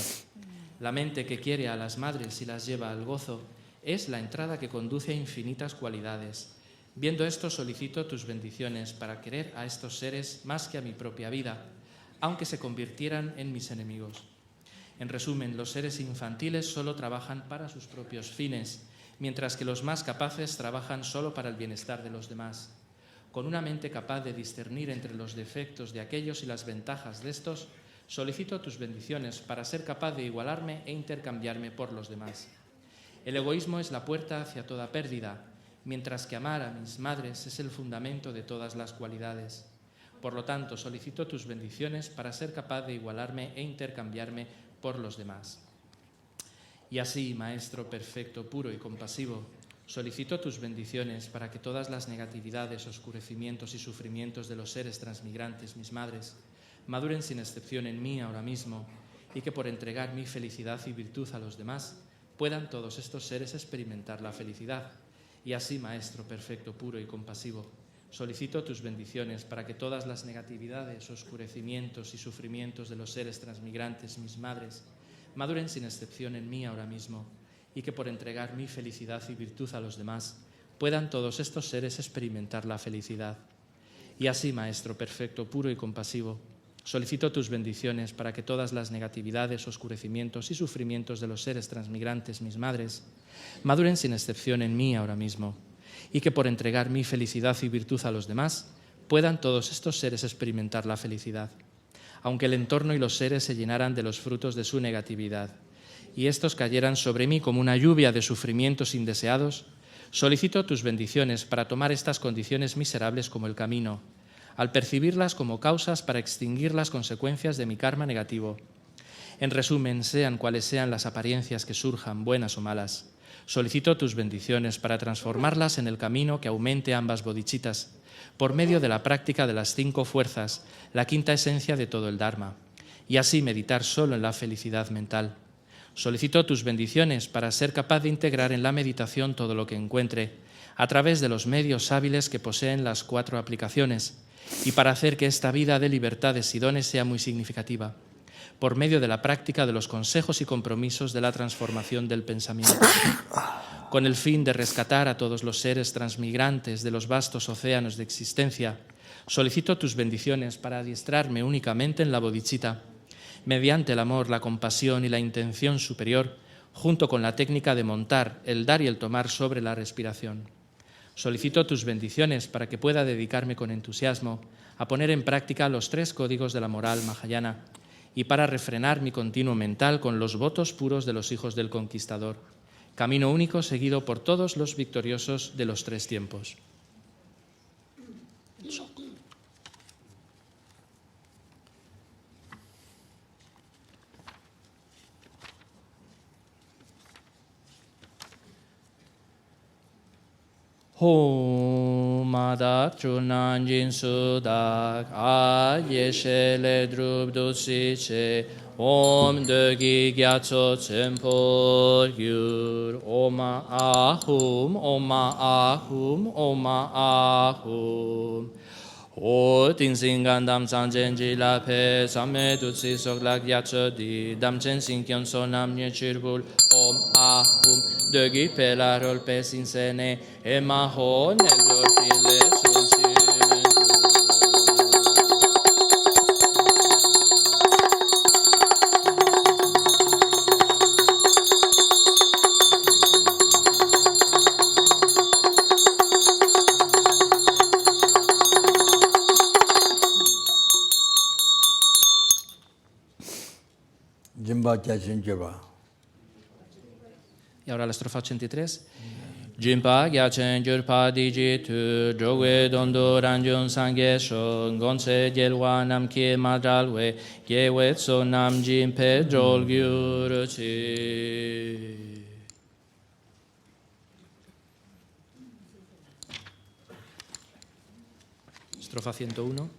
La mente que quiere a las madres y las lleva al gozo es la entrada que conduce a infinitas cualidades. Viendo esto, solicito tus bendiciones para querer a estos seres más que a mi propia vida, aunque se convirtieran en mis enemigos. En resumen, los seres infantiles solo trabajan para sus propios fines, mientras que los más capaces trabajan solo para el bienestar de los demás. Con una mente capaz de discernir entre los defectos de aquellos y las ventajas de estos, solicito tus bendiciones para ser capaz de igualarme e intercambiarme por los demás. El egoísmo es la puerta hacia toda pérdida, mientras que amar a mis madres es el fundamento de todas las cualidades. Por lo tanto, solicito tus bendiciones para ser capaz de igualarme e intercambiarme por los demás. Y así, Maestro perfecto, puro y compasivo, solicito tus bendiciones para que todas las negatividades, oscurecimientos y sufrimientos de los seres transmigrantes, mis madres, maduren sin excepción en mí ahora mismo y que por entregar mi felicidad y virtud a los demás, puedan todos estos seres experimentar la felicidad. Y así, Maestro perfecto, puro y compasivo, solicito tus bendiciones para que todas las negatividades, oscurecimientos y sufrimientos de los seres transmigrantes, mis madres, maduren sin excepción en mí ahora mismo y que por entregar mi felicidad y virtud a los demás, puedan todos estos seres experimentar la felicidad. Y así, Maestro perfecto, puro y compasivo, solicito tus bendiciones para que todas las negatividades, oscurecimientos y sufrimientos de los seres transmigrantes, mis madres, maduren sin excepción en mí ahora mismo y que por entregar mi felicidad y virtud a los demás, puedan todos estos seres experimentar la felicidad. Aunque el entorno y los seres se llenaran de los frutos de su negatividad y estos cayeran sobre mí como una lluvia de sufrimientos indeseados, solicito tus bendiciones para tomar estas condiciones miserables como el camino, al percibirlas como causas para extinguir las consecuencias de mi karma negativo. En resumen, sean cuales sean las apariencias que surjan, buenas o malas, solicito tus bendiciones para transformarlas en el camino que aumente ambas bodhicittas, por medio de la práctica de las 5 fuerzas, la quinta esencia de todo el dharma, y así meditar solo en la felicidad mental. Solicito tus bendiciones para ser capaz de integrar en la meditación todo lo que encuentre, a través de los medios hábiles que poseen las 4 aplicaciones, y para hacer que esta vida de libertades y dones sea muy significativa, por medio de la práctica de los consejos y compromisos de la transformación del pensamiento, con el fin de rescatar a todos los seres transmigrantes de los vastos océanos de existencia. Solicito tus bendiciones para adiestrarme únicamente en la bodhicitta, mediante el amor, la compasión y la intención superior, junto con la técnica de montar, el dar y el tomar sobre la respiración. Solicito tus bendiciones para que pueda dedicarme con entusiasmo a poner en práctica los 3 códigos de la moral mahayana y para refrenar mi continuo mental con los votos puros de los hijos del conquistador, camino único seguido por todos los victoriosos de los 3 tiempos. Om adak chunan jin sudak a yeshe le drub dusi che om degi gyatso tsempo yur oma ahum oma ahum oma ahum o ting singan dam sanjen ji la pe samme dutsi sok lak gyatso di dam chen sing kyon sonam nye chirbul om ahum degi pe la rol pe sinsene e ma ho ne do le sun Y ahora la estrofa 83. Jimpa Gyachen Gyurpa Diji Tu Drogwe Dondo Ranjun Sangye Shon Gonse Gyelwa Namki Madralwe Gyewetso Nam Jimpe Drol Gyuruchi. Estrofa 101.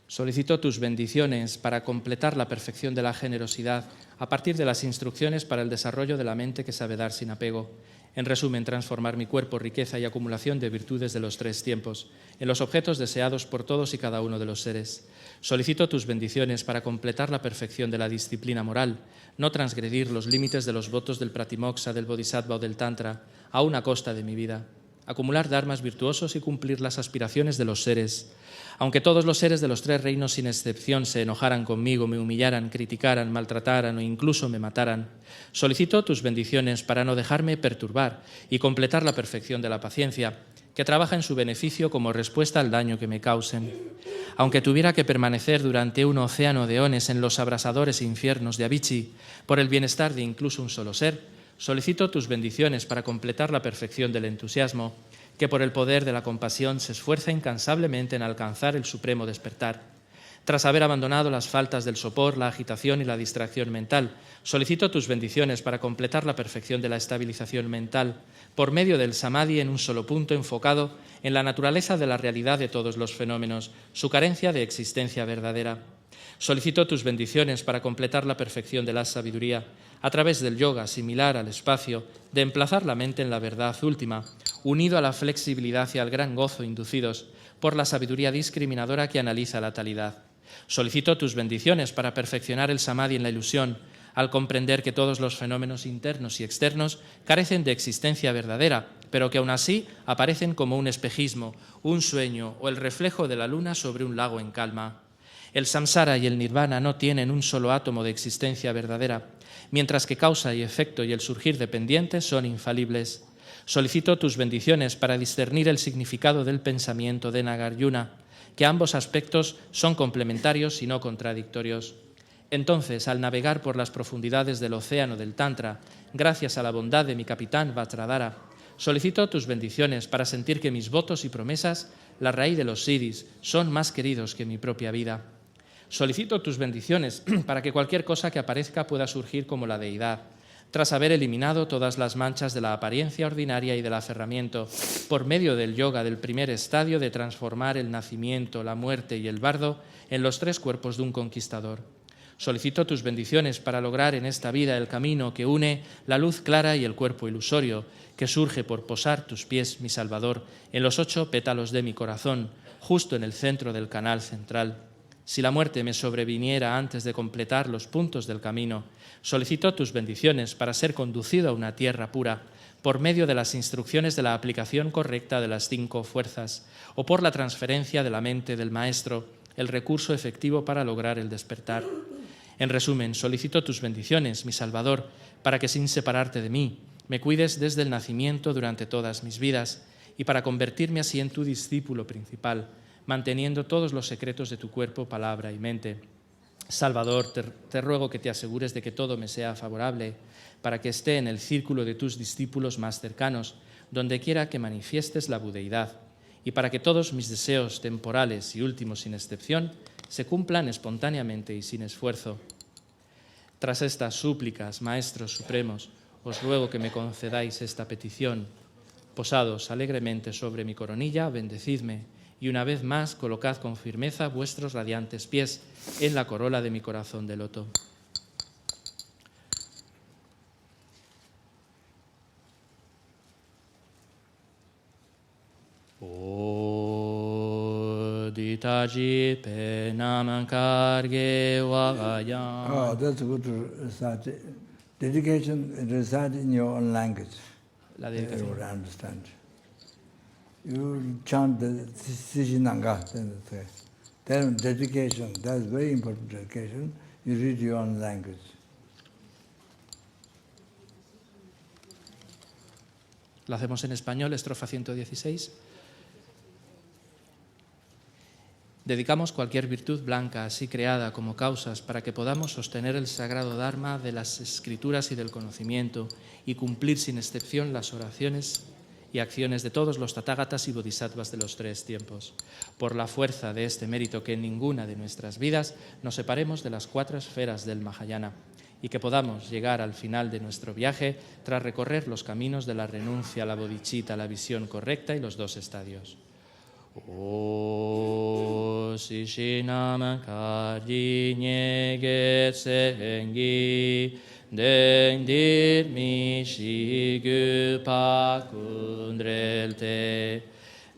Solicito tus bendiciones para completar la perfección de la generosidad a partir de las instrucciones para el desarrollo de la mente que sabe dar sin apego. En resumen, transformar mi cuerpo, riqueza y acumulación de virtudes de los tres tiempos en los objetos deseados por todos y cada uno de los seres. Solicito tus bendiciones para completar la perfección de la disciplina moral, no transgredir los límites de los votos del Pratimoksha, del Bodhisattva o del Tantra, aún a costa de mi vida. Acumular dharmas virtuosos y cumplir las aspiraciones de los seres. Aunque todos los seres de los tres reinos sin excepción se enojaran conmigo, me humillaran, criticaran, maltrataran o incluso me mataran, solicito tus bendiciones para no dejarme perturbar y completar la perfección de la paciencia, que trabaja en su beneficio como respuesta al daño que me causen. Aunque tuviera que permanecer durante un océano de eones en los abrasadores infiernos de Avicii por el bienestar de incluso un solo ser, solicito tus bendiciones para completar la perfección del entusiasmo, que por el poder de la compasión se esfuerza incansablemente en alcanzar el supremo despertar. Tras haber abandonado las faltas del sopor, la agitación y la distracción mental, solicito tus bendiciones para completar la perfección de la estabilización mental, por medio del samadhi en un solo punto enfocado en la naturaleza de la realidad de todos los fenómenos, su carencia de existencia verdadera. Solicito tus bendiciones para completar la perfección de la sabiduría, a través del yoga similar al espacio, de emplazar la mente en la verdad última, unido a la flexibilidad y al gran gozo inducidos por la sabiduría discriminadora que analiza la talidad. Solicito tus bendiciones para perfeccionar el samadhi en la ilusión, al comprender que todos los fenómenos internos y externos carecen de existencia verdadera, pero que aún así aparecen como un espejismo, un sueño o el reflejo de la luna sobre un lago en calma. El samsara y el nirvana no tienen un solo átomo de existencia verdadera, mientras que causa y efecto y el surgir dependientes son infalibles. Solicito tus bendiciones para discernir el significado del pensamiento de Nagarjuna, que ambos aspectos son complementarios y no contradictorios. Entonces, al navegar por las profundidades del océano del Tantra, gracias a la bondad de mi capitán Vajradhara, solicito tus bendiciones para sentir que mis votos y promesas, la raíz de los siddhis, son más queridos que mi propia vida. Solicito tus bendiciones para que cualquier cosa que aparezca pueda surgir como la deidad, tras haber eliminado todas las manchas de la apariencia ordinaria y del aferramiento, por medio del yoga del primer estadio de transformar el nacimiento, la muerte y el bardo en los tres cuerpos de un conquistador. Solicito tus bendiciones para lograr en esta vida el camino que une la luz clara y el cuerpo ilusorio, que surge por posar tus pies, mi Salvador, en los 8 pétalos de mi corazón, justo en el centro del canal central. Si la muerte me sobreviniera antes de completar los puntos del camino, solicito tus bendiciones para ser conducido a una tierra pura, por medio de las instrucciones de la aplicación correcta de las 5 fuerzas, o por la transferencia de la mente del Maestro, el recurso efectivo para lograr el despertar. En resumen, solicito tus bendiciones, mi Salvador, para que sin separarte de mí, me cuides desde el nacimiento durante todas mis vidas, y para convertirme así en tu discípulo principal, manteniendo todos los secretos de tu cuerpo, palabra y mente. Salvador, te ruego que te asegures de que todo me sea favorable, para que esté en el círculo de tus discípulos más cercanos, donde quiera que manifiestes la budeidad, y para que todos mis deseos temporales y últimos sin excepción se cumplan espontáneamente y sin esfuerzo. Tras estas súplicas, Maestros Supremos, os ruego que me concedáis esta petición. Posados alegremente sobre mi coronilla, bendecidme, y una vez más colocad con firmeza vuestros radiantes pies en la corola de mi corazón de loto. Ditaji penam karge vagayam. Oh, that's good research. Dedication, research in your own language. La You dedicación. would understand. You chant the Sijinanga, then dedication, that's very important dedication. You read your own language. La hacemos en español, estrofa 116. Dedicamos cualquier virtud blanca, así creada, como causas para que podamos sostener el sagrado dharma de las escrituras y del conocimiento y cumplir sin excepción las oraciones y acciones de todos los tathagatas y bodhisattvas de los 3 tiempos. Por la fuerza de este mérito, que en ninguna de nuestras vidas nos separemos de las 4 esferas del Mahayana y que podamos llegar al final de nuestro viaje tras recorrer los caminos de la renuncia, la bodhicitta, la visión correcta y los 2 estadios. O Sishinam Karyi Nyege Sengi Dengdir Mi Shigu Pakundrelte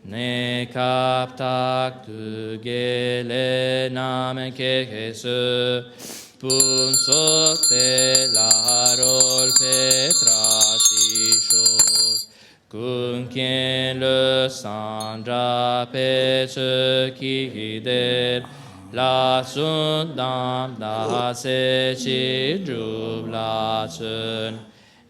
Ne Kaptak Tu Gele Nam Kekesu Punsok Pelarol Petrashishos Kun kien le sandra pe ce qui der la sun dam da se chi jub la sun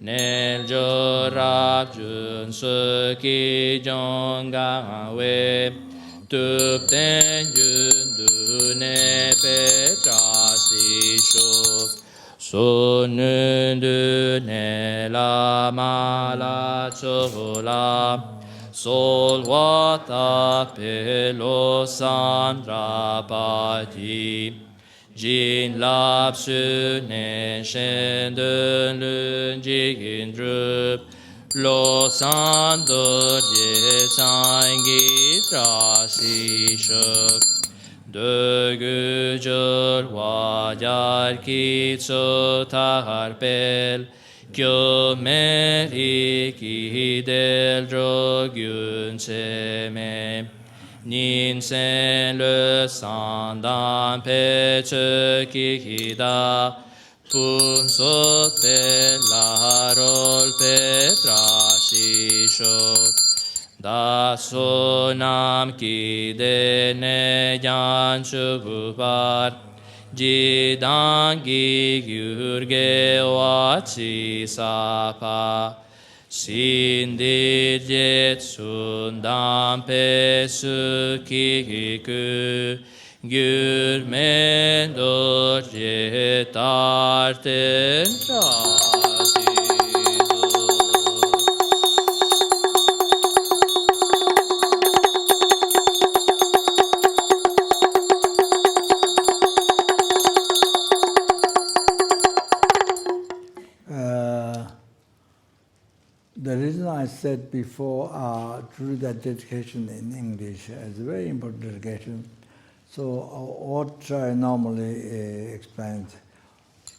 nel jorak jun se ki jong ga we tup ten jun du ne pe tra si sho Son de ne la mala chola sol wata pelo sandra pati jin lap su ne shen de lun jigin drup lo sando je sangi trasi shuk De gujur wajar ki sotar pel Kyo meri ki del drogyun seme Nin sen le sandan peche ki hida Pun so pe la rol petra shishok Da sonam ki de ne jan shubhar jidangi gyurge wachi sapa sindir jet sundam pe sukiku gyur mendor jet arten trasi The reason I said before through that dedication in English is a very important dedication. So what I normally explain,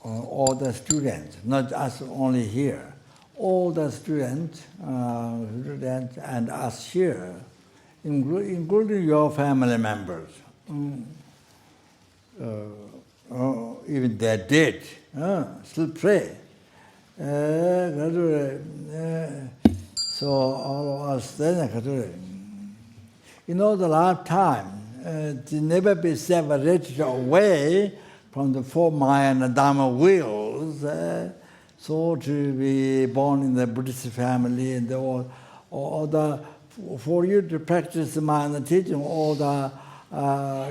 all the students, not us only here, all the students and us here, including your family members, even they're dead, still pray. So all of us then, the last time, to never be separated away from the 4 Maya and Dharma wheels, so to be born in the Buddhist family and for you to practice the Maya teaching, all the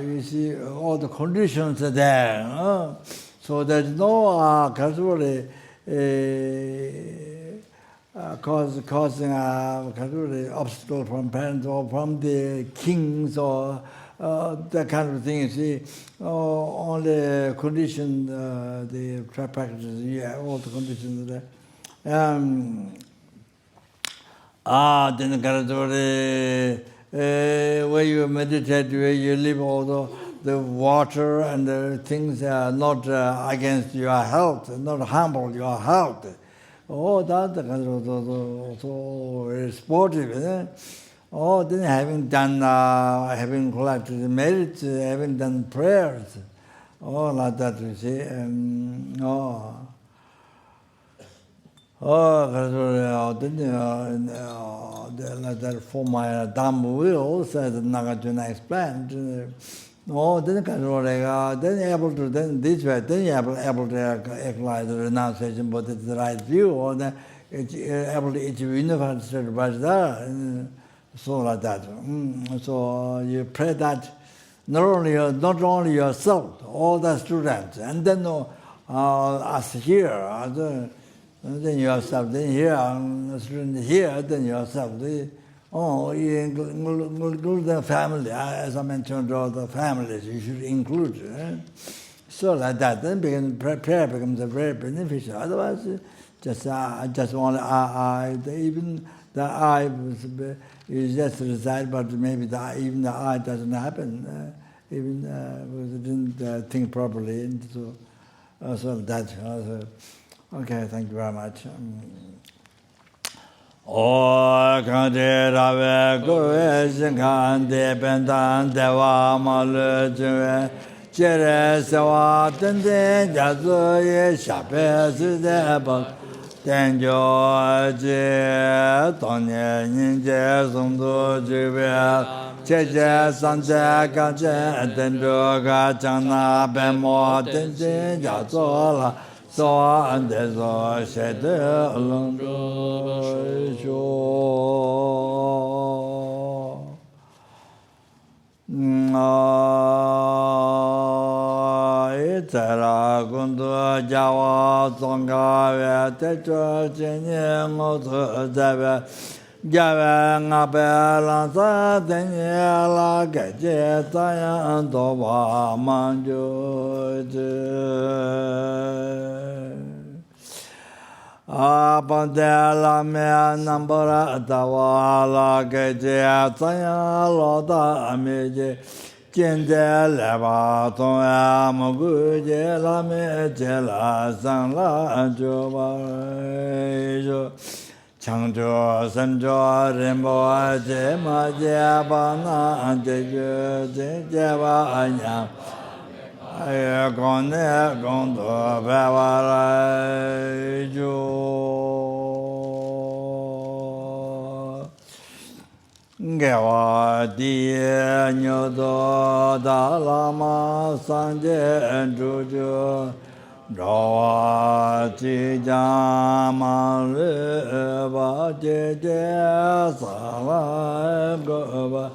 you see, all the conditions are there. So there's no causing obstacle from parents or from the kings or that kind of thing. You see, only condition the practices, all the conditions are there. Then where you meditate, where you live, all the water and the things are not against your health, not harmful your health. Oh, that's so very sportive. Then having done, having collected the merits, having done prayers, like that, you see. Like that for my Dharma wheels, as Nagarjuna explained. Then able to, then this way, then you're able to actualize the renunciation, but it's the right view, or then able to achieve universal Vajra, so like that. So you pray that not only yourself, all the students, and then us here, then yourself, then here, student here, then yourself. You include the family. As I mentioned, all the families you should include. So like that, then prayer becomes very beneficial. Otherwise, just only even the I is just reside, but maybe even the I doesn't happen. Even because it didn't think properly. And so that. Okay, thank you very much. O kante rave kuwe shinkante pentan dewa malu juwe jere sewa tenten jazu ye shape side bak tenjo je tonye ninje sungdu juwe cheche sanje kanche tenjo ka changna penmo tenten jazu la so and so shed along the shore. Itera gundu jawa zonga ve techo chenye ngozu zebe jave ngabe lansa tenye la geje tayan doba manju Abandela me nambara tawala geje taya loda ameje jende leva toya muguje la me jela san la juba changjo sanjo rimbo je ma je bana je ba anya I gone to Bavara Gewa di nyodo dalama sanje juju Rawa chi jama ba je sala go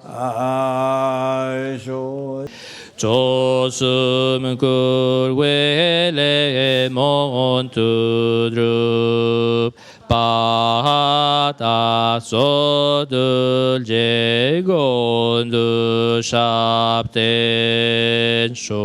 I should Josum kurwele montudrup pata sodul jegondu shapten sho.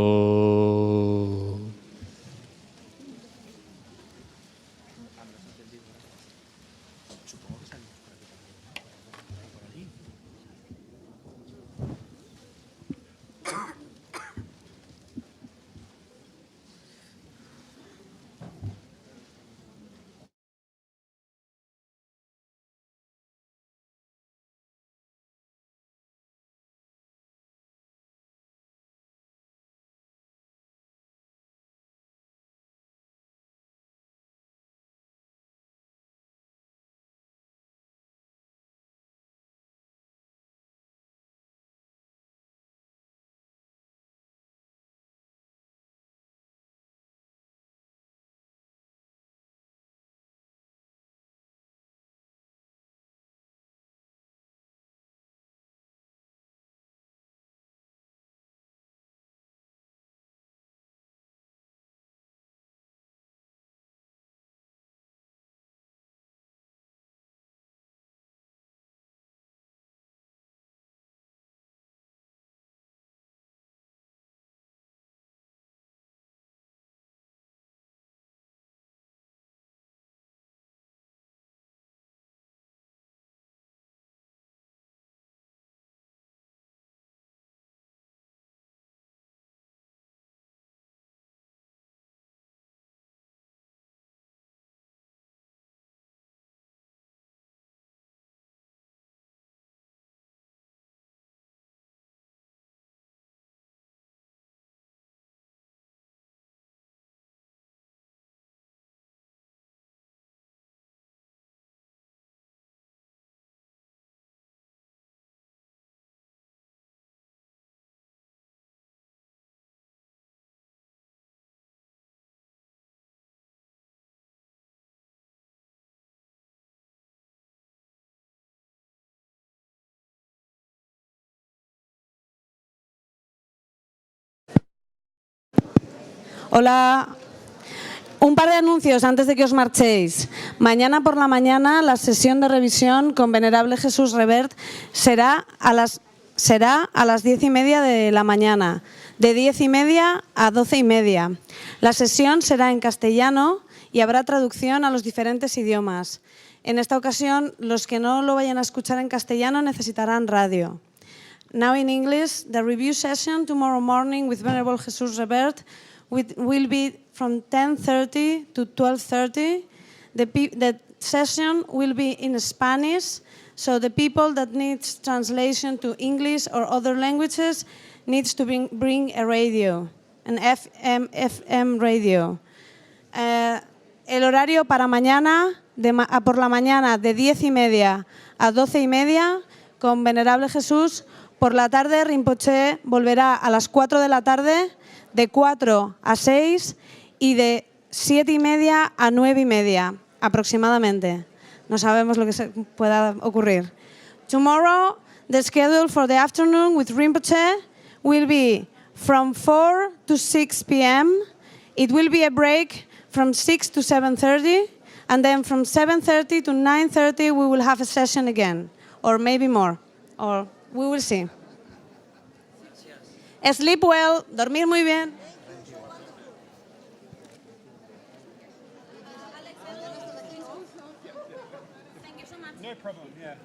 Hola. Un par de anuncios antes de que os marchéis. Mañana por la mañana la sesión de revisión con Venerable Jesús Revert será a las 10:30 de la mañana, de 10:30 a 12:30. La sesión será en castellano y habrá traducción a los diferentes idiomas. En esta ocasión, los que no lo vayan a escuchar en castellano necesitarán radio. Now in English, the review session tomorrow morning with Venerable Jesús Revert will be from 10:30 to 12:30. The session will be in Spanish, so the people that needs translation to English or other languages needs to bring a radio, an FM radio. El horario para mañana, por la mañana de 10:30 a 12:30 con Venerable Jesús. Por la tarde Rinpoche volverá a las 4 de la tarde, de 4 a 6 y de 7:30 a 9:30 aproximadamente. No sabemos lo que pueda ocurrir. Tomorrow, the schedule for the afternoon with Rinpoche will be from 4 to 6 p.m. It will be a break from 6 to 7:30, and then from 7:30 to 9:30 we will have a session again, or maybe more, or we will see. Sleep well, dormir muy bien. No problem, yeah.